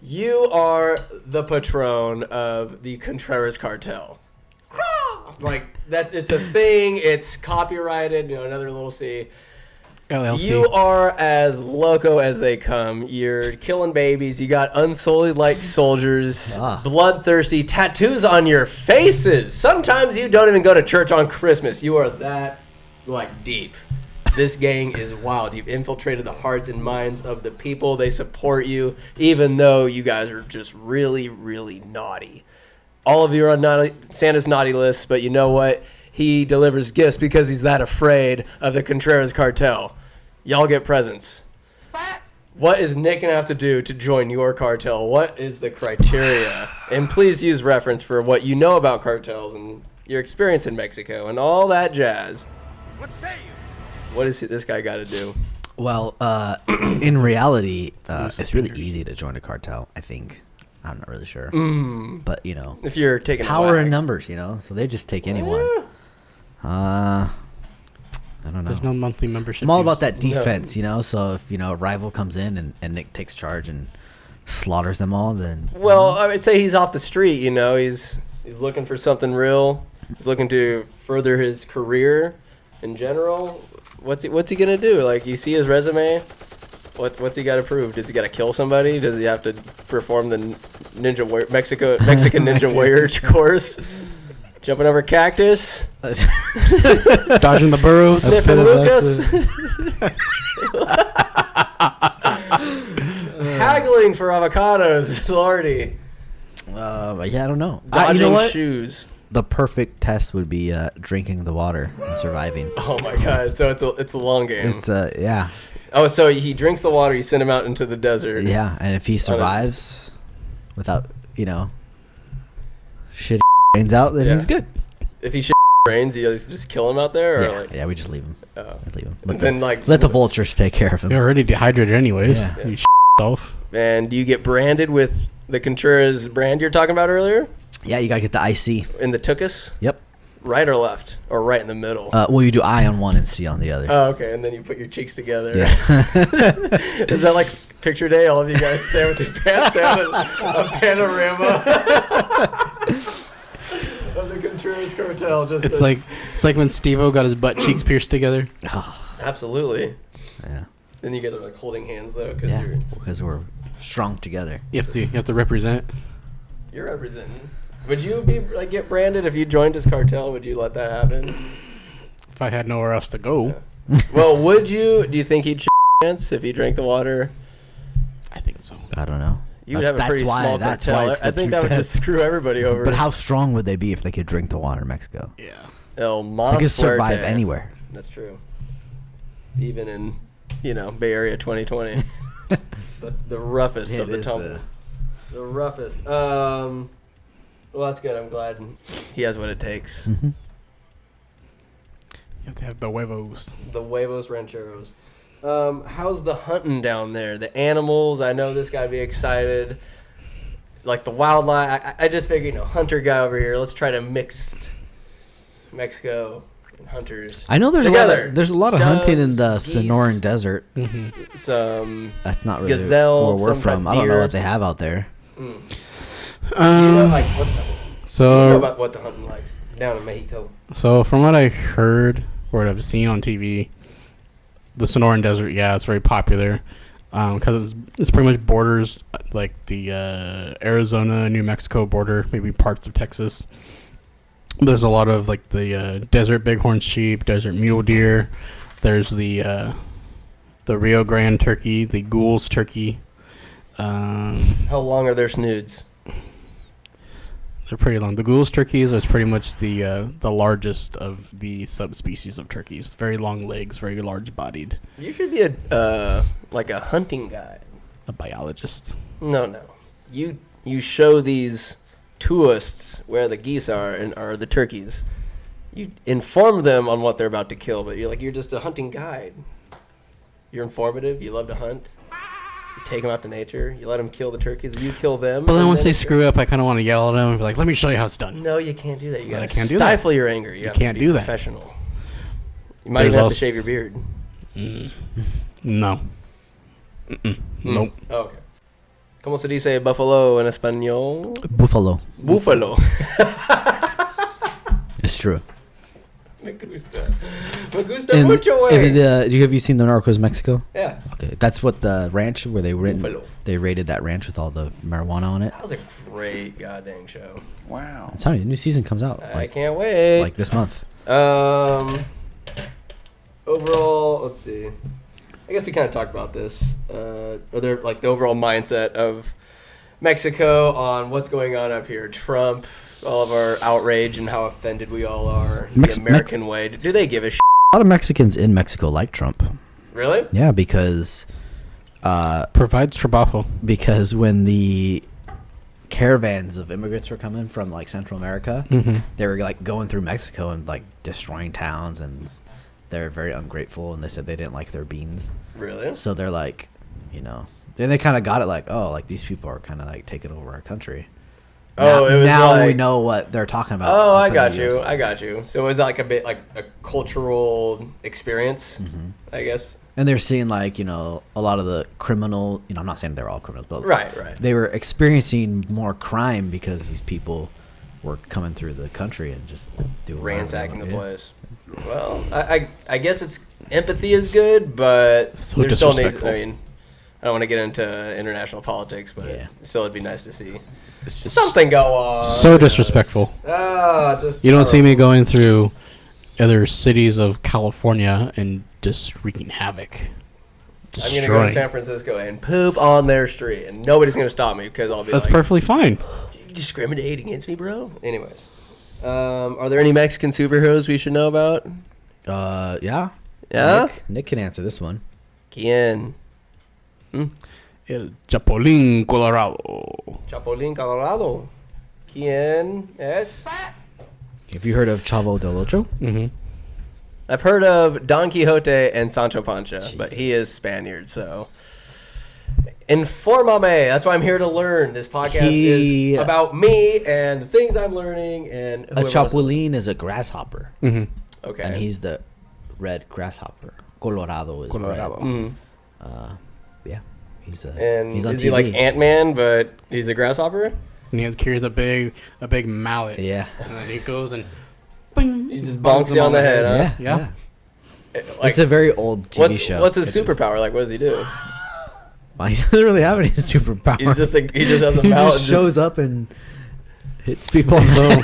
Speaker 1: You are the patron of the Contreras cartel. Like it's a thing. It's copyrighted. Another little C.
Speaker 2: LLC.
Speaker 1: You are as loco as they come. You're killing babies. You got unsullied like soldiers, bloodthirsty tattoos on your faces. Sometimes you don't even go to church on Christmas. You are that deep. This gang is wild. You've infiltrated the hearts and minds of the people. They support you, even though you guys are just really, really naughty. All of you are on Santa's naughty list, but you know what? He delivers gifts because he's that afraid of the Contreras cartel. Y'all get presents. What is Nick going to have to do to join your cartel? What is the criteria? And please use reference for what you know about cartels and your experience in Mexico and all that jazz.
Speaker 5: What say you?
Speaker 1: What does this guy got to do?
Speaker 3: Well, in reality, it's really easy to join a cartel, I think. I'm not really sure. But,
Speaker 1: If you're taking
Speaker 3: power in numbers, so they just take anyone. I don't know.
Speaker 2: There's no monthly membership.
Speaker 3: I'm all about that defense, so if, a rival comes in and Nick takes charge and slaughters them all, then...
Speaker 1: Well, I would say he's off the street, He's looking for something real. He's looking to further his career in general. What's he going to do? You see his resume? What's he got to prove? Does he got to kill somebody? Does he have to perform the Mexican Ninja Warrior course? Jumping over cactus?
Speaker 2: Dodging the burrow?
Speaker 1: Sniffing Lucas? Haggling for avocados, Lordy.
Speaker 3: I don't know.
Speaker 1: Dodging shoes.
Speaker 3: The perfect test would be drinking the water and surviving.
Speaker 1: Oh my god! So it's a long game.
Speaker 3: It's yeah.
Speaker 1: Oh, so he drinks the water. You send him out into the desert.
Speaker 3: Yeah, and if he survives without shit brains out, then he's good.
Speaker 1: If he shit brains, you just kill him out there, or
Speaker 3: yeah, we just leave him. We'd leave him.
Speaker 1: Let
Speaker 3: the vultures take care of him.
Speaker 2: You're already dehydrated anyways.
Speaker 3: Yeah.
Speaker 2: You yourself.
Speaker 1: And do you get branded with the Contreras brand you're talking about earlier?
Speaker 3: Yeah, you gotta get the IC.
Speaker 1: In the tuchus?
Speaker 3: Yep.
Speaker 1: Right or left? Or right in the middle?
Speaker 3: Well, you do I on one and C on the other.
Speaker 1: Oh, okay. And then you put your cheeks together.
Speaker 3: Yeah.
Speaker 1: Is that like picture day? All of you guys stand with your pants down and a panorama of the Contreras cartel.
Speaker 2: It's like when Steve-O got his butt cheeks pierced together.
Speaker 1: Absolutely.
Speaker 3: Yeah.
Speaker 1: Then you guys are holding hands though,
Speaker 3: because we're strong together.
Speaker 2: You have to represent.
Speaker 1: You're representing. Would you be get branded if you joined his cartel? Would you let that happen?
Speaker 2: If I had nowhere else to go.
Speaker 1: Yeah. Well, would you? Do you think he'd chance if he drank the water?
Speaker 2: I think so.
Speaker 3: I don't know.
Speaker 1: You would have a pretty small cartel. I think that would just screw everybody over.
Speaker 3: But how strong would they be if they could drink the water in Mexico?
Speaker 2: Yeah.
Speaker 1: El Mas
Speaker 3: They could survive
Speaker 1: Fuerte.
Speaker 3: anywhere.
Speaker 1: That's true. Even in, Bay Area 2020. the roughest of the tumbles. The roughest. Well, that's good. I'm glad he has what it takes.
Speaker 3: Mm-hmm.
Speaker 2: You have to have the huevos.
Speaker 1: The huevos rancheros. How's the hunting down there? The animals. I know this guy would be excited. Like the wildlife. I just figured, hunter guy over here. Let's try to mix Mexico and hunters.
Speaker 3: I know there's
Speaker 1: together.
Speaker 3: There's a lot of
Speaker 1: Doves,
Speaker 3: hunting in the
Speaker 1: geese.
Speaker 3: Sonoran Desert.
Speaker 2: Mm-hmm.
Speaker 1: Some
Speaker 3: That's not really
Speaker 1: gazelle,
Speaker 3: where we're
Speaker 1: some
Speaker 3: from.
Speaker 1: type
Speaker 3: I don't know
Speaker 1: deer.
Speaker 3: what they have out there.
Speaker 1: you know, what
Speaker 2: So
Speaker 1: about what the hunting likes down in Mexico?
Speaker 2: So from what I heard or what I've seen on TV, the Sonoran Desert, it's very popular because it's pretty much borders like the Arizona, New Mexico border, maybe parts of Texas. There's a lot of the desert bighorn sheep, desert mule deer. There's the Rio Grande turkey, the Gould's turkey.
Speaker 1: How long are their snoods?
Speaker 2: They're pretty long. The Gould's turkeys is pretty much the largest of the subspecies of turkeys. Very long legs, very large bodied.
Speaker 1: You should be a hunting guide.
Speaker 2: A biologist.
Speaker 1: No. You show these tourists where the geese are and are the turkeys. You inform them on what they're about to kill, but you're just a hunting guide. You're informative. You love to hunt. You take them out to nature. You let them kill the turkeys. You kill them.
Speaker 2: But then once they screw up, I kind of want to yell at them and be like, "Let me show you how it's done."
Speaker 1: No, you can't do that. You
Speaker 2: But I
Speaker 1: gotta
Speaker 2: can't do that.
Speaker 1: stifle your anger. You have
Speaker 2: can't
Speaker 1: to be
Speaker 2: do that.
Speaker 1: professional. You might
Speaker 2: There's
Speaker 1: even have to
Speaker 2: also-
Speaker 1: shave your beard.
Speaker 2: No. Nope.
Speaker 1: Oh, okay. ¿Cómo se dice buffalo en español?
Speaker 3: Buffalo.
Speaker 1: Búfalo.
Speaker 3: It's true.
Speaker 1: Me gusta. Me gusta mucho,
Speaker 3: And
Speaker 1: güey.
Speaker 3: have you seen the Narcos Mexico?
Speaker 1: Yeah.
Speaker 3: Okay, that's what the ranch where
Speaker 1: Buffalo.
Speaker 3: they raided that ranch with all the marijuana on it.
Speaker 1: That was a great goddamn show.
Speaker 4: Wow.
Speaker 3: I'm telling you, new season comes out
Speaker 1: I can't wait.
Speaker 3: like this month.
Speaker 1: Overall, let's see. I guess we kind of talked about this. Are there like the overall mindset of Mexico on what's going on up here? Trump, all of our outrage and how offended we all are. The American way. Do they give a shit?
Speaker 3: A lot of Mexicans in Mexico like Trump.
Speaker 1: Really?
Speaker 3: Yeah, because
Speaker 2: Provides trabajo.
Speaker 3: because when the caravans of immigrants were coming from like Central America, they were like going through Mexico and like destroying towns, and they're very ungrateful, and they said they didn't like their beans.
Speaker 1: Really?
Speaker 3: So they're like, then they kind of got it like, oh, like these people are kind of like taking over our country.
Speaker 1: Oh, it was
Speaker 3: now
Speaker 1: like,
Speaker 3: we know what they're talking about.
Speaker 1: Oh, I
Speaker 3: up in
Speaker 1: got
Speaker 3: the
Speaker 1: you.
Speaker 3: US.
Speaker 1: I got you. So it was like a bit like a cultural experience, I guess.
Speaker 3: And they're seeing like, a lot of the criminal, I'm not saying they're all criminals, but
Speaker 1: Right.
Speaker 3: they were experiencing more crime because these people were coming through the country and just doing whatever they
Speaker 1: Ransacking the
Speaker 3: wanted.
Speaker 1: place. Well, I guess it's empathy is good, but
Speaker 2: So
Speaker 1: there still needs.
Speaker 2: disrespectful.
Speaker 1: I mean, I don't want to get into international politics, but
Speaker 3: Yeah.
Speaker 1: still, it'd be nice to see
Speaker 2: It's just
Speaker 1: something go on.
Speaker 2: so disrespectfful.
Speaker 1: Just
Speaker 2: You don't see me going through other cities of California and just wreaking havoc.
Speaker 1: I'm gonna go to
Speaker 2: Destroying.
Speaker 1: San Francisco and poop on their street, and nobody's gonna stop me because I'll be
Speaker 2: That's
Speaker 1: like,
Speaker 2: perfectly fine.
Speaker 1: "You discriminate against me, bro." Anyways, are there any Mexican superheroes we should know about?
Speaker 3: Yeah.
Speaker 1: Yeah.
Speaker 3: Nick can answer this one.
Speaker 1: ¿Quién?
Speaker 2: El Chapulín Colorado.
Speaker 1: Chapulín Colorado. ¿Quién es?
Speaker 3: Have you heard of Chavo del Ocho?
Speaker 2: Mm-hmm.
Speaker 1: I've heard of Don Quixote and Sancho Panza, but he is Spaniard, so infórmame. That's why I'm here to learn. This podcast is about me and the things I'm learning. And
Speaker 3: A chapulín is a grasshopper,
Speaker 2: Mm-hmm.
Speaker 1: Okay,
Speaker 3: and he's the red grasshopper. Colorado is
Speaker 2: Colorado.
Speaker 3: red.
Speaker 1: Mhm.
Speaker 3: Yeah, he's
Speaker 1: And
Speaker 3: he's on
Speaker 1: is
Speaker 3: TV.
Speaker 1: he like Ant-Man, but he's a grasshopper?
Speaker 2: And he carries a big mallet.
Speaker 3: Yeah,
Speaker 2: And then he goes and bing,
Speaker 1: He just bonks you on the head, huh?
Speaker 3: yeah.
Speaker 1: Like,
Speaker 3: It's a very old TV show.
Speaker 1: What's his superpower? Like, what does he do?
Speaker 3: Well, he doesn't really have any superpower.
Speaker 1: He just has a
Speaker 3: he
Speaker 1: mouth.
Speaker 3: just shows up and hits people.
Speaker 2: So,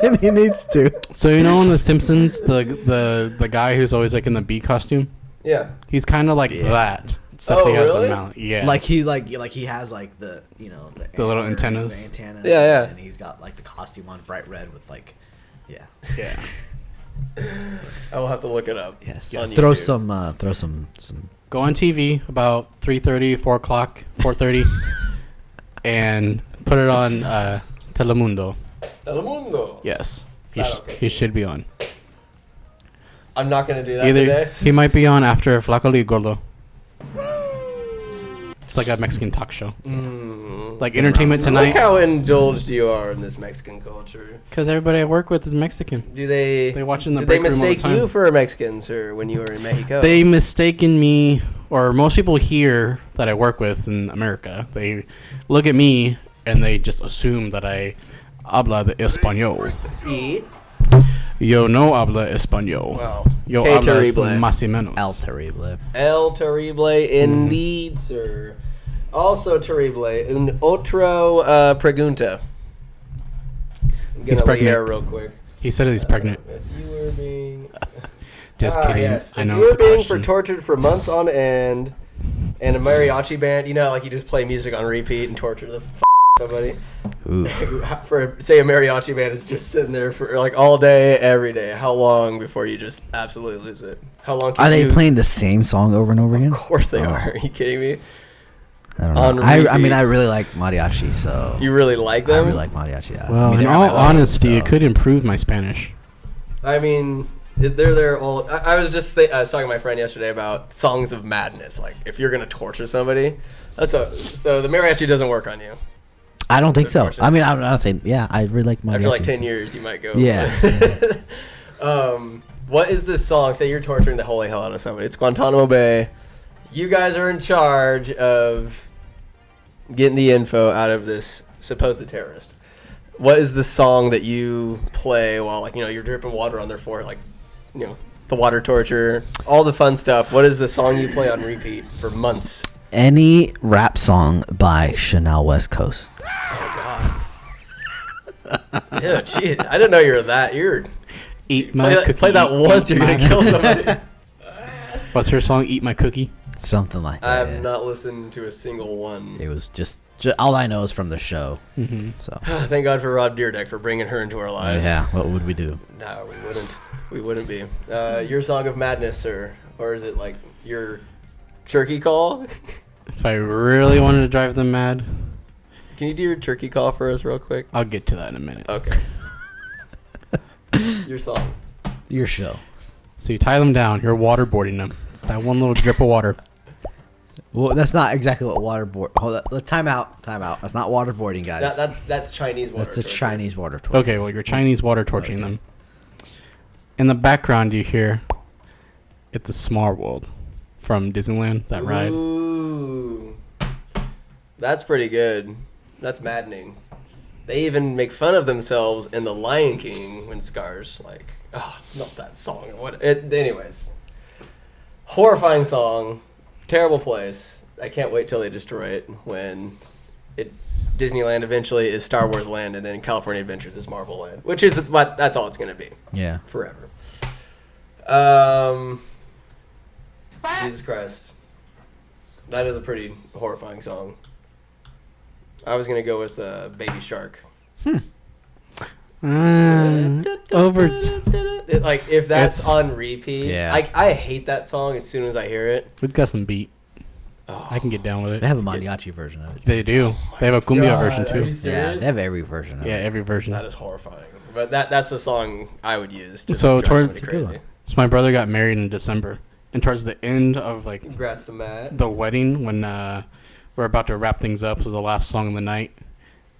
Speaker 3: and he needs to.
Speaker 2: so you know in The Simpsons, the guy who's always like in the bee costume,
Speaker 1: Yeah.
Speaker 2: he's kind of like that. Except
Speaker 1: Oh,
Speaker 2: he has
Speaker 1: really?
Speaker 2: a mallet. Yeah.
Speaker 3: Like he has like the
Speaker 2: The little
Speaker 3: antler,
Speaker 2: antennas.
Speaker 3: the antennas.
Speaker 1: Yeah, yeah.
Speaker 3: And he's got like the costume on bright red with like, yeah.
Speaker 2: yeah.
Speaker 1: I will have to look it up.
Speaker 3: Yes.
Speaker 1: on
Speaker 3: Throw
Speaker 1: YouTube.
Speaker 3: some.
Speaker 2: Go on TV about 3:30, 4 o'clock, 4:30, and put it on Telemundo.
Speaker 1: Telemundo.
Speaker 2: Yes,
Speaker 1: Okay.
Speaker 2: he should be on.
Speaker 1: I'm not gonna do that
Speaker 2: Either
Speaker 1: today.
Speaker 2: he might be on after Flaco y Gordo. It's like a Mexican talk show, like Entertainment
Speaker 1: Look
Speaker 2: Tonight.
Speaker 1: how indulged you are in this Mexican culture.
Speaker 2: Because everybody I work with is Mexican.
Speaker 1: Do they?
Speaker 2: They watch in the
Speaker 1: Did they
Speaker 2: break room all the
Speaker 1: mistake
Speaker 2: time.
Speaker 1: you for a Mexican, sir, when you were in Mexico?
Speaker 2: They mistaken me, or most people here that I work with in America, they look at me and they just assume that I habla de español. Yo no habla español.
Speaker 1: Wow.
Speaker 2: Yo
Speaker 1: Que
Speaker 2: hablas
Speaker 1: terrible.
Speaker 2: más y menos.
Speaker 3: El Terrible.
Speaker 1: El terrible, indeed, sir. Also terrible. Un otro pregunta. I'm
Speaker 2: He's
Speaker 1: gonna
Speaker 2: pregnant.
Speaker 1: Lier real quick.
Speaker 2: He said he's pregnant.
Speaker 1: If you were being
Speaker 2: Just kidding.
Speaker 1: Yes.
Speaker 2: I
Speaker 1: If
Speaker 2: know
Speaker 1: you
Speaker 2: it's
Speaker 1: were
Speaker 2: a
Speaker 1: being
Speaker 2: question.
Speaker 1: tortured for months on end, and a mariachi band, like you just play music on repeat and torture the somebody.
Speaker 3: Ooh.
Speaker 1: For say a mariachi band is just sitting there for like all day, every day. How long before you just absolutely lose it? How long? Can
Speaker 3: Are they
Speaker 1: you,
Speaker 3: playing the same song over and over again?
Speaker 1: Of course they
Speaker 3: Oh.
Speaker 1: are. Are you kidding me?
Speaker 3: I don't
Speaker 1: On
Speaker 3: know. I
Speaker 1: repeat.
Speaker 3: mean, I really like mariachi, so
Speaker 1: You really like
Speaker 3: I
Speaker 1: them?
Speaker 3: really like mariachi. Yeah.
Speaker 2: Well,
Speaker 3: I mean,
Speaker 2: in
Speaker 3: they're
Speaker 2: all
Speaker 3: my life,
Speaker 2: honesty, it
Speaker 3: so-
Speaker 2: could improve my Spanish.
Speaker 1: I mean, they're there all. I was just I was talking to my friend yesterday about songs of madness. Like if you're gonna torture somebody, so the mariachi doesn't work on you.
Speaker 3: I don't think so.
Speaker 1: Unfortunately.
Speaker 3: I mean, I'm not saying. Yeah, I really like mariachi.
Speaker 1: After like 10 years, you might go.
Speaker 3: Yeah.
Speaker 1: What is this song? Say you're torturing the holy hell out of somebody. It's Guantanamo Bay. You guys are in charge of getting the info out of this supposed terrorist. what is the song that you play while, like, you're dripping water on their forehead, like, the water torture, all the fun stuff? What is the song you play on repeat for months?
Speaker 3: Any rap song by Chanel West Coast.
Speaker 1: Oh, God. Yeah, geez. I didn't know you were that. Play that once, you're going to kill somebody.
Speaker 2: What's her song? Eat My Cookie?
Speaker 3: Something like that.
Speaker 1: I have not listened to a single one.
Speaker 3: It was just all I know is from the show. Mm-hmm. So
Speaker 1: thank God for Rob Dyrdek for bringing her into our lives.
Speaker 3: Yeah, what would we do?
Speaker 1: No, we wouldn't. We wouldn't be. Your song of madness, or is it like your turkey call?
Speaker 2: If I really wanted to drive them mad,
Speaker 1: can you do your turkey call for us real quick?
Speaker 2: I'll get to that in a minute.
Speaker 1: Okay. Your song.
Speaker 3: Your show.
Speaker 2: So you tie them down. You're waterboarding them. It's that one little drip of water.
Speaker 3: Well, that's not exactly what waterboard. Hold on. Time out. That's not waterboarding, guys.
Speaker 1: That's Chinese water.
Speaker 3: That's the Chinese water torture.
Speaker 2: Okay, well, you're Chinese water torching them. In the background, you hear "It's a Small World" from Disneyland. That ride.
Speaker 1: Ooh, that's pretty good. That's maddening. They even make fun of themselves in The Lion King when Scar's like, "Oh, not that song." Anyways, horrifying song, terrible place. I can't wait till they destroy it when Disneyland eventually is Star Wars Land, and then California Adventures is Marvel Land, which is what that's all it's gonna be.
Speaker 3: Yeah.
Speaker 1: Forever. Jesus Christ. That is a pretty horrifying song. I was gonna go with Baby Shark.
Speaker 2: Over.
Speaker 1: Like, if that's on repeat,
Speaker 3: Yeah.
Speaker 1: I hate that song as soon as I hear it.
Speaker 2: We've got some beat.
Speaker 1: Oh,
Speaker 2: I can get down with it.
Speaker 3: They have a mariachi version of it.
Speaker 2: They do. They have a cumbia
Speaker 1: God,
Speaker 2: version
Speaker 1: are
Speaker 2: too.
Speaker 1: you
Speaker 3: Yeah,
Speaker 1: serious?
Speaker 3: they have every version of
Speaker 2: Yeah,
Speaker 3: it.
Speaker 2: every version.
Speaker 1: That is horrifying. But that's the song I would use to
Speaker 2: So
Speaker 1: drive
Speaker 2: towards-
Speaker 1: somebody crazy.
Speaker 2: So my brother got married in December, and towards the end of like
Speaker 1: Congrats to Matt.
Speaker 2: the wedding, when we're about to wrap things up, was the last song of the night.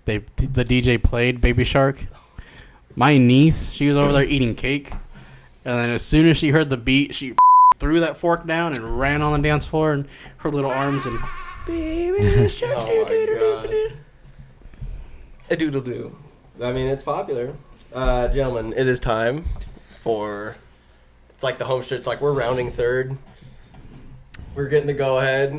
Speaker 2: The DJ played Baby Shark. My niece, she was over there eating cake, and then as soon as she heard the beat, she threw that fork down and ran on the dance floor and her little arms and Baby Shark.
Speaker 1: Oh my God. A doodle doo. I mean, it's popular. Gentlemen, it is time for. It's like the home stretch. It's like we're rounding third. We're getting the go ahead.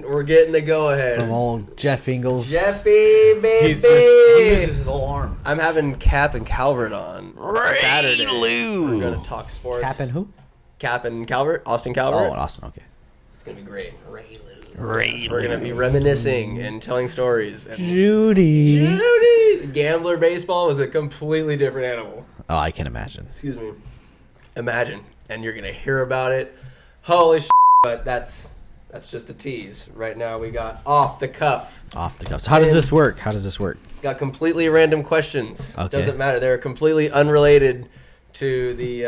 Speaker 3: From old Jeff Ingles.
Speaker 1: Jeffy, baby.
Speaker 3: He uses his whole arm.
Speaker 1: I'm having Cap and Calvert on Saturday. We're going to talk sports.
Speaker 3: Cap and who?
Speaker 1: Cap and Calvert. Austin
Speaker 3: Oh,
Speaker 1: Calvert.
Speaker 3: Austin. Okay.
Speaker 1: It's going to be great. Ray Lou.
Speaker 2: Ray
Speaker 1: We're going to be reminiscing and telling stories. And
Speaker 3: Judy.
Speaker 1: Gambler baseball was a completely different animal.
Speaker 3: Oh, I can imagine.
Speaker 1: Excuse me. Imagine. And you're going to hear about it. Holy shit. But that's just a tease. Right now we got off the cuff.
Speaker 3: Off the cuff. So how does this work?
Speaker 1: Got completely random questions.
Speaker 3: Okay.
Speaker 1: Doesn't matter. They're completely unrelated to the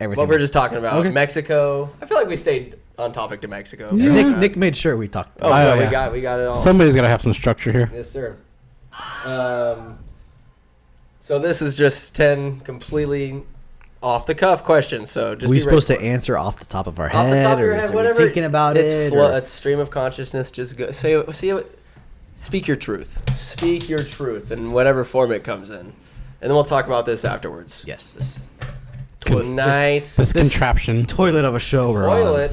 Speaker 3: Everything.
Speaker 1: what we were just talking about.
Speaker 3: Okay.
Speaker 1: Mexico. I feel like we stayed on topic to Mexico.
Speaker 3: Nick made sure we talked.
Speaker 1: Oh,
Speaker 2: Oh,
Speaker 1: no,
Speaker 2: yeah.
Speaker 1: we got it all.
Speaker 2: Somebody's got to have some structure here.
Speaker 1: Yes, sir. So this is just 10 completely off the cuff questions. So just
Speaker 3: Are we
Speaker 1: be
Speaker 3: supposed
Speaker 1: ready
Speaker 3: to
Speaker 1: for it.
Speaker 3: answer off the top of our
Speaker 1: Off the
Speaker 3: head,
Speaker 1: top of your
Speaker 3: or
Speaker 1: head,
Speaker 3: are we
Speaker 1: whatever.
Speaker 3: thinking about
Speaker 1: it's
Speaker 3: it?
Speaker 1: a stream of consciousness. Just go speak your truth. Speak your truth in whatever form it comes in, and then we'll talk about this afterwards.
Speaker 3: Yes, this
Speaker 1: Nice.
Speaker 2: This contraption.
Speaker 3: toilet of a show we're on.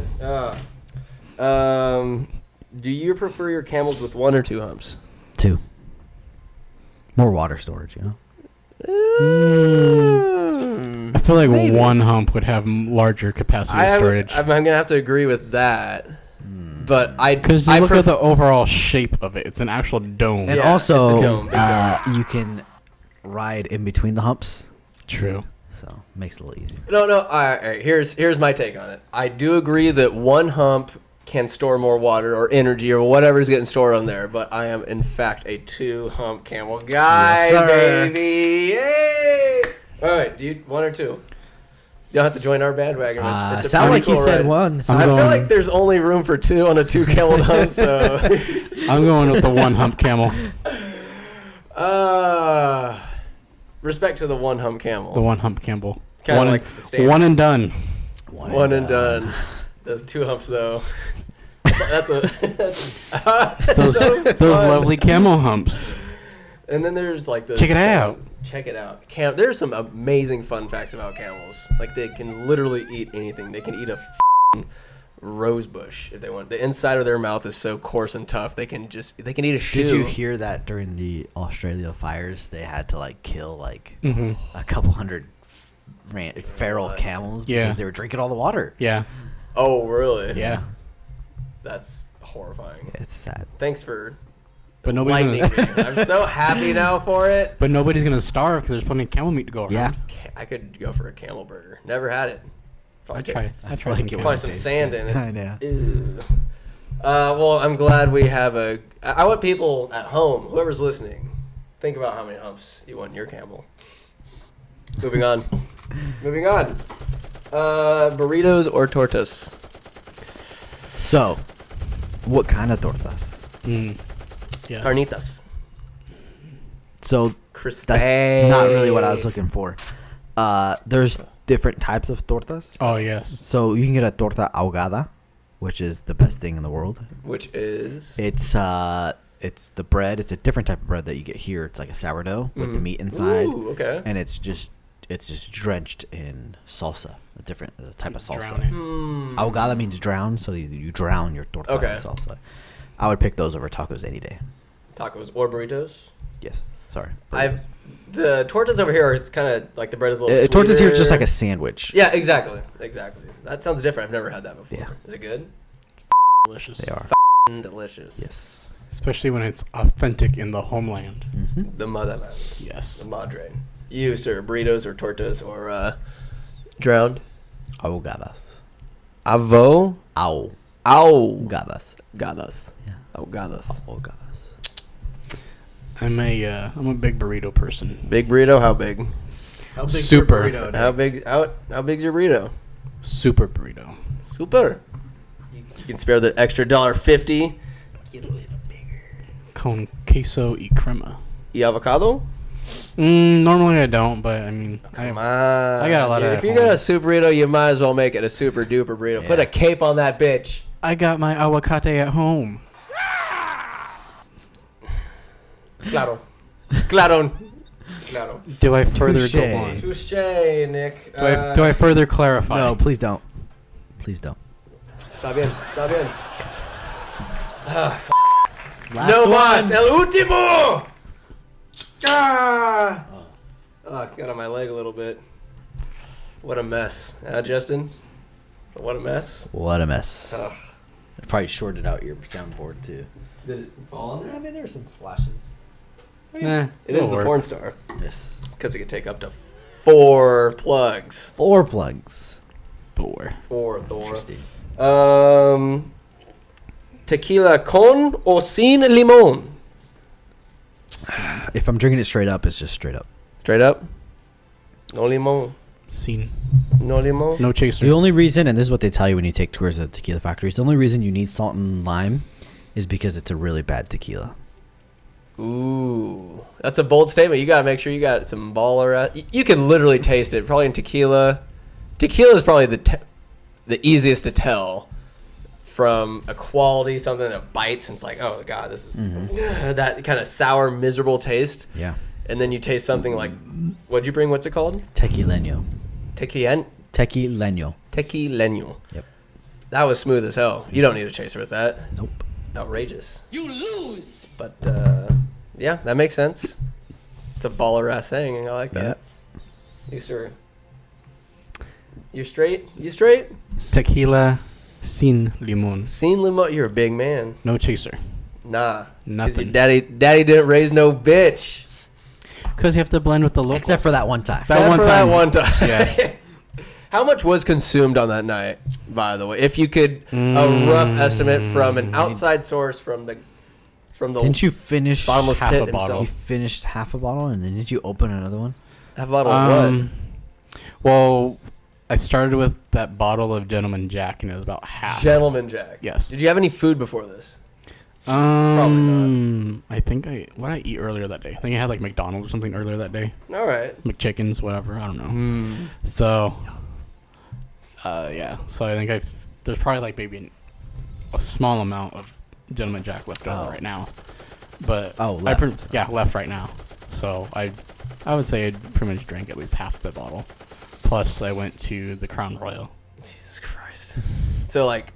Speaker 1: Toilet. Do you prefer your camels with 1 or 2 humps?
Speaker 3: 2. More water storage, you know.
Speaker 2: I feel like one hump would have larger capacity of storage.
Speaker 1: I'm gonna have to agree with that, but
Speaker 2: Because you look at the overall shape of it. It's an actual dome.
Speaker 3: And
Speaker 1: Yeah,
Speaker 3: also,
Speaker 1: it's a dome, big dome.
Speaker 3: you can ride in between the humps,
Speaker 2: True.
Speaker 3: so makes it a little easier.
Speaker 1: No. All right. Here's my take on it. I do agree that 1 hump can store more water or energy or whatever's getting stored on there, but I am in fact a 2 hump camel guy,
Speaker 3: Yes, sir.
Speaker 1: baby. Yay! All right, dude, 1 or 2. You don't have to join our bandwagon. It's a
Speaker 3: Sound
Speaker 1: pretty
Speaker 3: like he
Speaker 1: cool
Speaker 3: said
Speaker 1: ride.
Speaker 3: 1.
Speaker 2: I'm
Speaker 1: I feel
Speaker 2: going-
Speaker 1: like there's only room for 2 on a 2 camel hump, so.
Speaker 2: I'm going with the one hump camel.
Speaker 1: Respect to the 1 hump camel.
Speaker 2: The one hump camel.
Speaker 1: Kinda
Speaker 2: One,
Speaker 1: like the standard.
Speaker 2: one and done.
Speaker 1: One and done. Those 2 humps, though. That's
Speaker 2: Those
Speaker 1: so
Speaker 2: those
Speaker 1: fun.
Speaker 2: lovely camel humps.
Speaker 1: And then there's like the
Speaker 2: Check it out.
Speaker 1: Check it out. There's some amazing fun facts about camels. Like they can literally eat anything. They can eat a rose bush if they want. The inside of their mouth is so coarse and tough. They can eat a shoe.
Speaker 3: Did you hear that during the Australia fires they had to like kill like a couple hundred feral camels because they were drinking all the water?
Speaker 2: Yeah.
Speaker 1: Oh, really?
Speaker 2: Yeah.
Speaker 1: That's horrifying.
Speaker 3: It's sad.
Speaker 1: Thanks for
Speaker 2: But nobody's
Speaker 1: enlightening me. I'm so happy now for it.
Speaker 2: But nobody's gonna starve because there's plenty of camel meat to go around.
Speaker 3: Yeah.
Speaker 1: I could go for a camel burger. Never had it.
Speaker 2: I tried
Speaker 3: like
Speaker 2: some
Speaker 3: it
Speaker 2: camel.
Speaker 1: Probably some sand in it.
Speaker 3: I know.
Speaker 1: Ew. Well, I'm glad we have I want people at home, whoever's listening, think about how many humps you want in your camel. Moving on. Burritos or tortas?
Speaker 3: So, what kind of tortas?
Speaker 2: Yes.
Speaker 1: Carnitas.
Speaker 3: So
Speaker 1: Crispy.
Speaker 3: that's not really what I was looking for. There's different types of tortas.
Speaker 2: Oh yes.
Speaker 3: So you can get a torta ahogada, which is the best thing in the world.
Speaker 1: Which is?
Speaker 3: It's the bread. It's a different type of bread that you get here. It's like a sourdough with the meat inside.
Speaker 1: Ooh, okay.
Speaker 3: And it's just drenched in salsa, a different type of salsa.
Speaker 2: Drowning.
Speaker 3: Ahogada means drown, so you drown your torta
Speaker 1: Okay.
Speaker 3: in salsa. I would pick those over tacos any day.
Speaker 1: Tacos or burritos?
Speaker 3: Yes. Sorry.
Speaker 1: The tortas over here, it's kind of like the bread is a little sweeter.
Speaker 3: Tortas here is just like a sandwich.
Speaker 1: Yeah, exactly. That sounds different. I've never had that before.
Speaker 3: Yeah.
Speaker 1: Is it good?
Speaker 2: Delicious.
Speaker 3: They are.
Speaker 1: Delicious.
Speaker 3: Yes.
Speaker 2: Especially when it's authentic in the homeland.
Speaker 3: Mm-hmm.
Speaker 1: The motherland.
Speaker 2: Yes.
Speaker 1: The madre. You, sir, burritos or tortas or drowned?
Speaker 3: Ahogadas.
Speaker 1: Avo?
Speaker 3: Ow.
Speaker 1: Ahogadas.
Speaker 3: Gadas. Yeah.
Speaker 1: Ahogadas.
Speaker 3: Ahogadas.
Speaker 2: I'm a big burrito person.
Speaker 1: Big burrito? How big?
Speaker 3: How big's
Speaker 2: Super.
Speaker 3: your burrito,
Speaker 1: How
Speaker 3: Nick?
Speaker 1: big? How big's your burrito?
Speaker 2: Super burrito.
Speaker 1: Super. You can spare the extra $1.50. Get a little bigger.
Speaker 2: Con queso y crema.
Speaker 1: Y avocado?
Speaker 2: Normally I don't, but I mean,
Speaker 1: Come on.
Speaker 2: I got a lot of
Speaker 1: If
Speaker 2: that
Speaker 1: you
Speaker 2: at
Speaker 1: got
Speaker 2: home.
Speaker 1: a super burrito, you might as well make it a super duper burrito. Put
Speaker 3: Yeah.
Speaker 1: a cape on that bitch.
Speaker 2: I got my aguacate at home.
Speaker 1: Claro. Claro. Claro.
Speaker 2: Do I further
Speaker 3: Touche.
Speaker 2: go on?
Speaker 1: Touche, Nick.
Speaker 2: Do I further clarify?
Speaker 3: No, please don't. Please don't.
Speaker 1: Está bien. Está bien.
Speaker 3: Last
Speaker 1: No
Speaker 3: one.
Speaker 1: más. El último. Ah. Oh, got on my leg a little bit. What a mess. Justin? What a mess.
Speaker 3: What a mess.
Speaker 1: Ugh.
Speaker 3: I probably shorted out your soundboard too.
Speaker 1: Did it fall on there?
Speaker 3: I mean, there were some splashes.
Speaker 2: Nah,
Speaker 1: It is
Speaker 2: it'll
Speaker 1: the
Speaker 2: work.
Speaker 1: porn star.
Speaker 3: Yes.
Speaker 1: Because it can take up to 4 plugs.
Speaker 3: 4 plugs.
Speaker 2: 4.
Speaker 1: 4, Thor.
Speaker 3: Interesting.
Speaker 1: Tequila con o sin limon?
Speaker 3: If I'm drinking it straight up, it's just straight up.
Speaker 1: Straight up? No limon.
Speaker 2: Scene.
Speaker 1: No limon?
Speaker 2: No chaser.
Speaker 3: The only reason, and this is what they tell you when you take tours at tequila factories, the only reason you need salt and lime is because it's a really bad tequila.
Speaker 1: Ooh. That's a bold statement. You got to make sure you got some baller. You can literally taste it. Probably in tequila. Tequila is probably the easiest to tell from a quality, something that bites, and it's like, oh, God, this is that kind of sour, miserable taste.
Speaker 3: Yeah.
Speaker 1: And then you taste something like, what'd you bring? What's it called?
Speaker 3: Tequileño.
Speaker 1: Tequileño.
Speaker 3: Tequileño. Yep.
Speaker 1: That was smooth as hell. You don't need a chaser with that.
Speaker 3: Nope.
Speaker 1: Outrageous.
Speaker 5: You lose.
Speaker 1: But, yeah, that makes sense. It's a baller ass saying, and I like that. You, sir. You straight? You straight?
Speaker 2: Tequila sin limon.
Speaker 1: Seen limo? You're a big man.
Speaker 2: No chaser.
Speaker 1: Nah. 'Cause
Speaker 2: Nothing.
Speaker 1: your daddy didn't raise no bitch.
Speaker 2: Because you have to blend with the locals.
Speaker 3: Except for that one time.
Speaker 2: That one
Speaker 1: for
Speaker 2: time.
Speaker 1: That one time.
Speaker 2: Yes.
Speaker 1: How much was consumed on that night, by the way? If you could, a rough estimate from an outside source from the
Speaker 3: Didn't you finish
Speaker 1: bottomless
Speaker 2: half
Speaker 1: pit
Speaker 2: a bottle?
Speaker 3: You
Speaker 1: himself.
Speaker 3: finished half a bottle and then did you open another one?
Speaker 1: Half a bottle of what?
Speaker 2: Well, I started with that bottle of Gentleman Jack, and it was about half.
Speaker 1: Gentleman Jack.
Speaker 2: Yes.
Speaker 1: Did you have any food before this?
Speaker 2: I think what did I eat earlier that day? I think I had like McDonald's or something earlier that day.
Speaker 1: All right.
Speaker 2: McChickens, whatever. I don't know. So, yeah. So I think there's probably like maybe a small amount of Gentleman Jack left over right now. but
Speaker 3: left.
Speaker 2: left right now. So I would say I pretty much drank at least half the bottle. Plus, I went to the Crown Royal.
Speaker 1: Jesus Christ. So like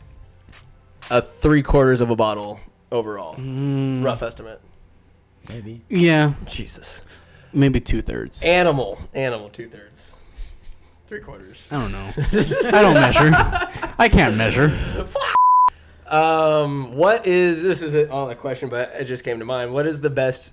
Speaker 1: a 3/4 of a bottle overall. Rough estimate.
Speaker 3: Maybe.
Speaker 2: Yeah,
Speaker 1: Jesus.
Speaker 2: maybe 2/3.
Speaker 1: Animal 2/3. 3/4.
Speaker 2: I don't know. I don't measure. I can't measure.
Speaker 1: What is this? Isn't all the question, but it just came to mind. What is the best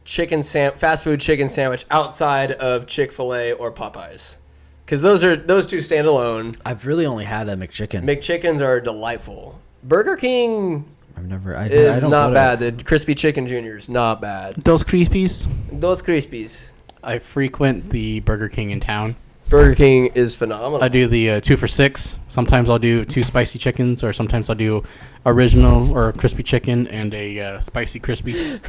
Speaker 1: fast food chicken sandwich outside of Chick-fil-A or Popeyes? Because those two stand alone.
Speaker 3: I've really only had a McChicken.
Speaker 1: McChickens are delightful. Burger King
Speaker 3: I've never. I
Speaker 1: is
Speaker 3: don't
Speaker 1: not
Speaker 3: go
Speaker 1: bad.
Speaker 3: to-
Speaker 1: The crispy chicken juniors not bad.
Speaker 2: Those Crispies.
Speaker 1: Those crispies.
Speaker 2: I frequent the Burger King in town.
Speaker 1: Burger King is phenomenal.
Speaker 2: I do the 2 for $6. Sometimes I'll do 2 spicy chickens, or sometimes I'll do original or crispy chicken and a spicy crispy.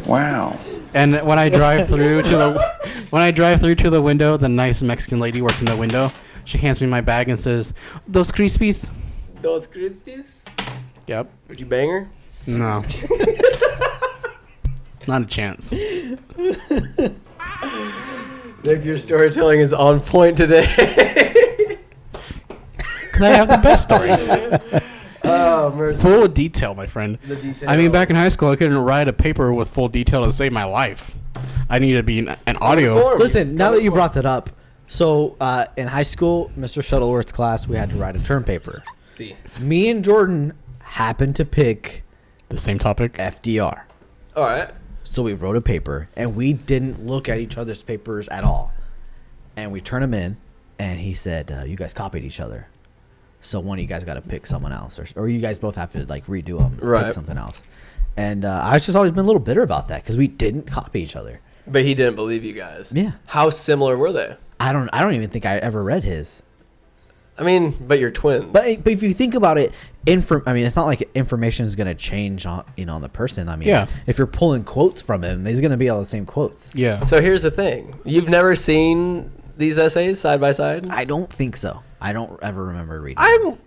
Speaker 4: Wow.
Speaker 2: And when I drive through to the window, the nice Mexican lady working the window, she hands me my bag and says, "Those Crispies."
Speaker 1: Those crispies.
Speaker 2: Yep.
Speaker 1: Would you bang her?
Speaker 2: No. Not a chance.
Speaker 1: Nick, your storytelling is on point today.
Speaker 2: Cause I have the best stories.
Speaker 1: Oh, mercy.
Speaker 2: Full detail, my friend.
Speaker 1: The detail.
Speaker 2: I mean, back in high school, I couldn't write a paper with full detail to save my life. I needed to be an audio.
Speaker 1: Informed.
Speaker 3: Listen, now that you brought that up, so in high school, Mr. Shuttleworth's class, we had to write a term paper.
Speaker 1: See.
Speaker 3: Me and Jordan happened to pick
Speaker 2: The same topic.
Speaker 3: FDR.
Speaker 1: All right.
Speaker 3: So we wrote a paper, and we didn't look at each other's papers at all. And we turned them in, and he said, you guys copied each other. So one of you guys got to pick someone else, or you guys both have to like redo them,
Speaker 1: Right.
Speaker 3: pick something else. And I've just always been a little bitter about that because we didn't copy each other.
Speaker 1: But he didn't believe you guys.
Speaker 3: Yeah.
Speaker 1: How similar were they?
Speaker 3: I don't even think I ever read his.
Speaker 1: I mean, but you're twins.
Speaker 3: But if you think about it, I mean, it's not like information is going to change on on the person. I mean,
Speaker 2: Yeah.
Speaker 3: if you're pulling quotes from him, he's going to be all the same quotes.
Speaker 2: Yeah.
Speaker 1: So here's the thing. You've never seen these essays side by side?
Speaker 3: I don't think so. I don't ever remember reading.
Speaker 1: I'm,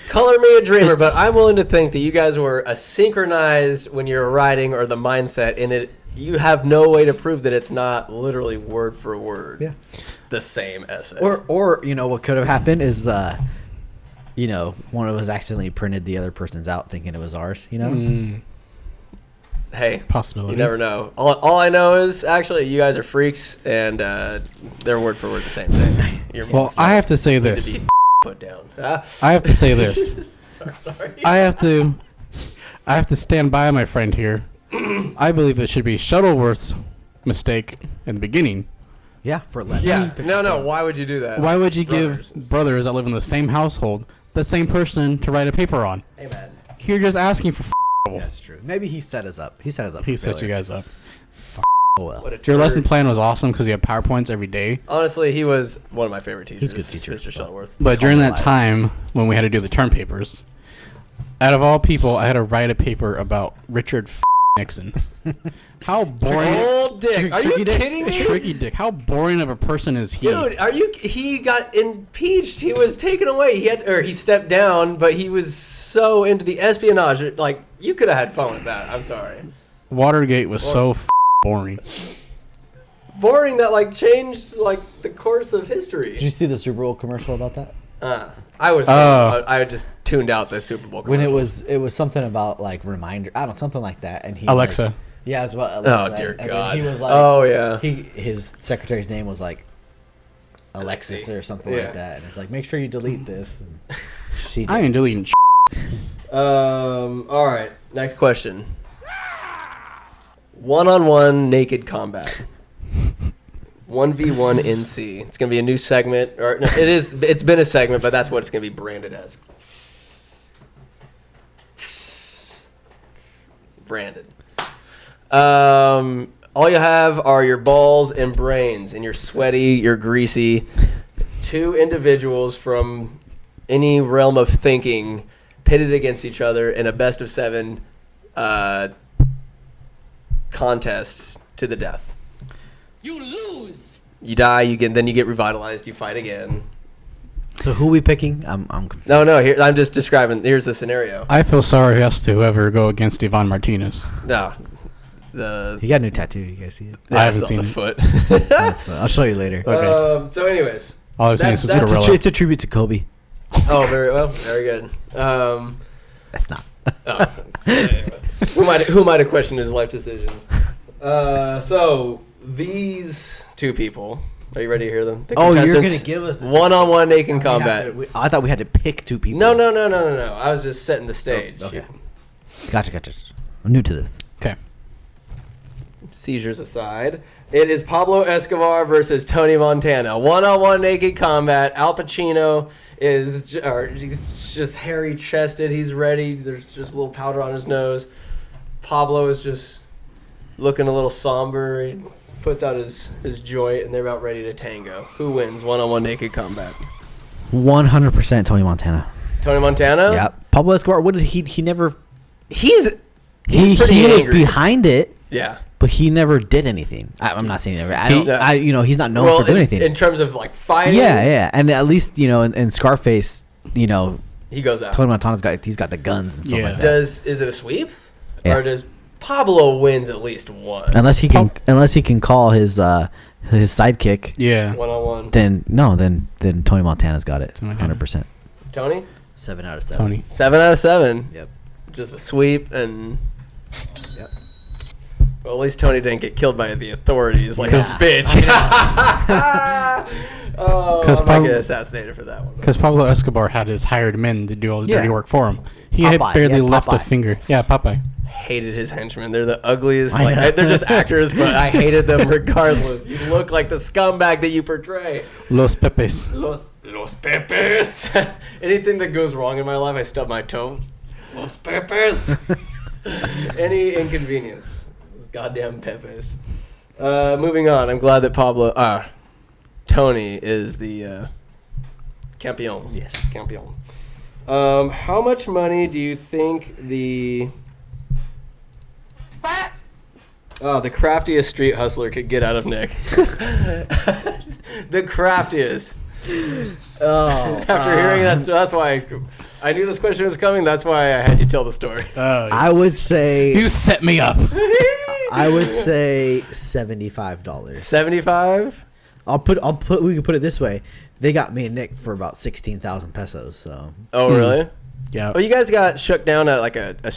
Speaker 1: color me a dreamer, but I'm willing to think that you guys were synchronized when you're writing or the mindset in it. You have no way to prove that it's not literally word for word the same essay.
Speaker 3: Or what could have happened is, one of us accidentally printed the other person's out thinking it was ours.
Speaker 1: Hey,
Speaker 2: Possibility.
Speaker 1: you never know. All I know is actually you guys are freaks, and they're word for word the same thing. You're
Speaker 2: Well, I have to say
Speaker 1: to
Speaker 2: this.
Speaker 1: be put down.
Speaker 2: I have to say this.
Speaker 1: Sorry.
Speaker 2: I have to stand by my friend here. I believe it should be Shuttleworth's mistake in the beginning.
Speaker 3: Yeah, for Lennon.
Speaker 1: Yeah. No. Why would you do that?
Speaker 2: Why would you
Speaker 1: Brothers.
Speaker 2: give brothers that live in the same household the same person to write a paper on?
Speaker 1: Hey, man.
Speaker 2: You're just asking for
Speaker 3: That's true. Maybe he set us up. He set us up.
Speaker 2: He
Speaker 3: for
Speaker 2: set you
Speaker 3: failure.
Speaker 2: guys up.
Speaker 3: Oh, well.
Speaker 1: What a
Speaker 2: Your
Speaker 1: turd.
Speaker 2: lesson plan was awesome because you had PowerPoints every day.
Speaker 1: Honestly, he was one of my favorite teachers.
Speaker 3: He was a good teacher.
Speaker 1: Mr. Shuttleworth.
Speaker 2: But during that
Speaker 3: liar.
Speaker 2: time when we had to do the term papers, out of all people, I had to write a paper about Richard Nixon. How boring.
Speaker 1: Old dick. Are you
Speaker 3: Tricky Dick.
Speaker 1: kidding me?
Speaker 2: Tricky Dick. How boring of a person is he?
Speaker 1: Dude, he got impeached. He was taken away. He stepped down, but he was so into the espionage. Like, you could have had fun with that. I'm sorry.
Speaker 2: Watergate was so boring.
Speaker 1: Boring that changed the course of history.
Speaker 3: Did you see the Super Bowl commercial about that?
Speaker 1: I just tuned out the Super Bowl
Speaker 3: When
Speaker 1: commercials.
Speaker 3: it was something about reminder, I don't know, something like that, and he
Speaker 2: Alexa.
Speaker 3: yeah, it was about Alexa.
Speaker 1: Oh, dear
Speaker 3: and
Speaker 1: God.
Speaker 3: then he was like,
Speaker 1: Oh, yeah.
Speaker 3: his secretary's name was Alexis or something
Speaker 1: Yeah.
Speaker 3: like that, and it's make sure you delete this. And she
Speaker 2: I
Speaker 3: did.
Speaker 2: ain't deleting.
Speaker 1: All right. Next question. One-on-one naked combat. 1v1 NC. It's gonna be a new segment, or no, it is. It's been a segment, but that's what it's gonna be branded as. Branded. All you have are your balls and brains, and you're sweaty, you're greasy. Two individuals from any realm of thinking pitted against each other in a best of 7 contest to the death.
Speaker 5: You lose.
Speaker 1: You die, then you get revitalized, you fight again.
Speaker 3: So who are we picking? I'm confused.
Speaker 1: No. Here, I'm just describing. Here's the scenario.
Speaker 2: I feel sorry has to whoever go against Ivan Martinez.
Speaker 1: No.
Speaker 3: He got a new tattoo. You guys see it?
Speaker 2: I haven't
Speaker 1: saw
Speaker 2: seen
Speaker 1: the
Speaker 2: it.
Speaker 1: foot.
Speaker 3: That's fun. I'll show you later.
Speaker 2: Okay.
Speaker 1: So, anyways.
Speaker 2: All I've seen is
Speaker 1: that's-
Speaker 2: gorilla.
Speaker 3: It's a tribute to Kobe.
Speaker 1: Oh, very well. Very good.
Speaker 3: That's not.
Speaker 1: Who might have questioned his life decisions? So these two people. Are you ready to hear them? The
Speaker 3: Oh, you're
Speaker 1: contestants,
Speaker 3: gonna give us the
Speaker 1: one-on-one naked combat.
Speaker 3: I thought we had to pick two people.
Speaker 1: No. I was just setting the stage.
Speaker 3: Oh, okay. Gotcha. I'm new to this.
Speaker 2: Okay.
Speaker 1: Seizures aside, it is Pablo Escobar versus Tony Montana. One-on-one naked combat. Al Pacino he's just hairy-chested. He's ready. There's just a little powder on his nose. Pablo is just looking a little somber. He puts out his joint, and they're about ready to tango. Who wins one-on-one naked combat?
Speaker 3: 100% Tony Montana.
Speaker 1: Tony Montana?
Speaker 3: Yeah. Pablo Escobar. What did he never?
Speaker 1: He's
Speaker 3: He
Speaker 1: pretty
Speaker 3: was
Speaker 1: angry.
Speaker 3: behind it,
Speaker 1: Yeah.
Speaker 3: but he never did anything. I'm not saying never. He's not known
Speaker 1: Well,
Speaker 3: for doing anything.
Speaker 1: in terms of like fighting,
Speaker 3: Yeah, and at least in Scarface,
Speaker 1: he goes out.
Speaker 3: Tony Montana's got the guns and stuff
Speaker 2: Yeah.
Speaker 3: like that.
Speaker 1: Is it a sweep,
Speaker 3: Yeah.
Speaker 1: or does Pablo wins at least one
Speaker 3: Unless he can call his sidekick,
Speaker 2: Yeah.
Speaker 1: one-on-one?
Speaker 3: then Tony Montana's got it. 100%.
Speaker 1: Tony,
Speaker 3: 7 out of 7.
Speaker 2: Tony.
Speaker 1: 7 out of 7.
Speaker 3: Yep.
Speaker 1: Just a sweep, and
Speaker 3: Yep.
Speaker 1: well, at least Tony didn't get killed by the authorities like a
Speaker 3: Yeah.
Speaker 1: bitch. Oh, I
Speaker 2: 'Cause
Speaker 1: might
Speaker 2: Pablo-
Speaker 1: get assassinated for that one.
Speaker 2: Because Pablo Escobar had his hired men to do all the dirty
Speaker 3: Yeah.
Speaker 2: work for him. He had
Speaker 3: Popeye.
Speaker 2: barely
Speaker 3: Yeah,
Speaker 2: left a
Speaker 3: Popeye.
Speaker 2: finger. Yeah, Popeye.
Speaker 1: Hated his henchmen. They're the ugliest.
Speaker 3: I know.
Speaker 1: Like they're just actors, but I hated them regardless. You look like the scumbag that you portray.
Speaker 2: Los Pepes.
Speaker 1: Los Pepes. Anything that goes wrong in my life, I stub my toe. Los Pepes. Any inconvenience. Those goddamn Pepes. Moving on. I'm glad that Tony is the campeon.
Speaker 3: Yes.
Speaker 1: Campeon. How much money do you think the craftiest street hustler could get out of Nick? The craftiest.
Speaker 3: Oh,
Speaker 1: After hearing that, that's why I knew this question was coming. That's why I had you tell the story.
Speaker 3: I would say
Speaker 2: You set me up.
Speaker 3: I would say $75.
Speaker 1: 75.
Speaker 3: We could put it this way. They got me and Nick for about 16,000 pesos. So
Speaker 1: Oh, really?
Speaker 2: Yeah.
Speaker 1: Oh, you guys got shook down at like at a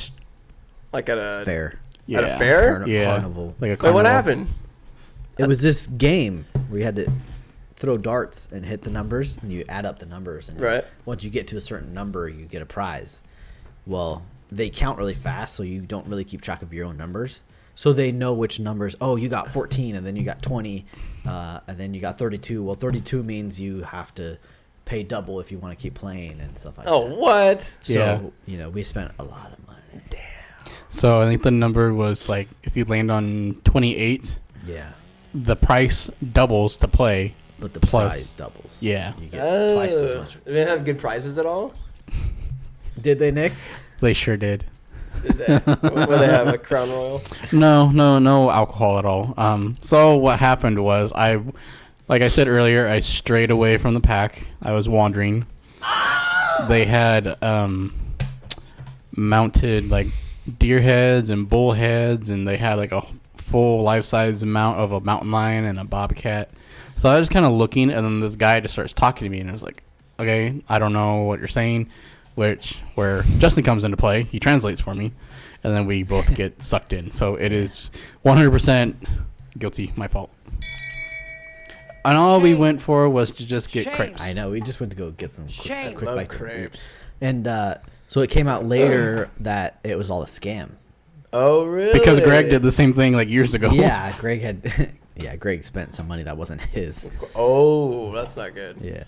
Speaker 3: fair.
Speaker 2: Yeah.
Speaker 1: at a fair?
Speaker 2: Yeah.
Speaker 3: Carnival.
Speaker 2: Like a
Speaker 1: Wait,
Speaker 2: carnival.
Speaker 1: what happened?
Speaker 3: It was this game where you had to throw darts and hit the numbers, and you add up the numbers. And
Speaker 1: Right.
Speaker 3: once you get to a certain number, you get a prize. Well, they count really fast, so you don't really keep track of your own numbers. So they know which numbers. Oh, you got 14, and then you got 20, and then you got 32. Well, 32 means you have to pay double if you want to keep playing and stuff like
Speaker 1: Oh,
Speaker 3: that.
Speaker 1: what?
Speaker 3: So, we spent a lot of money. Damn.
Speaker 2: So I think the number was like if you land on 28,
Speaker 3: Yeah.
Speaker 2: the price doubles to play.
Speaker 3: But the
Speaker 2: Plus-
Speaker 3: prize doubles.
Speaker 2: Yeah.
Speaker 3: You get twice as much.
Speaker 1: They didn't have good prizes at all?
Speaker 3: Did they, Nick?
Speaker 2: They sure did.
Speaker 1: Is that, what do they have, a Crown Royal?
Speaker 2: No alcohol at all. So what happened was like I said earlier, I strayed away from the pack. I was wandering. They had mounted like deer heads and bull heads, and they had like a full life-size mount of a mountain lion and a bobcat. So I was just kind of looking, and then this guy just starts talking to me, and I was like, okay, I don't know what you're saying, where Justin comes into play. He translates for me, and then we both get sucked in. So it is 100% guilty, my fault. And all we went for was to just get crepes.
Speaker 3: I know. We just went to go get some
Speaker 5: Shame.
Speaker 3: quick
Speaker 1: Love
Speaker 3: bite.
Speaker 1: crepes.
Speaker 3: And so it came out later that it was all a scam.
Speaker 1: Oh, really?
Speaker 2: Because Greg did the same thing like years ago.
Speaker 3: Yeah, Greg had. Greg spent some money that wasn't his.
Speaker 1: Oh, that's not good.
Speaker 3: Yeah.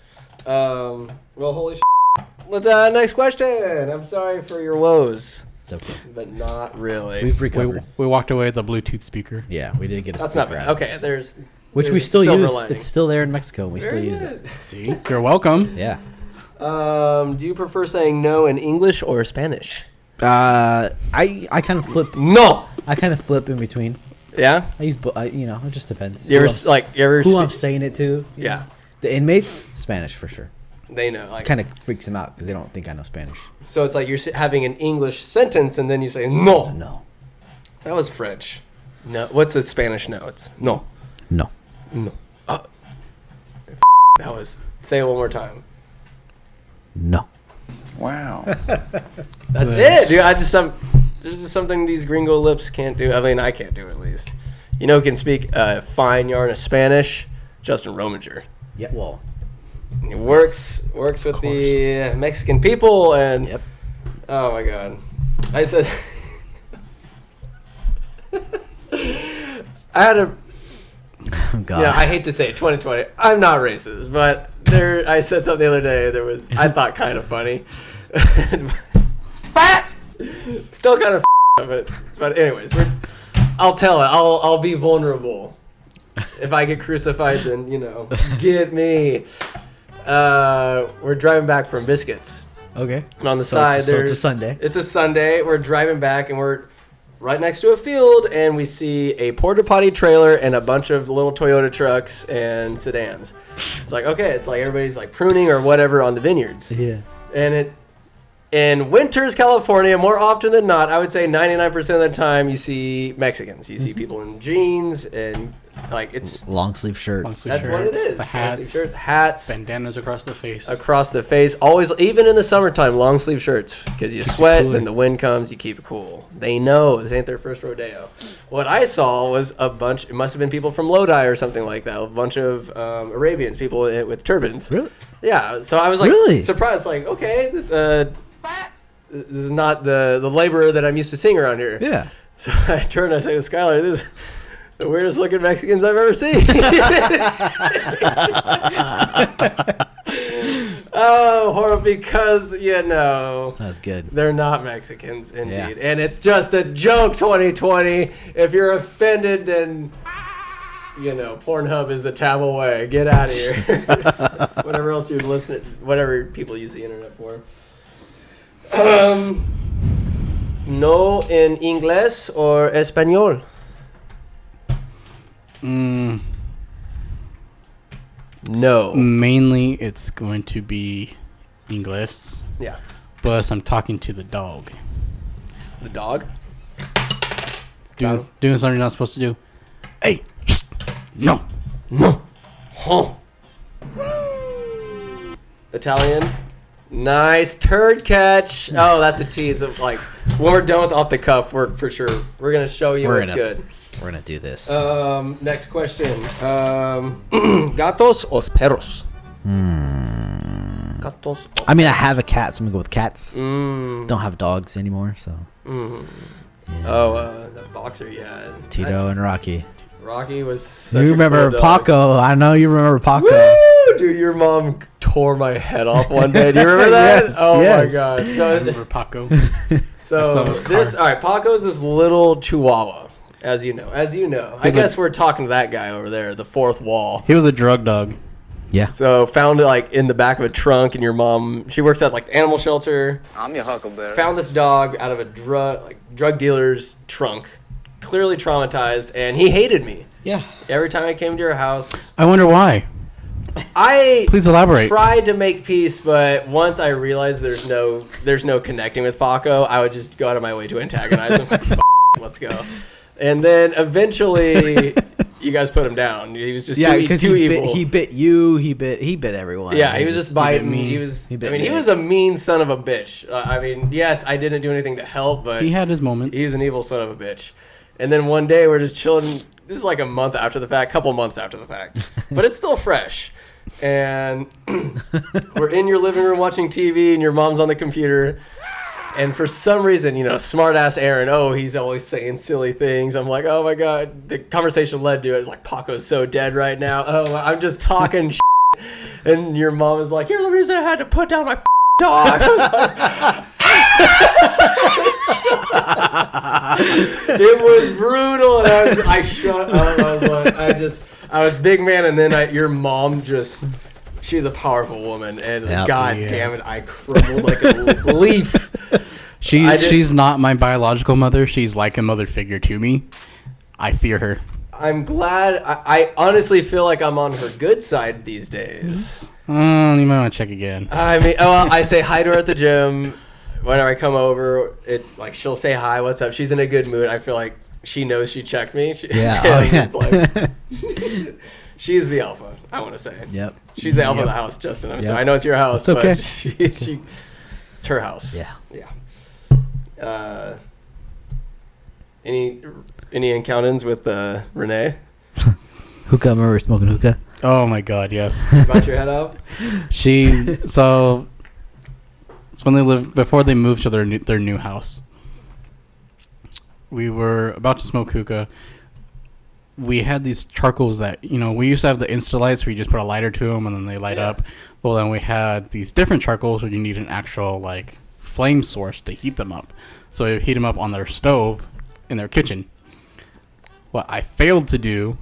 Speaker 1: Well, holy shit. Let's, next question. I'm sorry for your woes,
Speaker 3: It's okay.
Speaker 1: but not really.
Speaker 3: We've recovered.
Speaker 2: We walked away with the Bluetooth speaker.
Speaker 3: Yeah, we did get a.
Speaker 1: That's not
Speaker 3: speaker
Speaker 1: bad.
Speaker 3: out.
Speaker 1: Okay,
Speaker 3: Which
Speaker 1: there's
Speaker 3: we still
Speaker 1: silver
Speaker 3: use.
Speaker 1: lining.
Speaker 3: It's still there in Mexico. And we
Speaker 1: Very
Speaker 3: still use it.
Speaker 1: good.
Speaker 2: See? You're welcome.
Speaker 3: Yeah.
Speaker 1: Do you prefer saying no in English or Spanish?
Speaker 3: I kind of flip.
Speaker 1: No.
Speaker 3: I kind of flip in between.
Speaker 1: Yeah.
Speaker 3: I use. It just depends.
Speaker 1: You ever
Speaker 3: Who I'm
Speaker 1: like you ever
Speaker 3: who I'm
Speaker 1: spe-
Speaker 3: saying it to?
Speaker 1: Yeah.
Speaker 3: The inmates, Spanish for sure.
Speaker 1: They know. Like,
Speaker 3: Kind of freaks them out because they don't think I know Spanish.
Speaker 1: so it's like you're having an English sentence and then you say no.
Speaker 3: No.
Speaker 1: That was French. No. What's the Spanish no? It's no.
Speaker 3: No.
Speaker 1: No. That was. Say it one more time.
Speaker 3: No.
Speaker 4: Wow.
Speaker 1: That's it, dude. There's just something these gringo lips can't do. I mean, I can't do at least. You know, who can speak a fine yarn of Spanish? Justin Rominger.
Speaker 3: Yeah. Well.
Speaker 1: He works with the Mexican people, and
Speaker 3: Yep.
Speaker 1: oh my god, I said I had a.
Speaker 3: Oh, God.
Speaker 1: Yeah, I hate to say it, 2020. I'm not racist, but I said something the other day. I thought kind of funny. Still kind of but anyways, I'll tell it. I'll be vulnerable. If I get crucified, then get me. We're driving back from Biscuits.
Speaker 3: Okay.
Speaker 1: And on the side,
Speaker 3: so it's a Sunday.
Speaker 1: It's a Sunday. We're driving back, and we're right next to a field, and we see a porta potty trailer and a bunch of little Toyota trucks and sedans. It's like, okay, it's like everybody's like pruning or whatever on the vineyards.
Speaker 3: Yeah.
Speaker 1: And in Winters, California, more often than not, I would say 99% of the time, you see Mexicans. You see people in jeans and like it's
Speaker 3: Long sleeve shirts.
Speaker 1: that's what it is.
Speaker 2: The hats,
Speaker 1: hats,
Speaker 2: bandanas across the face.
Speaker 1: across the face. Always, even in the summertime, long sleeve shirts because you sweat
Speaker 2: cooler.
Speaker 1: and the wind comes. You keep it cool. They know this ain't their first rodeo. What I saw was a bunch. It must have been people from Lodi or something like that. A bunch of Arabians, people with turbans.
Speaker 3: Really?
Speaker 1: Yeah. So I was like
Speaker 3: Really?
Speaker 1: surprised. Like, okay, this is not the laborer that I'm used to seeing around here.
Speaker 3: Yeah.
Speaker 1: So I turned and I say to Skylar, this is the weirdest looking Mexicans I've ever seen. Oh, horrible, because,
Speaker 3: That's good.
Speaker 1: they're not Mexicans, indeed.
Speaker 3: Yeah.
Speaker 1: And it's just a joke, 2020. If you're offended, then, Pornhub is a tab away. Get out of here. Whatever else you're listening, whatever people use the internet for. No in English or Espanol? No.
Speaker 2: Mainly, it's going to be English.
Speaker 1: Yeah.
Speaker 2: Plus, I'm talking to the dog.
Speaker 1: The dog?
Speaker 2: Doing something you're not supposed to do. Hey! No!
Speaker 1: No. Huh. Italian? Nice turd catch. Oh, that's a tease of like when we're done with off the cuff, we're for sure we're gonna show you what's good.
Speaker 3: We're gonna do this.
Speaker 1: Next question. Gatos o perros? Gatos.
Speaker 3: I mean, I have a cat, so I'm gonna go with cats.
Speaker 1: Mm.
Speaker 3: Don't have dogs anymore, so
Speaker 1: Oh, the boxer you had.
Speaker 3: Tito and Rocky.
Speaker 1: Rocky was. Such
Speaker 3: You
Speaker 1: a
Speaker 3: remember
Speaker 1: cool dog.
Speaker 3: Paco? I know you remember Paco.
Speaker 1: Woo! Dude, your mom tore my head off one day. Do you remember that?
Speaker 3: Yes,
Speaker 1: Oh
Speaker 3: yes.
Speaker 1: my god.
Speaker 2: I remember Paco.
Speaker 1: So
Speaker 2: saw his car.
Speaker 1: all right, Paco's this little Chihuahua, as you know. I guess we're talking to that guy over there, the fourth wall.
Speaker 2: He was a drug dog.
Speaker 3: Yeah.
Speaker 1: So found it like in the back of a trunk, and your mom, she works at like the animal shelter.
Speaker 4: I'm your huckleberry.
Speaker 1: Found this dog out of a drug dealer's trunk, clearly traumatized, and he hated me.
Speaker 3: Yeah.
Speaker 1: Every time I came to your house,
Speaker 2: I wonder why. Please elaborate.
Speaker 1: Tried to make peace, but once I realized there's no connecting with Paco, I would just go out of my way to antagonize him. Like, let's go. And then eventually, you guys put him down. He was just too evil.
Speaker 3: He bit you. He bit everyone.
Speaker 1: Yeah, he was just biting me.
Speaker 3: He bit me.
Speaker 1: He was a mean son of a bitch. Yes, I didn't do anything to help, but
Speaker 2: He had his moments.
Speaker 1: he's an evil son of a bitch. And then one day we're just chilling. This is like a month after the fact, couple months after the fact, but it's still fresh. And we're in your living room watching TV, and your mom's on the computer. And for some reason, smart ass Aaron, he's always saying silly things. I'm like, oh my god. The conversation led to it. It's like, Paco's so dead right now. Oh, I'm just talking shit. And your mom is like, you're the reason I had to put down my dog. I was like, it was brutal, and I shut up. I was big man, and then your mom she's a powerful woman, and god damn it, I crumbled like a leaf.
Speaker 2: She's not my biological mother. She's like a mother figure to me. I fear her.
Speaker 1: I'm glad. I honestly feel like I'm on her good side these days.
Speaker 2: You might want to check again.
Speaker 1: I mean, I say hi to her at the gym. Whenever I come over, it's like she'll say hi, what's up? She's in a good mood. I feel like she knows she checked me.
Speaker 3: Yeah. Oh, yeah.
Speaker 1: It's like she's the alpha, I want to say.
Speaker 3: Yep.
Speaker 1: She's the alpha of the house, Justin. I'm
Speaker 3: Yep.
Speaker 1: sorry. I know it's your house,
Speaker 3: It's okay.
Speaker 1: but it's her house.
Speaker 3: Yeah.
Speaker 1: Yeah. Any encounters with Renee?
Speaker 3: Hookah, remember we were smoking hookah?
Speaker 2: Oh my God, yes.
Speaker 1: About your head out?
Speaker 2: So it's when they lived before they moved to their new house. We were about to smoke hookah. We had these charcoals that, we used to have the Insta lights where you just put a lighter to them and then they light up. Well, then we had these different charcoals where you need an actual flame source to heat them up. So they heat them up on their stove in their kitchen. What I failed to do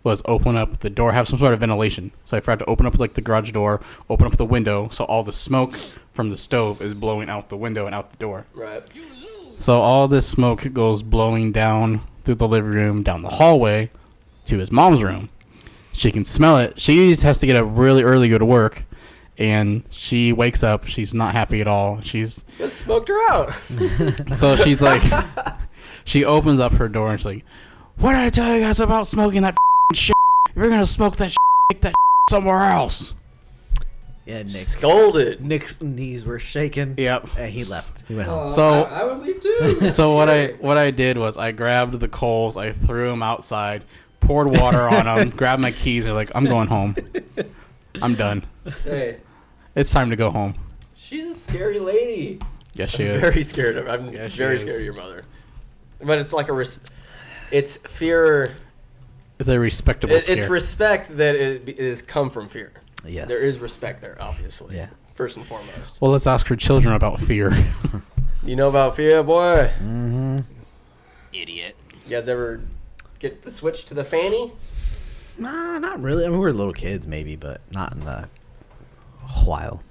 Speaker 2: was open up the door, have some sort of ventilation. So I forgot to open up the garage door, open up the window, so all the smoke from the stove is blowing out the window and out the door.
Speaker 1: Right.
Speaker 2: So all this smoke goes blowing down through the living room, down the hallway to his mom's room. She can smell it. She has to get up really early, go to work, and she wakes up. She's not happy at all.
Speaker 1: Just smoked her out.
Speaker 2: So she's like, she opens up her door and she's like, "What did I tell you guys about smoking that shit? If you're gonna smoke that shit, take that somewhere else."
Speaker 3: Yeah, Nick.
Speaker 1: Scolded.
Speaker 3: Nick's knees were shaking.
Speaker 2: Yep.
Speaker 3: And he left. He went home.
Speaker 2: So
Speaker 1: I would leave too.
Speaker 2: So what I did was I grabbed the coals, I threw them outside, poured water on them, grabbed my keys, and I'm going home. I'm done.
Speaker 1: Hey,
Speaker 2: It's time to go home.
Speaker 1: she's a scary lady.
Speaker 2: Yes, she
Speaker 1: I'm
Speaker 2: is.
Speaker 1: very scared of. I'm
Speaker 2: Yeah, she
Speaker 1: very
Speaker 2: is.
Speaker 1: scared of your mother. But it's like it's fear.
Speaker 2: It's a respectable scare.
Speaker 1: It's respect that is come from fear.
Speaker 3: Yes.
Speaker 1: There is respect there, obviously.
Speaker 3: Yeah.
Speaker 1: First and foremost.
Speaker 2: Well, let's ask her children about fear.
Speaker 1: You know about fear, boy?
Speaker 3: Mm-hmm.
Speaker 1: Idiot. You guys ever get the switch to the fanny?
Speaker 3: Nah, not really. I mean, we were little kids, maybe, but not in a while.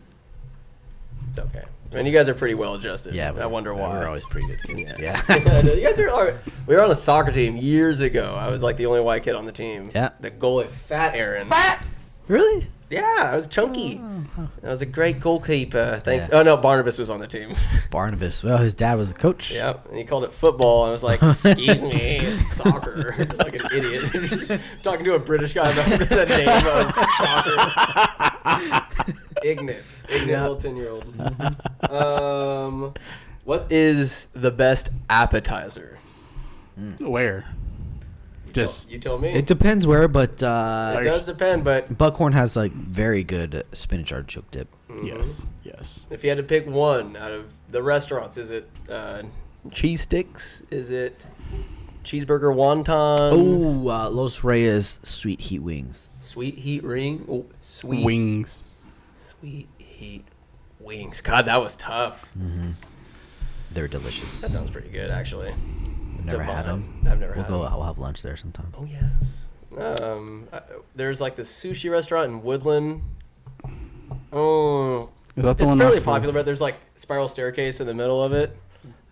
Speaker 1: It's okay. And you guys are pretty well adjusted.
Speaker 3: Yeah.
Speaker 1: I wonder why.
Speaker 3: We're always pretty good kids. Yeah.
Speaker 1: You guys are. We were on a soccer team years ago. I was like the only white kid on the team.
Speaker 3: Yeah.
Speaker 1: The goalie, Fat Aaron.
Speaker 3: Really?
Speaker 1: Yeah, I was chunky. I was a great goalkeeper. Thanks.
Speaker 3: Yeah.
Speaker 1: Oh no, Barnabas was on the team.
Speaker 3: Barnabas. Well, his dad was a coach.
Speaker 1: Yep, and he called it football. I was like, "Excuse me, it's soccer." Like an idiot. Talking to a British guy about the name of soccer. Ignorant little 10-year-old. What is the best appetizer?
Speaker 2: Where? Just
Speaker 1: You tell me.
Speaker 3: It depends where, but
Speaker 1: It does depend, but
Speaker 3: Buckhorn has very good spinach artichoke dip.
Speaker 2: yes.
Speaker 1: if you had to pick one out of the restaurants, is it cheese sticks? Is it cheeseburger wontons?
Speaker 3: Oh, Los Reyes sweet heat wings.
Speaker 1: Sweet heat ring. Oh, sweet
Speaker 2: Wings.
Speaker 1: Sweet heat wings. God, that was tough.
Speaker 3: They're delicious.
Speaker 1: That sounds pretty good, actually.
Speaker 3: Never had
Speaker 1: Divine.
Speaker 3: them.
Speaker 1: I've never had them.
Speaker 3: We'll have lunch there sometime.
Speaker 1: Oh yes. There's like this sushi restaurant in Woodland. Oh,
Speaker 2: Is that the
Speaker 1: it's
Speaker 2: one
Speaker 1: fairly
Speaker 2: off of-
Speaker 1: popular, but there's like spiral staircase in the middle of it.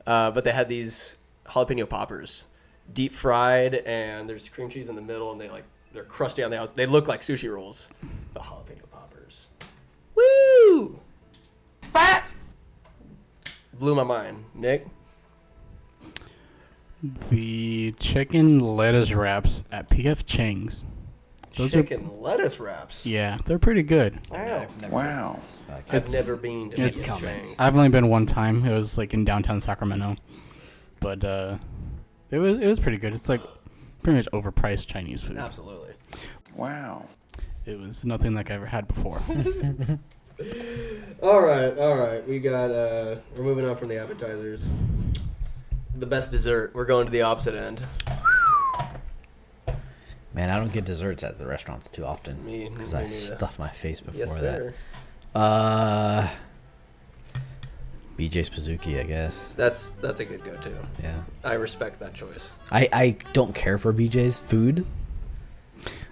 Speaker 1: But they had these jalapeno poppers, deep fried, and there's cream cheese in the middle, and they're crusty on the outside. They look like sushi rolls. The jalapeno poppers. Woo! Blew my mind, Nick.
Speaker 2: The chicken lettuce wraps at PF Chang's. Those
Speaker 1: Chicken lettuce wraps.
Speaker 2: Yeah, they're pretty good.
Speaker 1: Wow.
Speaker 4: Wow.
Speaker 1: I've never been to
Speaker 2: It's
Speaker 1: PF Chang's.
Speaker 2: I've only been one time. It was in downtown Sacramento, but it was pretty good. It's pretty much overpriced Chinese food.
Speaker 1: Absolutely.
Speaker 4: Wow.
Speaker 2: It was nothing like I ever had before.
Speaker 1: All right. We got we're moving on from the appetizers. The best dessert. We're going to the opposite end.
Speaker 3: Man, I don't get desserts at the restaurants too often
Speaker 1: Me
Speaker 3: because I
Speaker 1: neither.
Speaker 3: stuff my face before
Speaker 1: Yes,
Speaker 3: that.
Speaker 1: sir.
Speaker 3: BJ's Pizookie, I guess.
Speaker 1: That's a good go-to.
Speaker 3: Yeah.
Speaker 1: I respect that choice.
Speaker 3: I don't care for BJ's food,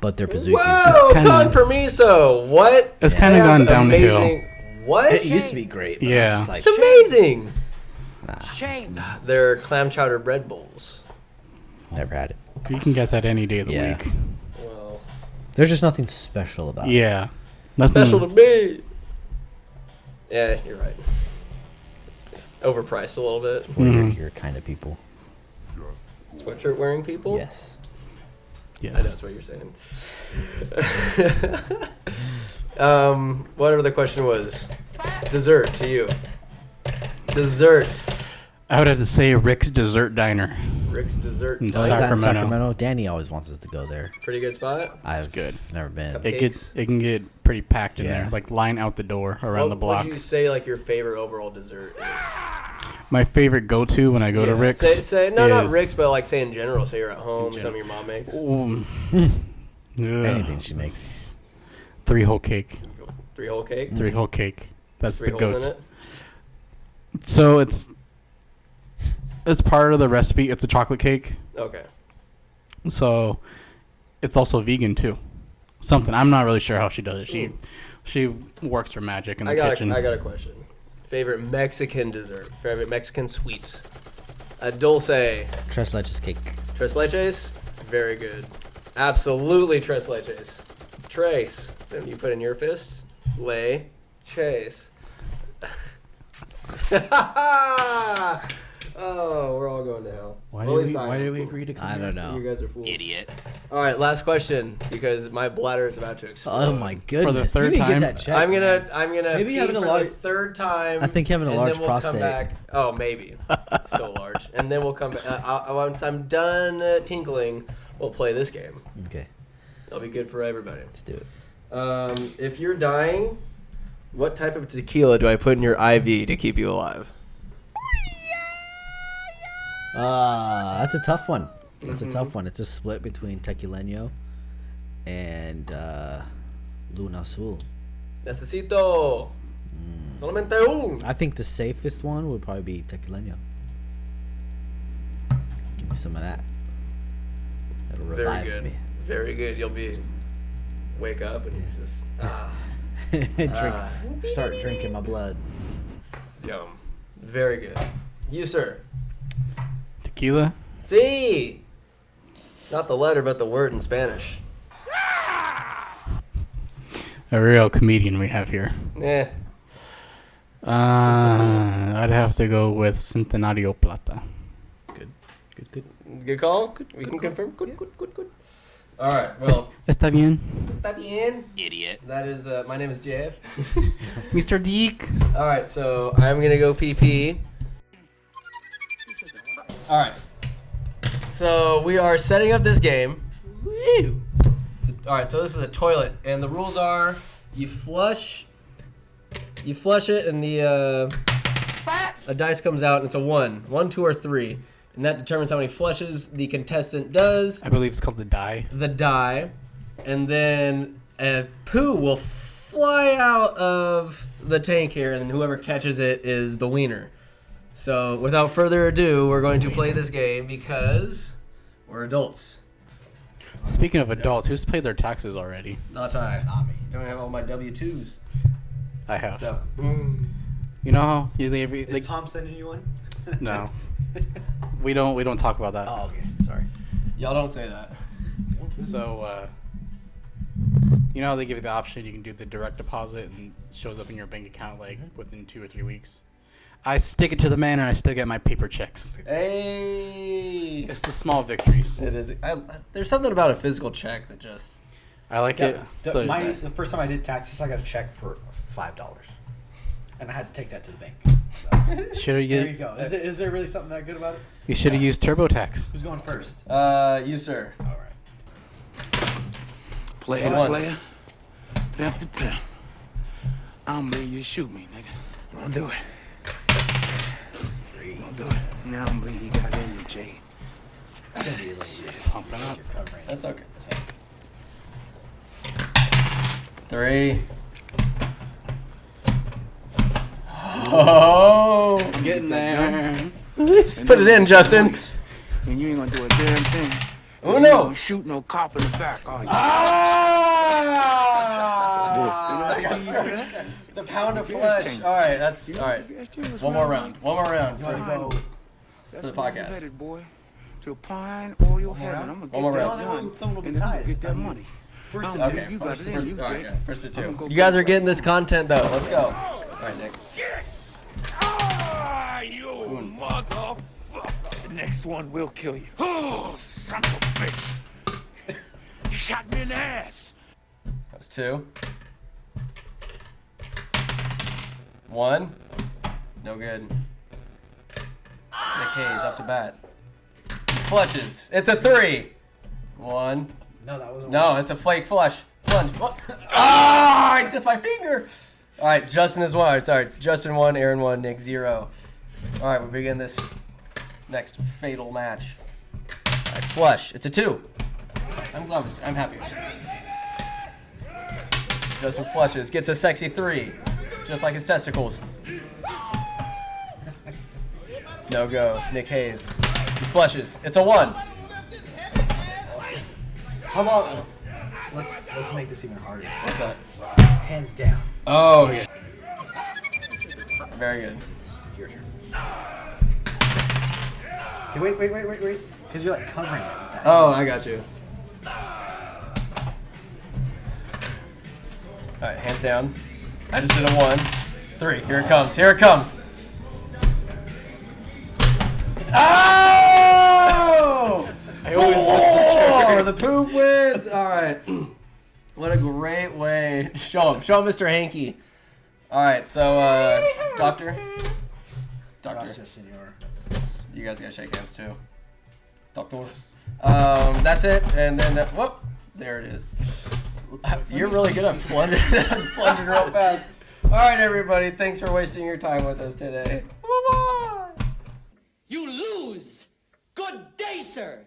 Speaker 3: but their Pizookies.
Speaker 1: Whoa,
Speaker 2: kinda-
Speaker 1: con permiso. What?
Speaker 2: It's kind of
Speaker 1: That's
Speaker 2: gone down the hill.
Speaker 1: amazing. What?
Speaker 3: It used to be great. But
Speaker 2: Yeah.
Speaker 3: I'm just like,
Speaker 1: It's amazing.
Speaker 4: Shame.
Speaker 1: They're clam chowder bread bowls.
Speaker 3: never had it.
Speaker 2: You can get that any day of the
Speaker 3: Yeah.
Speaker 2: week.
Speaker 1: Well,
Speaker 3: There's just nothing special about it.
Speaker 2: Yeah. Nothing.
Speaker 1: Special to me. Yeah, you're right. It's overpriced a little bit.
Speaker 3: For your kind of people.
Speaker 1: Sweatshirt wearing people?
Speaker 3: Yes.
Speaker 1: I know
Speaker 2: Yes.
Speaker 1: that's what you're saying. Whatever the question was. Dessert to you. Dessert.
Speaker 2: I would have to say Rick's Dessert Diner.
Speaker 1: Rick's Dessert.
Speaker 2: In
Speaker 3: Oh, is that in
Speaker 2: Sacramento.
Speaker 3: Sacramento? Danny always wants us to go there.
Speaker 1: Pretty good spot.
Speaker 3: I've
Speaker 2: good.
Speaker 3: never been.
Speaker 1: Cupcake.
Speaker 2: It can get pretty packed in
Speaker 3: Yeah.
Speaker 2: there, like line out the door around the block.
Speaker 1: What would you say like your favorite overall dessert is?
Speaker 2: My favorite go-to when I go to Rick's.
Speaker 1: Not
Speaker 2: is-
Speaker 1: Rick's, but like say in general. Say you're at home, something your mom makes.
Speaker 3: Anything she makes.
Speaker 2: 3-hole cake.
Speaker 1: 3-hole cake.
Speaker 2: 3-hole cake. That's
Speaker 1: 3
Speaker 2: the
Speaker 1: holes in
Speaker 2: goat.
Speaker 1: it.
Speaker 2: So it's part of the recipe. It's a chocolate cake.
Speaker 1: Okay.
Speaker 2: So it's also vegan too. Something I'm not really sure how she does it. She works her magic in the kitchen.
Speaker 1: I got a question. Favorite Mexican dessert? Favorite Mexican sweet? A dulce.
Speaker 3: Tres leches cake.
Speaker 1: Tres leches? Very good. Absolutely tres leches. Trace. Then you put in your fists. Lay. Chase. Oh, we're all going to hell.
Speaker 3: Why
Speaker 1: Well, at least
Speaker 3: did we
Speaker 1: am.
Speaker 3: agree to come I don't know.
Speaker 1: You guys are fools. Idiot. All right, last question because my bladder is about to explode.
Speaker 3: Oh my goodness!
Speaker 2: third
Speaker 3: you didn't
Speaker 2: time?
Speaker 3: get that checked.
Speaker 1: I'm gonna
Speaker 3: Maybe
Speaker 1: pee
Speaker 3: having a
Speaker 1: for
Speaker 3: large-
Speaker 1: the third time.
Speaker 3: I think having a
Speaker 1: and
Speaker 3: large
Speaker 1: then we'll come
Speaker 3: prostate.
Speaker 1: back. Oh, maybe. It's so large. And then we'll come back. Once I'm done tinkling, we'll play this game.
Speaker 3: Okay,
Speaker 1: It'll be good for everybody.
Speaker 3: let's do it.
Speaker 1: If you're dying, what type of tequila do I put in your IV to keep you alive?
Speaker 3: That's a tough one. That's a tough one. It's a split between Tequileño and Luna Azul.
Speaker 1: Necesito solamente un.
Speaker 3: I think the safest one would probably be Tequileño. Give me some of that. That'll
Speaker 1: Very
Speaker 3: revive
Speaker 1: good.
Speaker 3: me.
Speaker 1: Very good. You'll wake up and just
Speaker 3: Start drinking my blood.
Speaker 1: yum. Very good. You, sir.
Speaker 2: Tequila.
Speaker 1: See. Not the letter, but the word in Spanish.
Speaker 2: A real comedian we have here.
Speaker 1: Yeah.
Speaker 2: I'd have to go with Centenario Plata.
Speaker 1: Good call. We can confirm. Good. All right. Well,
Speaker 2: Está bien.
Speaker 1: está bien. Idiot. That is. My name is JF.
Speaker 2: Mr. Deke.
Speaker 1: All right. So I'm gonna go PP. All right. So we are setting up this game. All right. So this is a toilet, and the rules are: you flush it, and a dice comes out, and it's a 1, 2, or 3, and that determines how many flushes the contestant does.
Speaker 2: I believe it's called the die.
Speaker 1: The die, and then a poo will fly out of the tank here, and whoever catches it is the wiener. So without further ado, we're going to play this game because we're adults.
Speaker 2: Speaking of adults, who's paid their taxes already?
Speaker 1: Not I. Not me. Don't have all my W-2s.
Speaker 2: I have.
Speaker 1: So,
Speaker 2: You know how you leave?
Speaker 3: Is Tom sending you one?
Speaker 2: No. We don't talk about that.
Speaker 3: Oh, okay. Sorry.
Speaker 1: y'all don't say that.
Speaker 2: So, you know how they give you the option you can do the direct deposit and it shows up in your bank account like within 2 or 3 weeks? I stick it to the man and I still get my paper checks.
Speaker 1: Hey.
Speaker 2: It's the small victories.
Speaker 1: It is. There's something about a physical check that just.
Speaker 2: I like it.
Speaker 6: The first time I did taxes, I got a check for $5, and I had to take that to the bank. So,
Speaker 2: Should have
Speaker 6: there you go. Is there really something that good about it?
Speaker 2: You should have used TurboTax.
Speaker 6: Who's going first?
Speaker 1: You, sir.
Speaker 6: All right.
Speaker 1: It's a 1.
Speaker 5: Player. Empty player. I don't believe you shoot me, nigga. Don't do it. Don't do it. Now I don't believe you got in you, Jay.
Speaker 2: Pumping up.
Speaker 1: That's okay. 3. Oh.
Speaker 2: Getting there.
Speaker 1: Just put it in, Justin.
Speaker 5: And you ain't gonna do a damn thing.
Speaker 1: Oh,
Speaker 5: You
Speaker 1: no.
Speaker 5: ain't gonna shoot no cop in the back, are you?
Speaker 1: The pound of flesh. All right, that's all right. One more round. One more round for the podcast.
Speaker 5: Headed, boy, to pine oil heaven. I'm gonna
Speaker 1: One more
Speaker 5: get
Speaker 1: round.
Speaker 5: that done.
Speaker 6: Someone will be
Speaker 5: And then I'm
Speaker 6: tied.
Speaker 5: gonna get
Speaker 6: It's
Speaker 5: that
Speaker 6: not
Speaker 5: money.
Speaker 6: First and
Speaker 1: Okay,
Speaker 5: You got it in.
Speaker 1: first,
Speaker 5: You
Speaker 1: all right,
Speaker 5: good.
Speaker 1: yeah, first and
Speaker 5: I'm
Speaker 1: two.
Speaker 5: gonna go
Speaker 1: You guys
Speaker 5: get
Speaker 1: are
Speaker 5: it.
Speaker 1: getting this content though. Let's go. All right, Nick.
Speaker 5: Ah, you motherfucker. The next one will kill you. Oh, son of a bitch. You shot me in the ass.
Speaker 1: That was 2. 1. No good. Nick Hayes up to bat. He flushes. It's a 3. 1.
Speaker 6: No, that wasn't.
Speaker 1: No, it's a flake flush. Plunge. What? Ah! Just my finger. All right, Justin is 1. Sorry, it's Justin 1, Aaron 1, Nick 0. All right, we begin this next fatal match. All right, flush. It's a 2. I'm happy with it. Justin flushes. Gets a sexy 3. Just like his testicles. No go. Nick Hayes. He flushes. It's a 1.
Speaker 6: How about let's make this even harder.
Speaker 1: What's that?
Speaker 6: Hands down.
Speaker 1: Oh, yeah. Very good.
Speaker 6: Your turn. Okay, wait. Because you're like covering it with that.
Speaker 1: Oh, I got you. All right, hands down. I just did a 1. 3. Here it comes. Here it comes. Oh!
Speaker 2: I always miss
Speaker 1: Oh, the poop wins. All right. What a great way. Show him, Mr. Hanky. All right, so Doctor.
Speaker 6: Gracias, senor.
Speaker 1: You guys gotta shake hands too. Doctor. That's it, and then whoop, there it is. You're really good at plunging. Plunging real fast. All right, everybody. Thanks for wasting your time with us today. Bye-bye.
Speaker 7: You lose. Good day, sir.